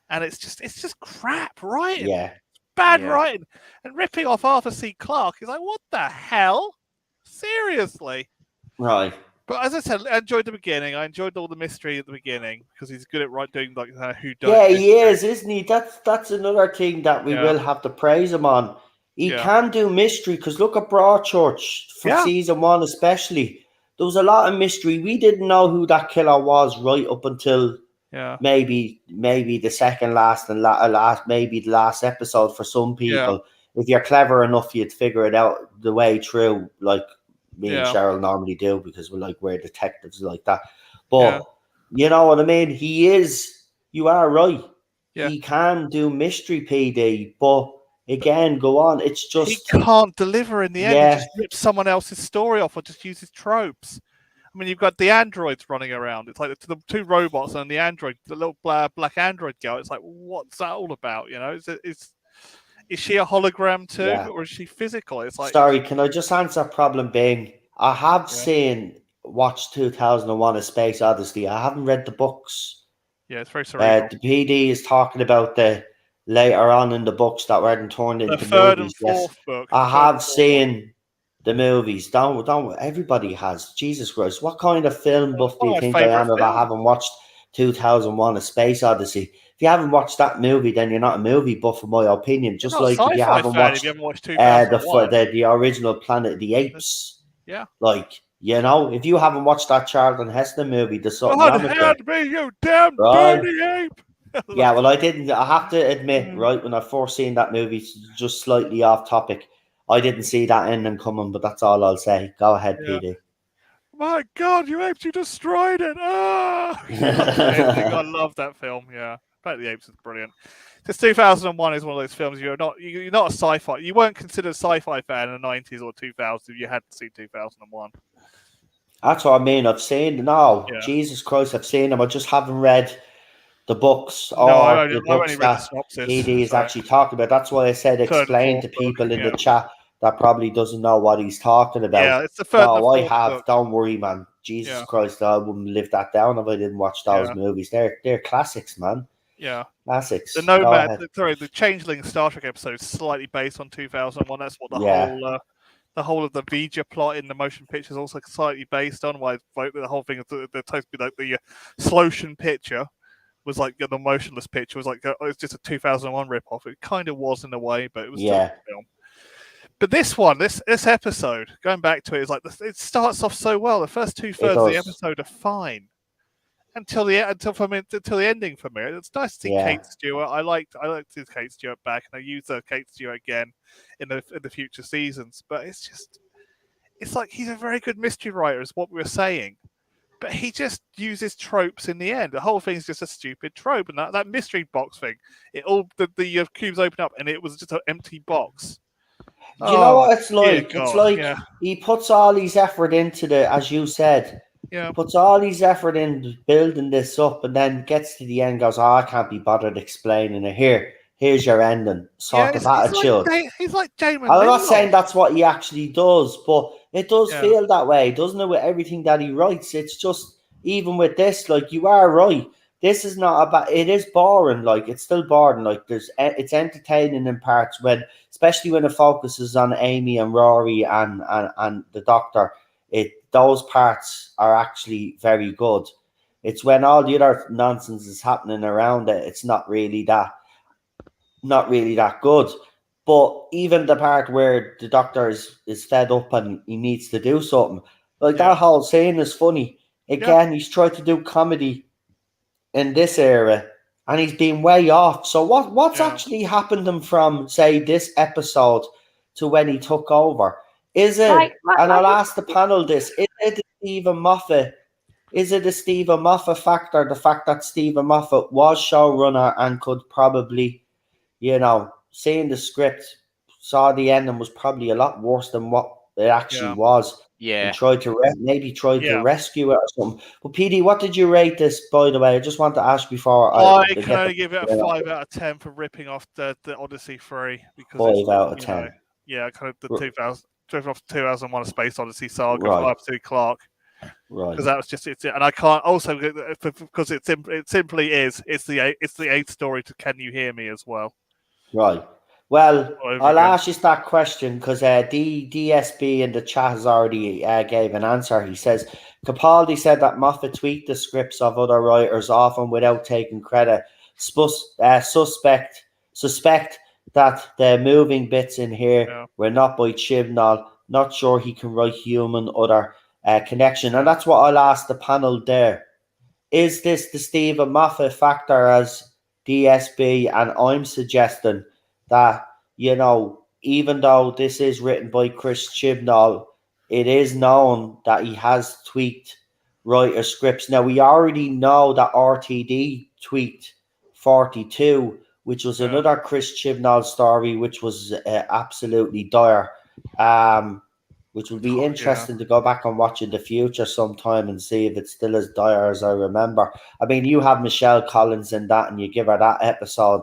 And it's just crap writing. Yeah. Bad writing. And ripping off Arthur C. Clarke is like, what the hell? Seriously. Right. But as I said, I enjoyed the beginning. I enjoyed all the mystery at the beginning because he's good at doing like who done. Yeah, he is, isn't he? That's another thing that we will have to praise him on. He can do mystery because look at Broadchurch for season 1 especially. There was a lot of mystery. We didn't know who that killer was right up until maybe the second last and maybe the last episode for some people. If you're clever enough, you'd figure it out the way through, like me and Cheryl normally do, because we're detectives like that. But you know what I mean? You are right. He can do mystery, PD, but again, go on. It's just he can't deliver in the end. He just rips someone else's story off or just uses tropes. I mean, you've got the androids running around. It's like the two robots and the android, the little black android girl. It's like, what's that all about? Is she a hologram too, or is she physical? It's like, sorry, can I just answer problem being? I have watched 2001: A Space Odyssey. I haven't read the books. Yeah, it's very cerebral. The PD is talking about the later on in the books that weren't turned into the third movies. And fourth book. I have seen the movies. Don't everybody has. Jesus Christ, what kind of film buff do you think I am if I haven't watched 2001: A Space Odyssey? if you haven't watched that movie, then you're not a movie buff, in my opinion. Just You're not like a if you sci-fi haven't fan watched if you haven't watched 2001. the original Planet of the Apes, Yeah. like, you know, if you haven't watched that Charlton Heston movie, there's something God wrong with help it. me, you damn Right. dirty ape! Yeah, well, I have to admit, right, when I first seen that movie, just slightly off topic, I didn't see that ending coming, but that's all I'll say. Go ahead, Yeah. PD. My God, you apes! You destroyed it! Ah! I love that film. Yeah, Planet of the Apes is brilliant. This 2001 is one of those films you're not a sci-fi. You weren't considered a sci-fi fan in the 90s or 2000s if you hadn't seen 2001. That's what I mean. I've seen, no, Yeah. Jesus Christ, I've seen them. I just haven't read the books No, or I've the only books read the that synopsis. PD is so- actually talking about. That's why I said Third and explain to fourth people book, in yeah. the chat that probably doesn't know what he's talking about. Yeah, it's the third and No, I fourth have. book. Don't worry, man. Jesus Yeah. Christ, I wouldn't live that down if I didn't watch those Yeah. movies. They're classics, man. Yeah. Classics. The Go Nomad, ahead. the Changeling Star Trek episode is slightly based on 2001. That's what the whole of the Vija plot in the motion picture is also slightly based on. Why the whole thing is the supposed to be like the Slotion picture was like the motionless picture was like it's just a 2001 ripoff. It kind of was in a way, but it was still a film. But this one, this episode, going back to it, is like it starts off so well. The first 2/3 of the episode are fine until the ending for me. It's nice to see Kate Stewart. I liked to see Kate Stewart back, and I use Kate Stewart again in the future seasons. But it's like he's a very good mystery writer, is what we were saying. But he just uses tropes in the end. The whole thing's just a stupid trope, and that mystery box thing. The cubes open up, and it was just an empty box. Do you know what it's like? God, It's like he puts all his effort into as you said. Yeah. Puts all his effort in building this up, and then gets to the end, goes, "Oh, I can't be bothered explaining it. Here's your ending." Sort of attitude. He's like Damon. I'm not saying that's what he actually does, but it does feel that way, doesn't it? With everything that he writes, it's just even with this, like you are right. This is not about. It is boring. Like it's still boring. Like it's entertaining in parts especially when it focuses on Amy and Rory and the Doctor. Those parts are actually very good. It's when all the other nonsense is happening around it. It's not really that good. But even the part where the Doctor is fed up and he needs to do something, like that whole scene is funny. Again, he's tried to do comedy in this era, and he's been way off. So what's actually happened to him from, say, this episode to when he took over? Is it, and I'll ask the panel this, is it the Stephen Moffat? Is it the Stephen Moffat factor, the fact that Stephen Moffat was showrunner and could probably, seeing the script, saw the ending was probably a lot worse than what it actually was. Yeah. And tried to rescue it or something. But PD, what did you rate this, by the way? I just want to ask before I can only give it a 5 out of 10 for ripping off the Odyssey 3 because 5 out of 10. Kind of the 2001: A Space Odyssey saga of Arthur C. Clarke. Right. Because that was just it, and I can't also because it simply is. It's the 8th story to Can You Hear Me as well. Right. Well, I'll ask you that question because DSB in the chat has already gave an answer. He says, Capaldi said that Moffat tweaked the scripts of other writers often without taking credit. Suspect that the moving bits in here were not by Chibnall. Not sure he can write human other connection. And that's what I'll ask the panel there. Is this the Stephen Moffat factor as DSB? And I'm suggesting that, even though this is written by Chris Chibnall, it is known that he has tweaked writer scripts. Now, we already know that RTD tweaked 42, which was another Chris Chibnall story, which was absolutely dire. Which would be interesting to go back and watch in the future sometime and see if it's still as dire as I remember. I mean, you have Michelle Collins in that and you give her that episode.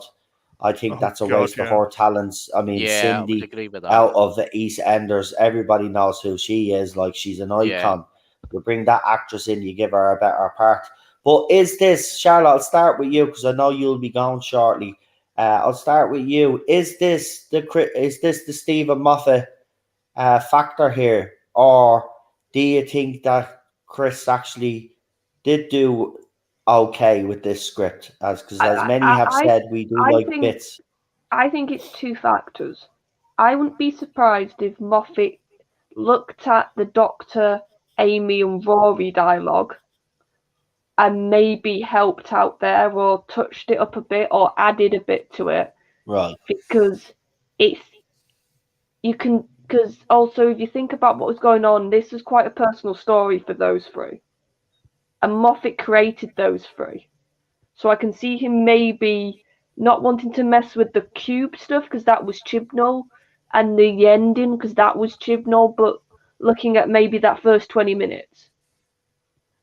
I think that's a waste of her talents. I mean, Cindy I would agree with that. out of the EastEnders, everybody knows who she is. Like, she's an icon. Yeah. You bring that actress in, you give her a better part. But is this, Charlotte, I'll start with you because I know you'll be gone shortly. I'll start with you. Is this the Stephen Moffat factor here, or do you think that Chris actually did do okay with this script, because as many have said, we do like bits. I think it's two factors. I wouldn't be surprised if Moffat looked at the Doctor, Amy, and Rory dialogue and maybe helped out there or touched it up a bit or added a bit to it. Right. Because because also if you think about what was going on, this was quite a personal story for those three. And Moffat created those three. So I can see him maybe not wanting to mess with the cube stuff because that was Chibnall, and the ending because that was Chibnall, but looking at maybe that first 20 minutes.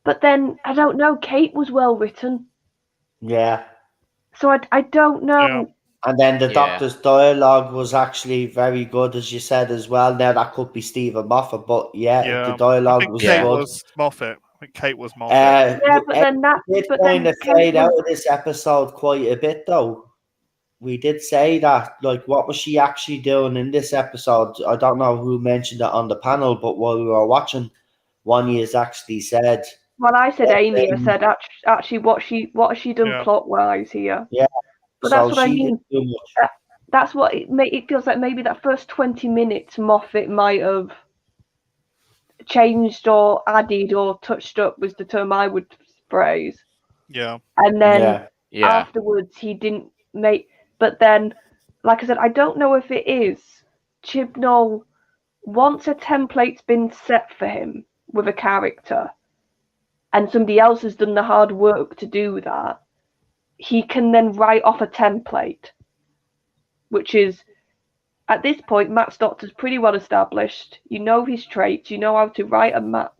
But then, I don't know, Kate was well written. Yeah. So I don't know. Yeah. And then the Doctor's dialogue was actually very good, as you said as well. Now that could be Stephen Moffat, but the dialogue was Kate good. was Moffat. I think Kate was Moffat. But then that did kind of fade out of this episode quite a bit, though. We did say that, like, what was she actually doing in this episode? I don't know who mentioned it on the panel, but while we were watching, one has actually said. Well, I said Amy. I said actually, what has she done plot wise here? Yeah, but that's what I mean. That's what it feels like. Maybe that first 20 minutes, Moffat might have changed or added or touched up was the term I would phrase. Yeah. And then afterwards he didn't make. But then, like I said, I don't know if it is Chibnall. Once a template's been set for him with a character, and somebody else has done the hard work to do that, he can then write off a template, which is, at this point, Matt's Doctor's pretty well established. You know his traits. You know how to write a Matt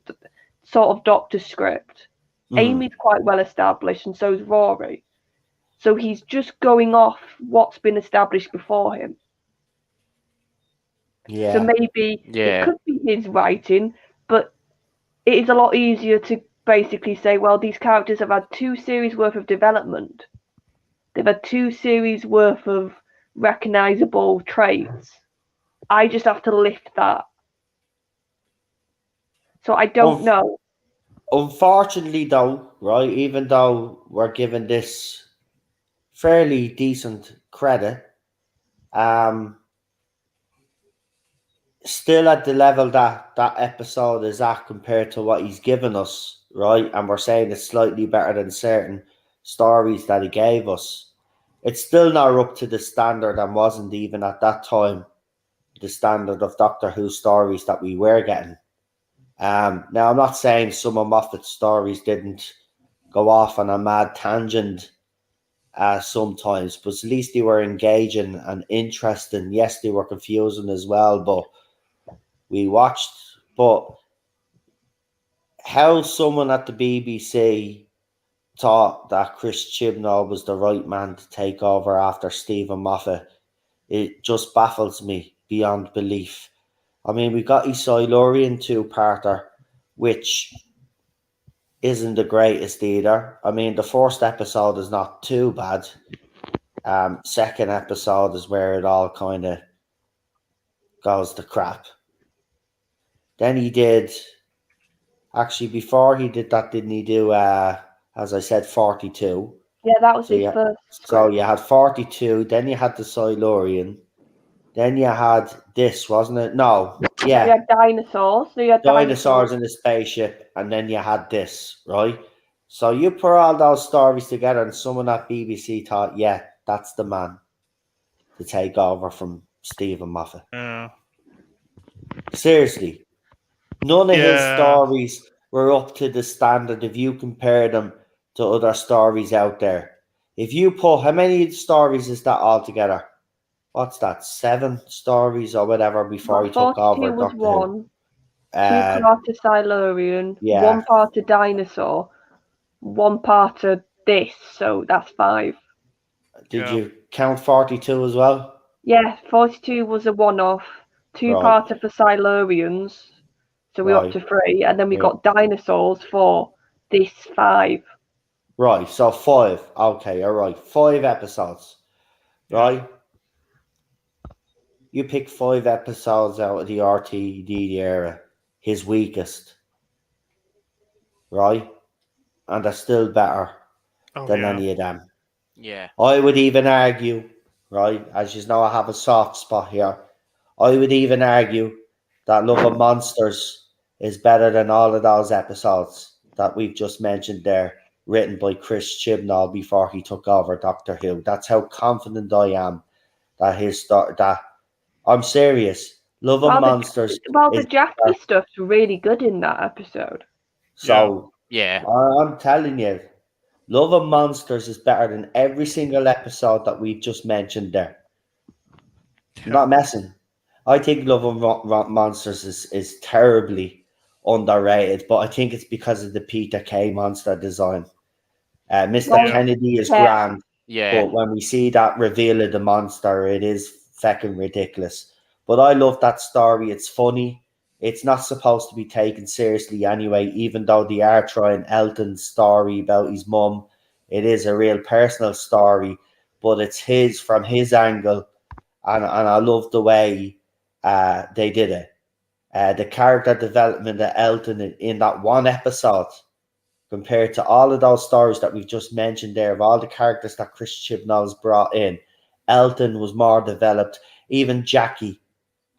sort of Doctor script. Amy's quite well established, and so is Rory. So he's just going off what's been established before him. Yeah. So maybe it could be his writing, but it is a lot easier to basically say, well, these characters have had 2 series worth of development. They've had 2 series worth of recognizable traits. I just have to lift that. So I don't know. Unfortunately, though, right, even though we're given this fairly decent credit, still at the level that episode is at compared to what he's given us, right? And we're saying it's slightly better than certain stories that he gave us. It's still not up to the standard, and wasn't even at that time the standard of Doctor Who stories that we were getting. Now, I'm not saying some of Moffat's stories didn't go off on a mad tangent sometimes, but at least they were engaging and interesting. Yes, they were confusing as well, but we watched. But how someone at the BBC thought that Chris Chibnall was the right man to take over after Stephen Moffat, it just baffles me beyond belief. I mean, we got a Silurian 2-parter, which isn't the greatest either. I mean, the first episode is not too bad. Second episode is where it all kind of goes to crap. Then he did, actually, before he did that, didn't he do, as I said, 42? Yeah, that was his first script. So you had 42, then you had the Silurian, then you had this, wasn't it? No, yeah. You had dinosaurs. So you had dinosaurs in the spaceship, and then you had this, right? So you put all those stories together, and someone at BBC thought, yeah, that's the man to take over from Stephen Moffat. Yeah. Seriously. None of his stories were up to the standard if you compare them to other stories out there. If you put, how many stories is that altogether? What's that, 7 stories or whatever before he took over was Doctor one, Who? 2 part of Silurian, 1 part of dinosaur, 1 part of this, so that's 5. Did you count 42 as well? Yeah, 42 was a one-off, 2-parter for Silurians, so we're up to 3, and then we got dinosaurs for this 5. Right, so 5. Okay, all right. 5 episodes, right? You pick 5 episodes out of the RTD era, his weakest, right? And they're still better than any of them. Yeah. I would even argue, right, as you know, I have a soft spot here. I would even argue that Love and Monsters is better than all of those episodes that we've just mentioned there, written by Chris Chibnall before he took over Doctor Who. That's how confident I am that that I'm serious. Love and Monsters the is Jackie better. stuff's really good in that episode. So Yeah. I'm telling you, Love and Monsters is better than every single episode that we've just mentioned there. I'm not messing. I think Love and Monsters is terribly underrated, but I think it's because of the Peter K. monster design. Mr. Kennedy is grand, Yeah. but when we see that reveal of the monster, it is fucking ridiculous. But I love that story. It's funny. It's not supposed to be taken seriously anyway, even though they are trying Elton's story about his mum. It is a real personal story, but it's his from his angle, and I love the way they did it. The character development of Elton in that one episode compared to all of those stories that we've just mentioned there, of all the characters that Chris Chibnall's brought in, Elton was more developed. Even Jackie,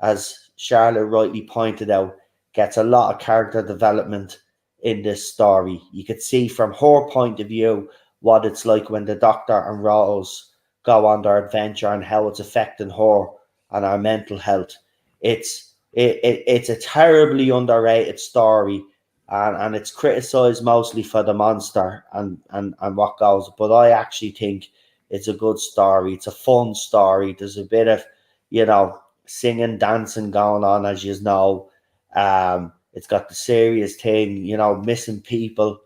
as Charlotte rightly pointed out, gets a lot of character development in this story. You could see from her point of view what it's like when the Doctor and Rose go on their adventure and how it's affecting her and our mental health. It's a terribly underrated story, and it's criticized mostly for the monster and what goes. But I actually think it's a good story. It's a fun story. There's a bit of, singing, dancing going on, as you know. It's got the serious thing, missing people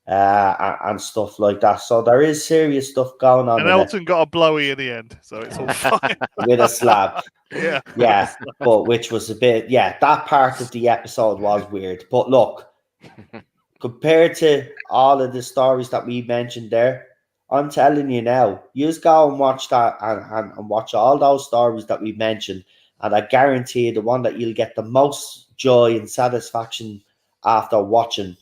and stuff like that. So there is serious stuff going on. And Elton got a blowy in the end, so it's all fine. With a slap. Yeah. But which was a bit, that part of the episode was weird. But look, compared to all of the stories that we mentioned there, I'm telling you now, you just go and watch that and watch all those stories that we mentioned. And I guarantee you the one that you'll get the most joy and satisfaction after watching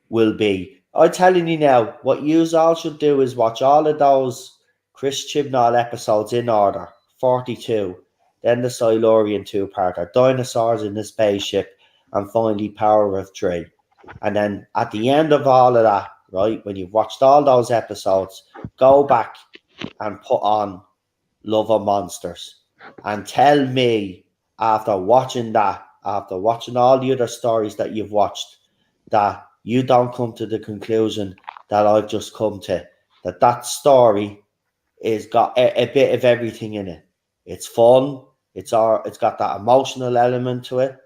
will be. I'm telling you now, what you all should do is watch all of those Chris Chibnall episodes in order. 42, then the Silurian two-parter, Dinosaurs in the Spaceship, and finally Power of Three. And then at the end of all of that, right, when you've watched all those episodes, go back and put on Love and Monsters and tell me after watching that, after watching all the other stories that you've watched, that you don't come to the conclusion that I've just come to, that story is got a bit of everything in it. It's fun. It's got that emotional element to it,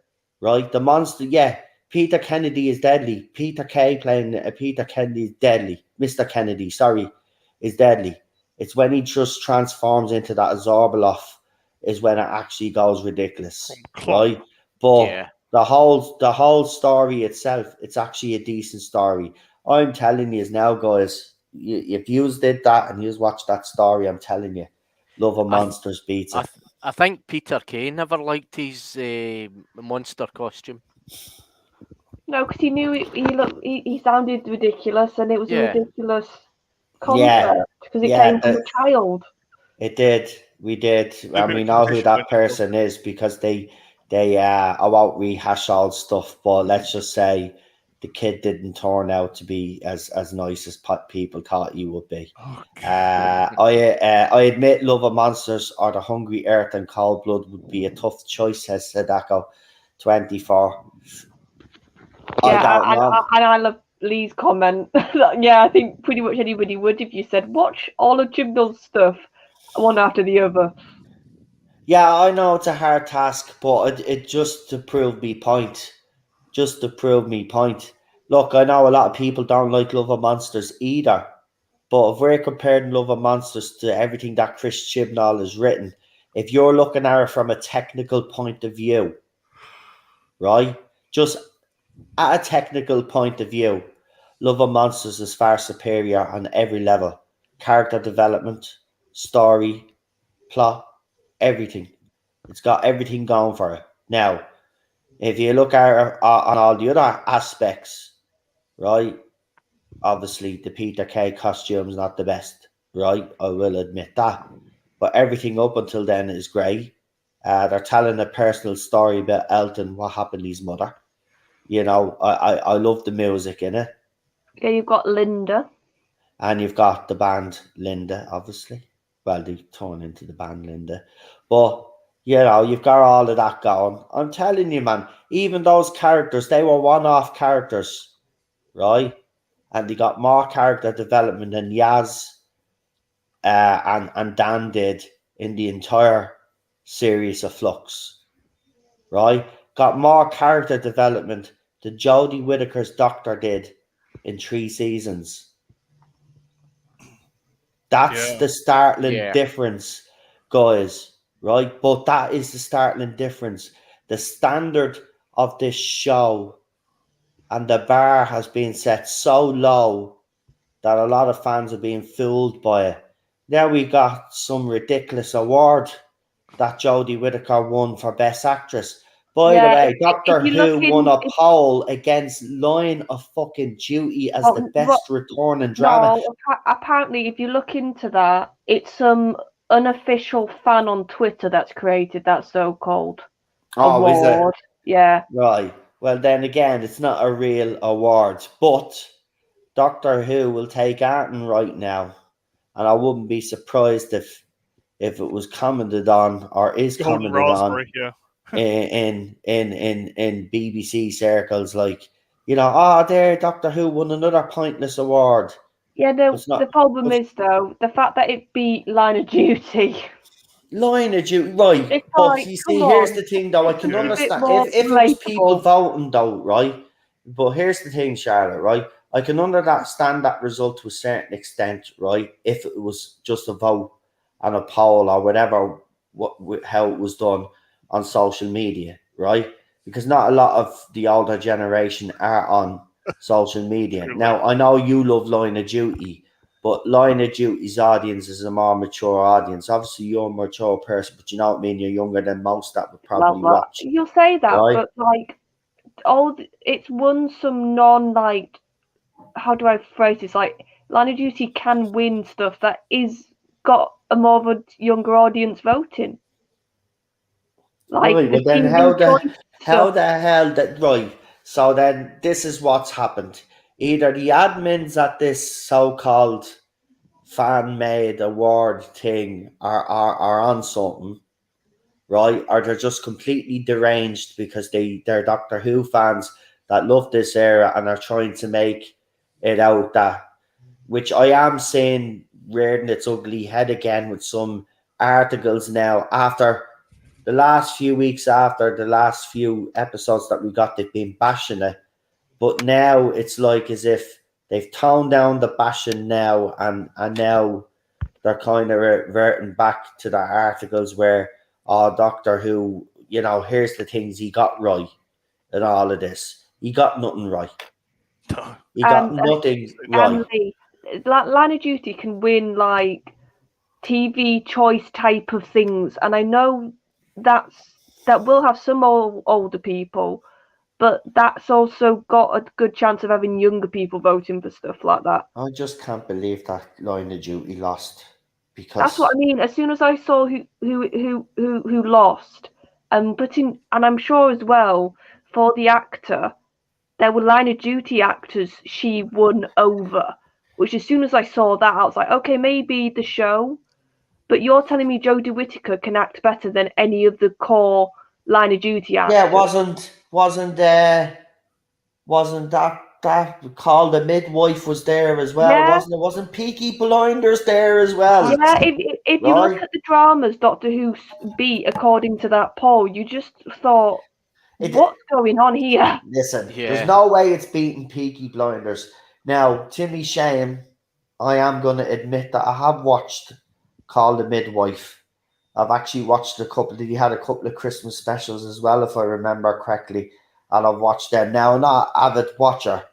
right? The monster, Peter Kennedy is deadly. Peter K playing Peter Kennedy is deadly. Mr. Kennedy, sorry, is deadly. It's when he just transforms into that Zorbaloff is when it actually goes ridiculous, right? But the whole story itself, it's actually a decent story. I'm telling you now, guys, if you did that and you watched that story, I'm telling you, Love and Monsters beats it. I think Peter Kay never liked his monster costume. No, because he knew he sounded ridiculous, and it was a ridiculous concept because it came from a child. It did. We did, and we know who that person is because they I won't rehash all stuff, but let's just say the kid didn't turn out to be as nice as people thought he would be. I admit Love and Monsters or The Hungry Earth and Cold Blood would be a tough choice, says Sadako 24. Yeah, and I love Lee's comment. I think pretty much anybody would if you said watch all of Chibnall's stuff one after the other. Yeah, I know it's a hard task, but it just to prove me point. Just to prove me point. Look, I know a lot of people don't like Love and Monsters either, but if we're comparing Love and Monsters to everything that Chris Chibnall has written, if you're looking at it from a technical point of view, right? Just at a technical point of view, Love and Monsters is far superior on every level. Character development, story, plot, everything. It's got everything going for it. Now, if you look at it on all the other aspects, right? obviously the Peter Kay costume's not the best, right? I will admit that. But everything up until then is great. They're telling a personal story about Elton, what happened to his mother. You know, I love the music in it. Yeah, you've got Linda. And you've got the band Linda, obviously. Well, they turn into the band Linda. But, you know, you've got all of that going. I'm telling you, man, even those characters, they were one-off characters, right? And they got more character development than Yaz and Dan did in the entire series of Flux, right? Got more character development than Jodie Whittaker's Doctor did in 3 seasons. That's the startling difference, guys, right? But that is the startling difference. The standard of this show and the bar has been set so low that a lot of fans are being fooled by it. Now we got some ridiculous award that Jodie Whittaker won for Best Actress. By the way, Doctor Who won a poll against Line of fucking Duty as the best returning drama. No, apparently, if you look into that, it's some unofficial fan on Twitter that's created that so-called award. Is it? Yeah. Right. Well, then again, it's not a real award, but Doctor Who will take Arton right now, and I wouldn't be surprised if it was commented on or is Golden commented on yeah. in BBC circles, like, you know, there Doctor Who won another pointless award. Yeah, the problem is though the fact that it beat Line of Duty. Line of Duty, right? It's but like, you see, here's the thing, though. I can understand if it was people voting, though, right? But here's the thing, Charlotte, right? I can understand that result to a certain extent, right? If it was just a vote and a poll or whatever, how it was done on social media, right? Because not a lot of the older generation are on social media. Now, I know you love Line of Duty, but Line of Duty's audience is a more mature audience. Obviously, you're a mature person, but you know what I mean? You're younger than most that would probably watch. You'll say that, right? but like, it's won some like, how do I phrase this? Like, Line of Duty can win stuff that is got a more of a younger audience voting. Like, right, well then how the hell that right? So then this is what's happened. Either the admins at this so-called fan-made award thing are on something, right? Or they're just completely deranged because they're Doctor Who fans that love this era and are trying to make it out that, which I am seeing rearing its ugly head again with some articles now after the last few weeks, after the last few episodes that we got, they've been bashing it. But now it's like as if they've toned down the bashing now and now they're kind of reverting back to the articles where, Doctor Who, you know, here's the things he got right in all of this. He got nothing right. He got nothing right. Line of Duty can win like TV choice type of things, and I know that will have some older people, but that's also got a good chance of having younger people voting for stuff like that. I just can't believe that Line of Duty lost. Because that's what I mean. As soon as I saw who lost, and I'm sure as well for the actor, there were Line of Duty actors she won over. Which as soon as I saw that, I was like, okay, maybe the show. But you're telling me Jodie Whittaker can act better than any of the core Line of Duty actors? Yeah, wasn't that called The Midwife was there as well, wasn't it? Wasn't Peaky Blinders there as well? Yeah, if you look at the dramas Doctor Who beat according to that poll, you just thought, what's going on here? Listen, there's no way it's beating Peaky Blinders. Now, Timmy Shame, I am going to admit that I have watched Call the Midwife. I've actually watched he had a couple of Christmas specials as well, if I remember correctly, and I've watched them. Now, I'm not an avid watcher,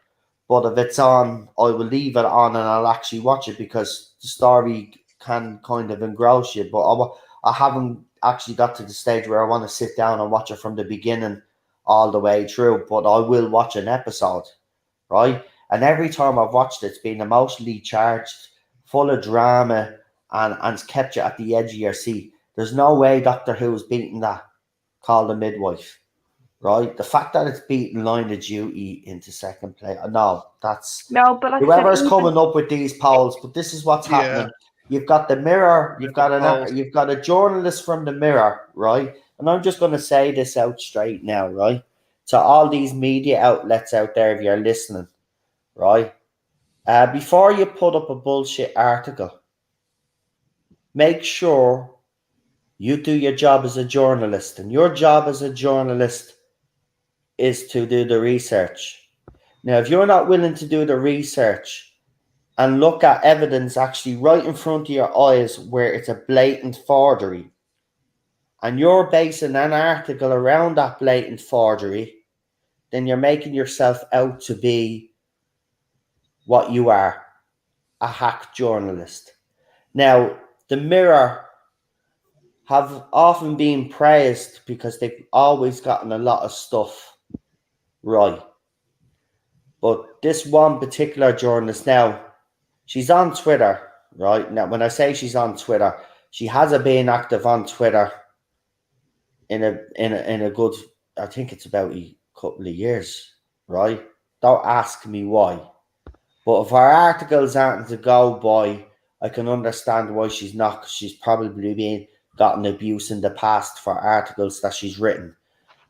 but if it's on, I will leave it on and I'll actually watch it because the story can kind of engross you. But I haven't actually got to the stage where I want to sit down and watch it from the beginning all the way through, but I will watch an episode, right? and every time I've watched it, it's been emotionally charged, full of drama, and it's kept you at the edge of your seat. There's no way Doctor Who's beating that. Call the Midwife, right? The fact that it's beating Line of Duty into second place, no, that's No, but like whoever's I said, coming up with these polls. But this is what's happening. You've got the Mirror, you've got a journalist from the Mirror, right? And I'm just going to say this out straight now, right? To all these media outlets out there, if you're listening, right? Before you put up a bullshit article, make sure you do your job as a journalist. And your job as a journalist is to do the research. Now, if you're not willing to do the research and look at evidence actually right in front of your eyes where it's a blatant forgery, and you're basing an article around that blatant forgery, then you're making yourself out to be what you are, a hack journalist. Now, the Mirror have often been praised because they've always gotten a lot of stuff right. But this one particular journalist now, she's on Twitter, right? Now, when I say she's on Twitter, she hasn't been active on Twitter in a good, I think it's about a couple of years, right? Don't ask me why. But if her articles aren't to go by, I can understand why she's not, because she's probably been gotten abuse in the past for articles that she's written.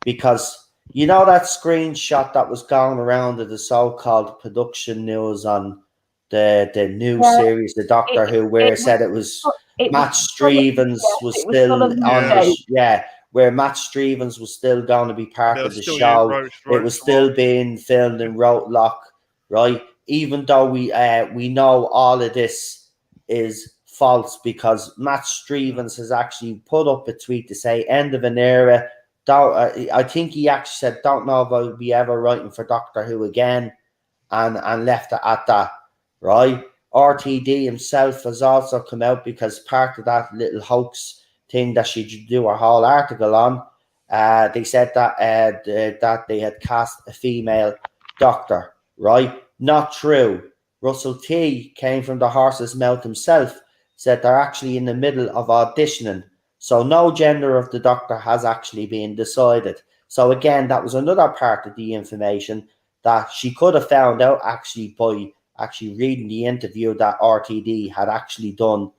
Because you know that screenshot that was going around of the so-called production news on the new series, the Doctor Who, where it said it was Matt Strevens was still on, where Matt Strevens was still going to be part of the show. It was still being filmed in Rotelock, right? Even though we know all of this is false, because Matt Strevens has actually put up a tweet to say end of an era. I think he actually said, don't know if I'll be ever writing for Doctor Who again, and left it at that, right? RTD himself has also come out, because part of that little hoax thing that she do a whole article on, they said that that they had cast a female doctor, right? Not true. Russell T came from the horse's mouth himself, said they're actually in the middle of auditioning. So no gender of the doctor has actually been decided. So again, that was another part of the information that she could have found out actually by actually reading the interview that RTD had actually done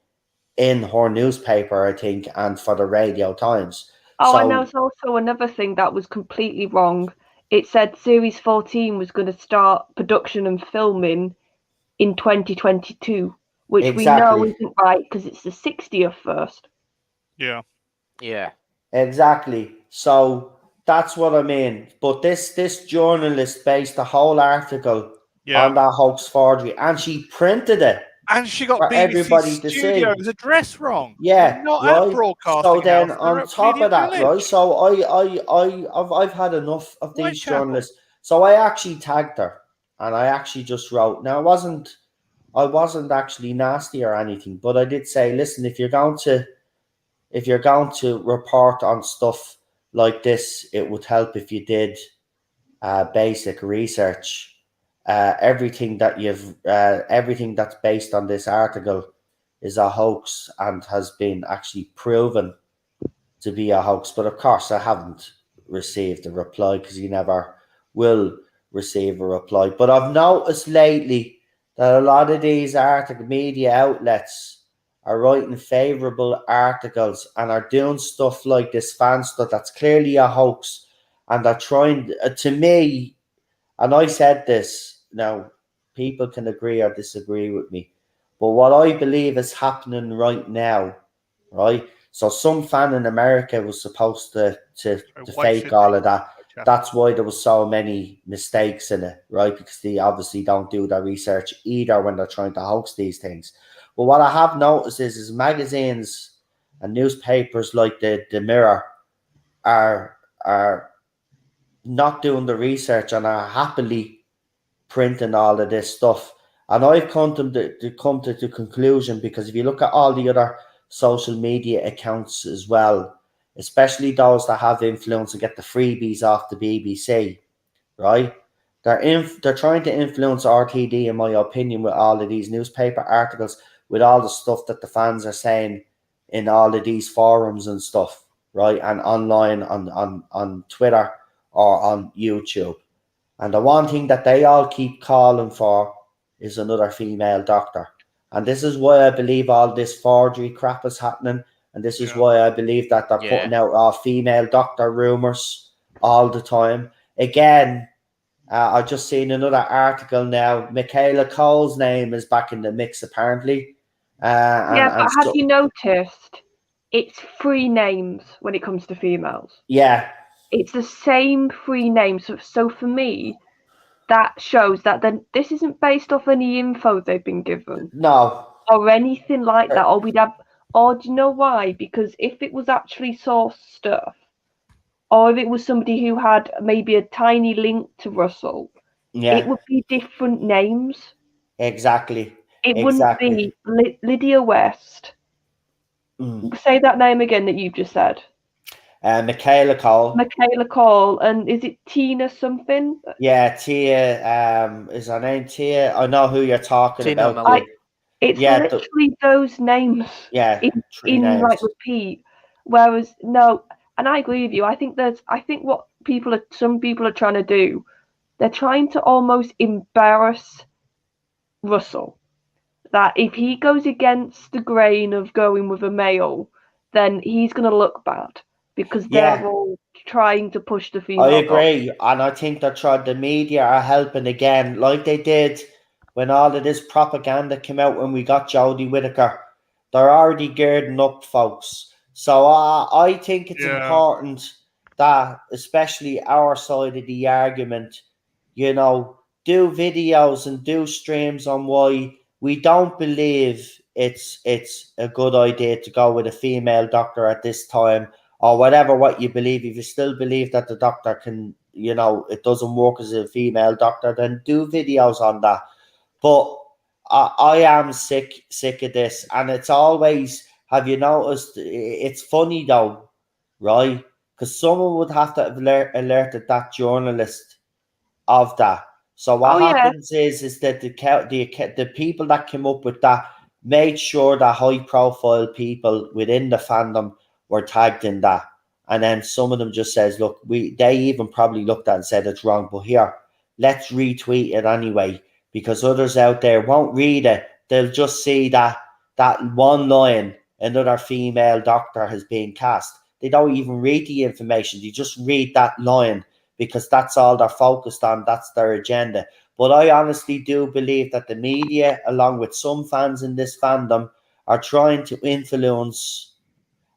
in her newspaper, I think, and for the Radio Times. Oh, and there's also another thing that was completely wrong. It said Series 14 was going to start production and filming in 2022, which we know isn't right, because it's the 60th first. Yeah. Exactly. So that's what I mean. But this journalist based the whole article on that hoax forgery, and she printed it. And she got for BBC everybody to see. Studio's address wrong. Yeah, they're not right. At broadcasting so then house, on top of that, right? So I've had enough of these journalists. So I actually tagged her, and I actually just wrote. Now I wasn't actually nasty or anything, but I did say, listen, if you're going to report on stuff like this, it would help if you did basic research. Everything that's based on this article is a hoax and has been actually proven to be a hoax. But of course, I haven't received a reply, because you never will receive a reply. But I've noticed lately that a lot of these media outlets are writing favorable articles and are doing stuff like this fan stuff that's clearly a hoax, and they're trying to me, and I said this, now people can agree or disagree with me, but what I believe is happening right now, right? So some fan in America was supposed to fake all of that. That's why there was so many mistakes in it, right? Because they obviously don't do their research either when they're trying to hoax these things. But what I have noticed is magazines and newspapers like the Mirror are not doing the research and are happily printing all of this stuff. And I've come to the conclusion, because if you look at all the other social media accounts as well, especially those that have influence and get the freebies off the BBC, right? they're trying to influence RTD, in my opinion, with all of these newspaper articles, with all the stuff that the fans are saying in all of these forums and stuff, right? And online on Twitter or on YouTube. And the one thing that they all keep calling for is another female doctor. And this is why I believe all this forgery crap is happening. And this is why I believe that they're putting out all female doctor rumors all the time. Again, I just seen another article now. Michaela Cole's name is back in the mix, apparently. But have you noticed it's 3 names when it comes to females? Yeah. It's the same 3 names. So for me, that shows that this isn't based off any info they've been given. No. Or anything like that. Or do you know why? Because if it was actually source stuff, or if it was somebody who had maybe a tiny link to Russell, it would be different names. Exactly. It wouldn't be Lydia West. Say that name again that you've just said. Michaela Cole. Michaela Cole, and is it Tina something? Yeah, Tia. Is her name Tia? I know who you're talking Tina about. It's literally those names. Yeah, in names. Like repeat. Whereas no, and I agree with you. I think what some people are trying to do, they're trying to almost embarrass Russell. That if he goes against the grain of going with a male, then he's going to look bad because they're all trying to push the female. I agree, and I think the media are helping again, like they did when all of this propaganda came out when we got Jodie Whittaker. They're already girding up, folks. So I think it's important that, especially our side of the argument, do videos and do streams on why we don't believe it's a good idea to go with a female doctor at this time, or what you believe. If you still believe that the doctor can, it doesn't work as a female doctor, then do videos on that. But I am sick of this, and it's always, have you noticed, it's funny though, right? Because someone would have to have alerted that journalist of that. So what happens is that the people that came up with that made sure that high profile people within the fandom were tagged in that. And then some of them just says, look, they even probably looked at it and said it's wrong, but here, let's retweet it anyway, because others out there won't read it. They'll just see that one line, another female doctor has been cast. They don't even read the information. They just read that line because that's all they're focused on. That's their agenda. But I honestly do believe that the media, along with some fans in this fandom, are trying to influence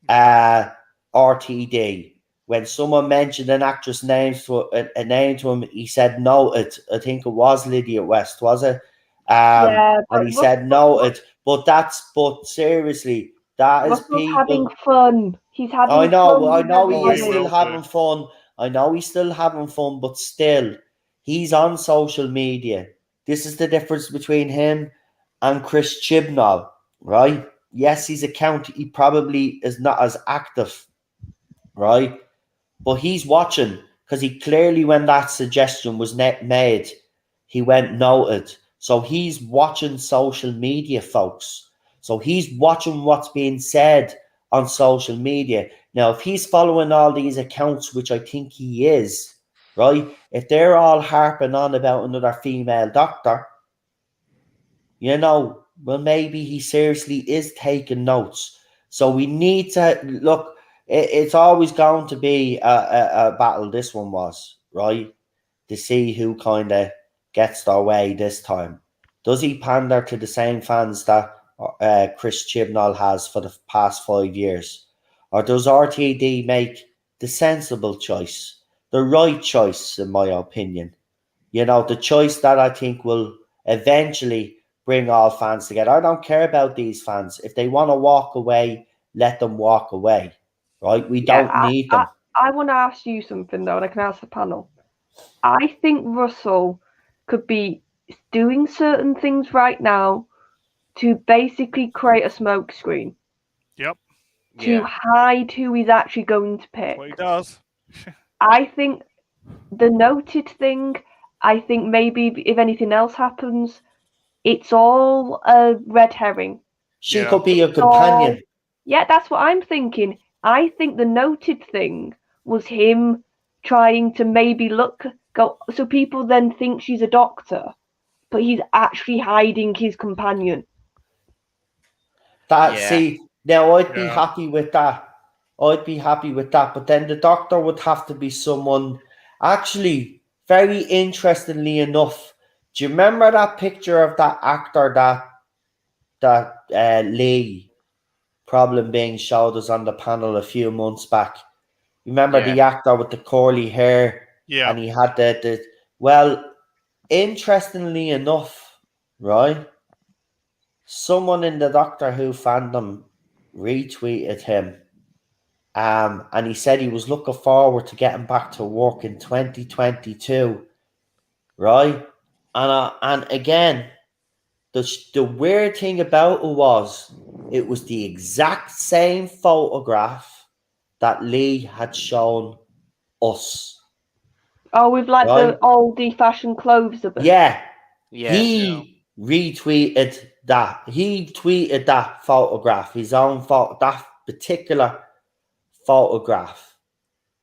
RTD. When someone mentioned an actress name a name to him, he said no. I think it was Lydia West, was it? And he said no. But seriously, that is people having fun. He's having fun. I know he is still having fun. I know he's still having fun, but still, he's on social media. This is the difference between him and Chris Chibnall, right? Yes, his account, he probably is not as active, right? But he's watching, because he clearly, when that suggestion was made, he went noted. So he's watching social media, folks. So he's watching what's being said on social media. Now, if he's following all these accounts, which I think he is, right? If they're all harping on about another female doctor, well, maybe he seriously is taking notes. So we need to look. It's always going to be a battle. This one was, right? To see who kind of gets their way this time. Does he pander to the same fans that Chris Chibnall has for the past 5 years? Or does RTD make the sensible choice, the right choice, in my opinion? The choice that I think will eventually bring all fans together. I don't care about these fans. If they want to walk away, let them walk away, right? We don't need them. I want to ask you something, though, and I can ask the panel. I think Russell could be doing certain things right now to basically create a smokescreen. Yep. To hide who he's actually going to pick. What he does. I think the noted thing I think maybe if anything else happens, it's all a red herring. She Yeah. could be your It's all- companion. Yeah, that's what I'm thinking. I think the noted thing was him trying to maybe go so people then think she's a doctor, but he's actually hiding his companion. See, now I'd be Yeah. happy with that. I'd be happy with that. But then the doctor would have to be someone. Actually, very interestingly enough, do you remember that picture of that actor that Lee problem being showed us on the panel a few months back? Remember the actor with the curly hair, Yeah. and he had the well. Interestingly enough, right? Someone in the Doctor Who fandom retweeted him, and he said he was looking forward to getting back to work in 2022, right? And again, the weird thing about it was the exact same photograph that Lee had shown us. Oh, with like Right? the oldie fashioned clothes a bit. Yeah. Yeah. He retweeted that. He tweeted that photograph, his own photo, that particular photograph.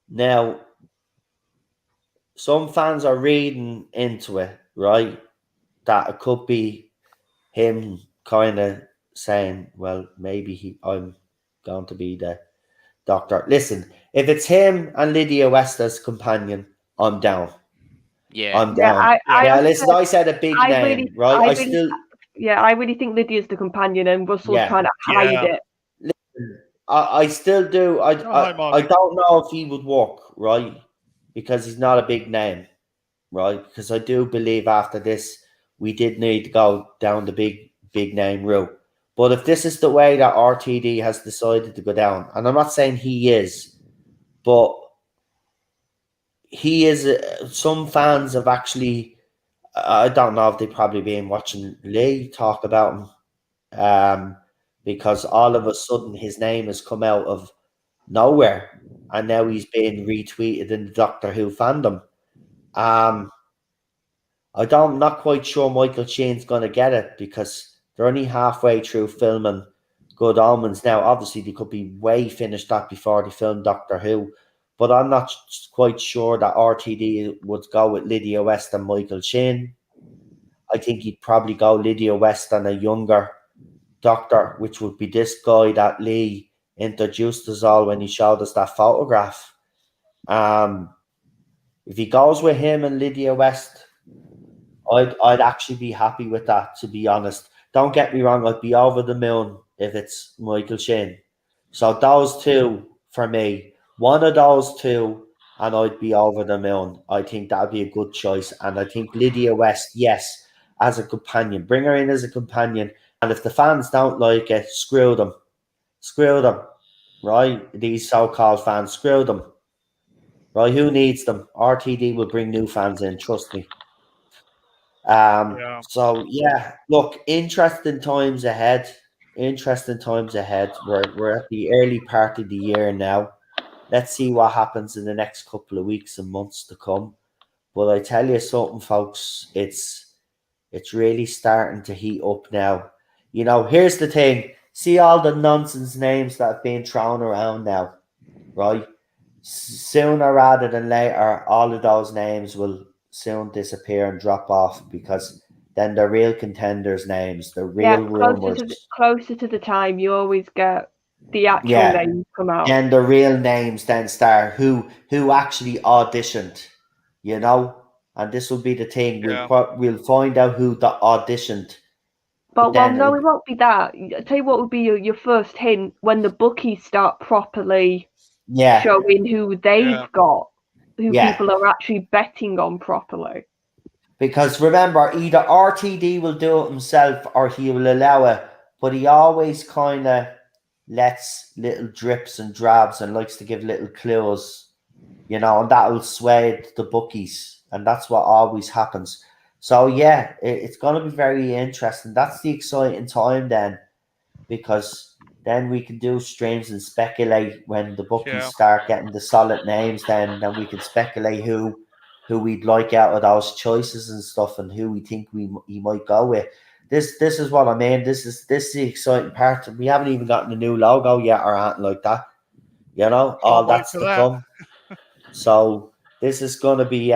Now, some fans are reading into it, right? That it could be him kind of saying, well, maybe I'm going to be the doctor. Listen, if it's him and Lydia West as companion, I'm down. Yeah. I'm down. Listen, I said a big name, right? I really think Lydia's the companion and Russell's trying to hide it. Listen, I still do. I don't know if he would work, right? Because he's not a big name, right? Because I do believe after this, we did need to go down the big name route. But if this is the way that RTD has decided to go down, and I'm not saying he is, but he is. Some fans have actually. I don't know if they've probably been watching Lee talk about him, because all of a sudden his name has come out of nowhere, and now he's being retweeted in the Doctor Who fandom. I'm not quite sure Michael Sheen's going to get it because they're only halfway through filming Good Omens now. Obviously, they could be way finished that before they film Doctor Who, but I'm not quite sure that RTD would go with Lydia West and Michael Sheen. I think he'd probably go Lydia West and a younger Doctor, which would be this guy that Lee introduced us all when he showed us that photograph. If he goes with him and Lydia West, I'd actually be happy with that, to be honest. Don't get me wrong, I'd be over the moon if it's Michael Sheen. So those two for me, one of those two, and I'd be over the moon. I think that'd be a good choice. And I think Lydia West, yes, as a companion. Bring her in as a companion. And if the fans don't like it, screw them. Screw them. Right? These so-called fans, screw them. Right? Who needs them? RTD will bring new fans in, trust me. So yeah, look, interesting times ahead. Interesting times ahead. We're at the early part of the year now. Let's see what happens in the next couple of weeks and months to come. But I tell you something, folks, it's really starting to heat up now. You know, here's the thing. See all the nonsense names that have been thrown around now, right? Sooner rather than later, all of those names will soon disappear and drop off, because then the real contenders' names, the real rumors. Closer to the time, you always get the actual names come out. Then the real names then start who actually auditioned, you know, and this will be the thing. We'll find out who the auditioned. But no, it won't be that. I'll tell you what would be your first hint when the bookies start properly showing who they've got, who people are actually betting on properly. Because remember, either RTD will do it himself or he will allow it, but he always kind of lets little drips and drabs and likes to give little clues, you know, and that will sway the bookies, and that's what always happens. So yeah, it's going to be very interesting. That's the exciting time then, because then we can do streams and speculate when the bookies start getting the solid names. Then we can speculate who who we'd like out of those choices and stuff, and who we think he might go with. This is what I mean. This is the exciting part. We haven't even gotten a new logo yet or anything like that. You know, all that's to come. So this is going to be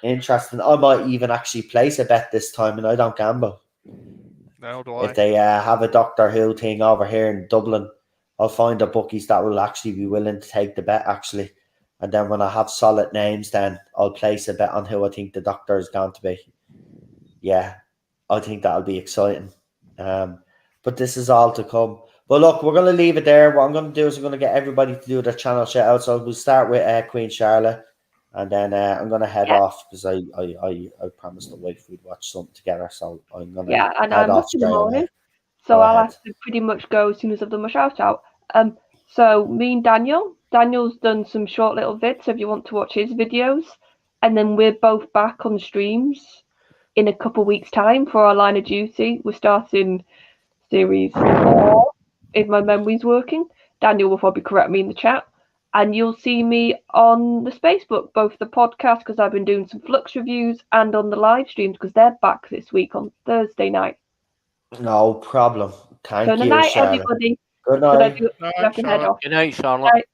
interesting. I might even actually place a bet this time, and I don't gamble. No, do I? If they have a Doctor Who thing over here in Dublin, I'll find the bookies that will actually be willing to take the bet, actually. And then when I have solid names, then I'll place a bet on who I think the Doctor is going to be. Yeah, I think that'll be exciting. But this is all to come. But look, we're going to leave it there. What I'm going to do is I'm going to get everybody to do their channel shout out. So we'll start with Queen Charlotte. And then I'm going to head off because I promised the wife we'd watch something together. So I'm going to and head I'm off up in the straight morning. away. So Go I'll ahead. have to pretty much go as soon as I've done my shout out. So me and Daniel's done some short little vids if you want to watch his videos. And then we're both back on streams in a couple of weeks' time for our Line of Duty. We're starting series 4, if my memory's working. Daniel will probably correct me in the chat. And you'll see me on the Spacebook, both the podcast, because I've been doing some Flux reviews, and on the live streams, because they're back this week on Thursday night. No problem. Thank So good you, night, Charlotte. everybody. Good Should I night. do it? I can head off. Good night, Charlotte. Night.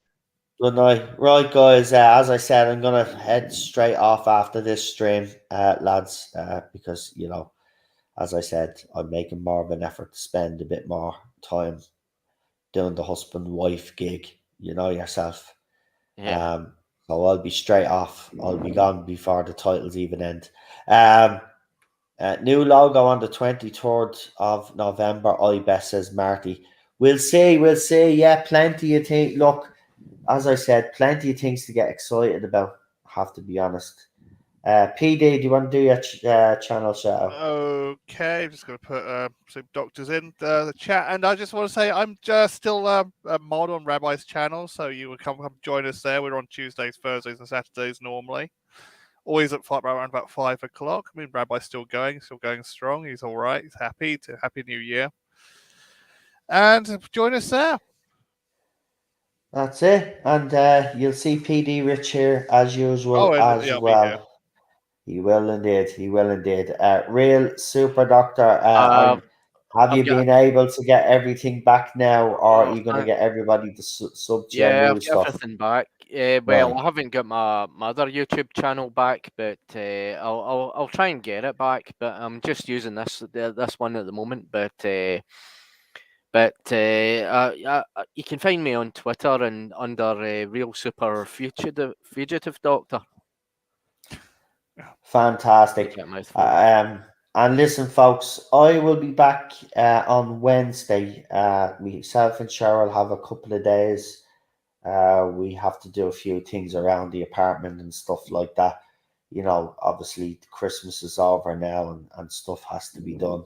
Good night. Right, guys. As I said, I'm going to head straight off after this stream, lads, because, you know, as I said, I'm making more of an effort to spend a bit more time doing the husband-wife gig, you know yourself. Yeah. So I'll be straight off. I'll be gone before the titles even end. New logo on the 23rd of November, I bet, says Marty. We'll see. Yeah, plenty of things. Look, as I said, plenty of things to get excited about, have to be honest. PD, do you want to do your channel shout out? Okay, I'm just going to put some doctors in the chat, and I just want to say I'm just still a mod on Rabbi's channel, so you will come join us there. We're on Tuesdays, Thursdays, and Saturdays normally. Always at around about 5 o'clock. I mean, Rabbi's still going strong. He's all right. He's happy. Happy New Year, and join us there. That's it, and you'll see PD Rich here as usual as well. He will indeed. Real super doctor. Have you been able to get everything back now, or are you going to get everybody to sub to your new I've stuff? got everything back. Well, I haven't got my other YouTube channel back, but I'll try and get it back. But I'm just using this one at the moment. But you can find me on Twitter and under Real Super Fugitive Doctor. Fantastic. And listen, folks, I will be back on Wednesday. Myself and Cheryl have a couple of days. We have to do a few things around the apartment and stuff like that. You know, obviously Christmas is over now and stuff has to be done.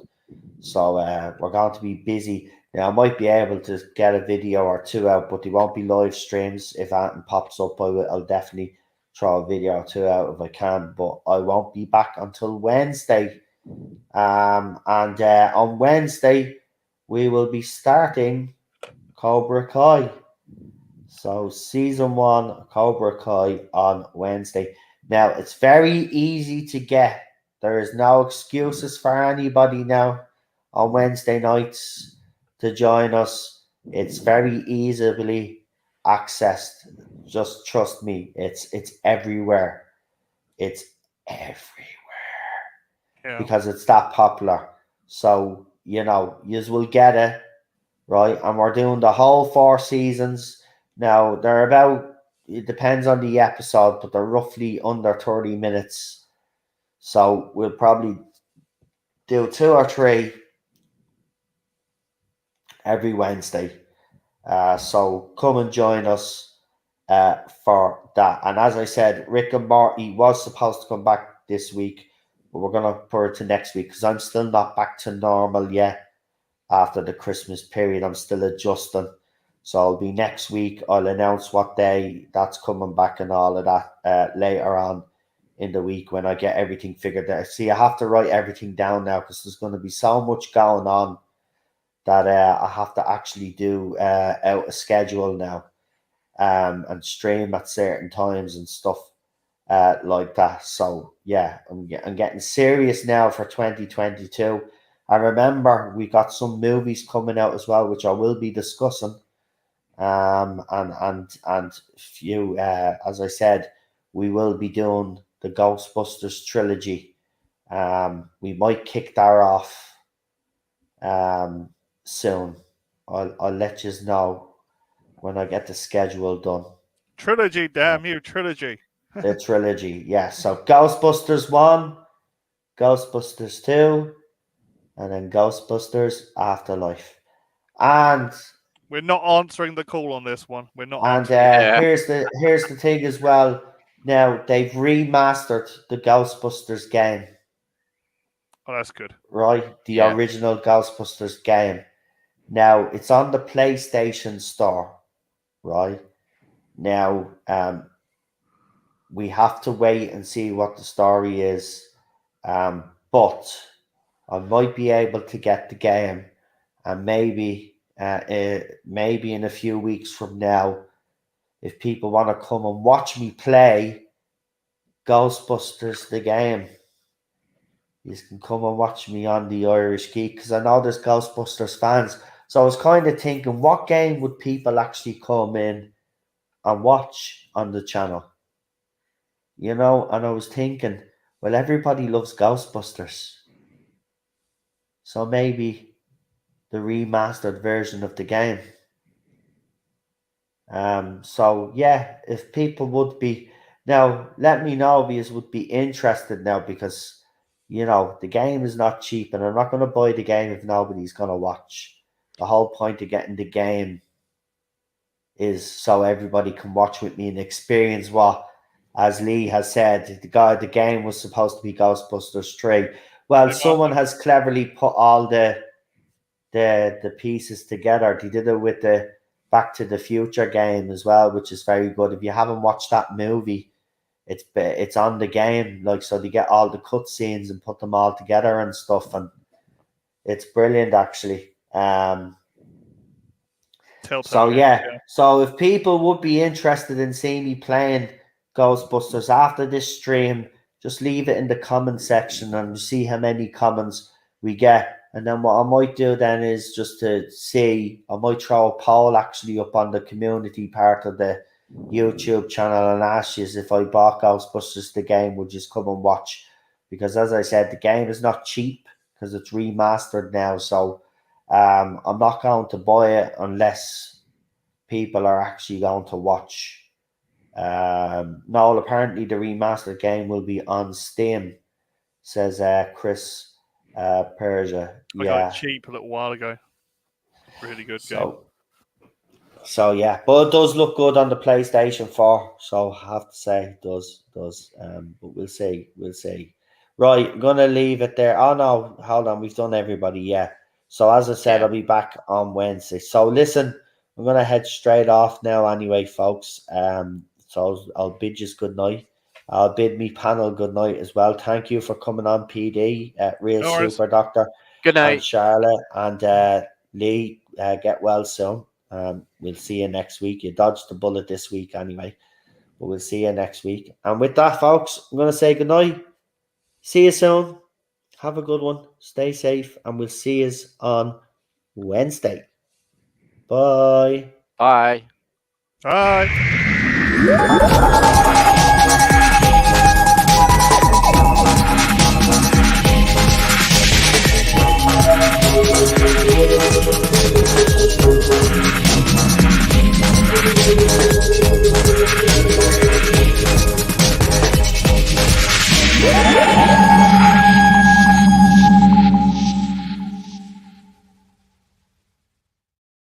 So we're going to be busy. Now, I might be able to get a video or two out, but they won't be live streams. If anything pops up, I'll definitely throw a video or two out if I can, but I won't be back until Wednesday. And on Wednesday, we will be starting Cobra Kai. So season 1, Cobra Kai on Wednesday. Now, it's very easy to get. There is no excuses for anybody now on Wednesday nights to join us. It's very easily accessed. Just trust me, it's everywhere. It's everywhere. Yeah. Because it's that popular. So, you know, yous will get it, right? And we're doing the whole 4 seasons. Now, they're about, it depends on the episode, but they're roughly under 30 minutes. So we'll probably do 2 or 3 every Wednesday. So come and join us for that. And as I said, Rick and Morty was supposed to come back this week, but we're going to put it to next week because I'm still not back to normal yet after the Christmas period. I'm still adjusting. So it'll be next week. I'll announce what day that's coming back and all of that later on in the week when I get everything figured out. See, I have to write everything down now because there's going to be so much going on that I have to actually do out a schedule now and stream at certain times and stuff. like that. So yeah, I'm getting serious now for 2022. I remember we got some movies coming out as well, which I will be discussing. And few, as I said, we will be doing the Ghostbusters trilogy. We might kick that off soon. I'll let you know when I get the schedule done. Trilogy, damn you, trilogy. The trilogy, yeah. So Ghostbusters 1, Ghostbusters 2, and then Ghostbusters Afterlife. And we're not answering the call on this one. We're not. And here's the thing as well. Now they've remastered the Ghostbusters game. Oh, that's good. Right, the original Ghostbusters game. Now it's on the PlayStation Store. Right now, we have to wait and see what the story is. But I might be able to get the game, and maybe in a few weeks from now, if people want to come and watch me play Ghostbusters the game, you can come and watch me on the Irish Geek, because I know there's Ghostbusters fans. So I was kind of thinking, what game would people actually come in and watch on the channel? And I was thinking, well, everybody loves Ghostbusters, so maybe the remastered version of the game. So yeah, if people would be now, let me know, because would be interested now, because the game is not cheap, and I'm not going to buy the game if nobody's going to watch. The whole point of getting the game is so everybody can watch with me and experience what, as Lee has said, the game was supposed to be Ghostbusters 3. Well, someone has cleverly put all the pieces together. They did it with the Back to the Future game as well, which is very good. If you haven't watched that movie, it's on the game, so they get all the cutscenes and put them all together and stuff, and it's brilliant actually. So if people would be interested in seeing me playing Ghostbusters after this stream, just leave it in the comment section and see how many comments we get. And then what I might do then is just to see, I might throw a poll actually up on the community part of the YouTube channel and ask you if I bought Ghostbusters the game, would just come and watch? Because as I said, the game is not cheap because it's remastered now. So I'm not going to buy it unless people are actually going to watch. No, apparently the remastered game will be on Steam, says Chris Persia. I got it cheap a little while ago. Really good game. So yeah, but it does look good on the PlayStation 4. So I have to say it does. But we'll see. Right, I'm gonna leave it there. Oh no, hold on, we've done everybody. Yeah. So as I said, I'll be back on Wednesday. So listen, I'm gonna head straight off now anyway, folks. So I'll bid you good night. I'll bid me panel good night as well. Thank you for coming on, PD, Real Super Doctor. Good night. And Charlotte and Lee, get well soon. We'll see you next week. You dodged the bullet this week anyway, but we'll see you next week. And with that, folks, I'm going to say good night. See you soon. Have a good one. Stay safe, and we'll see you on Wednesday. Bye. Bye. Bye.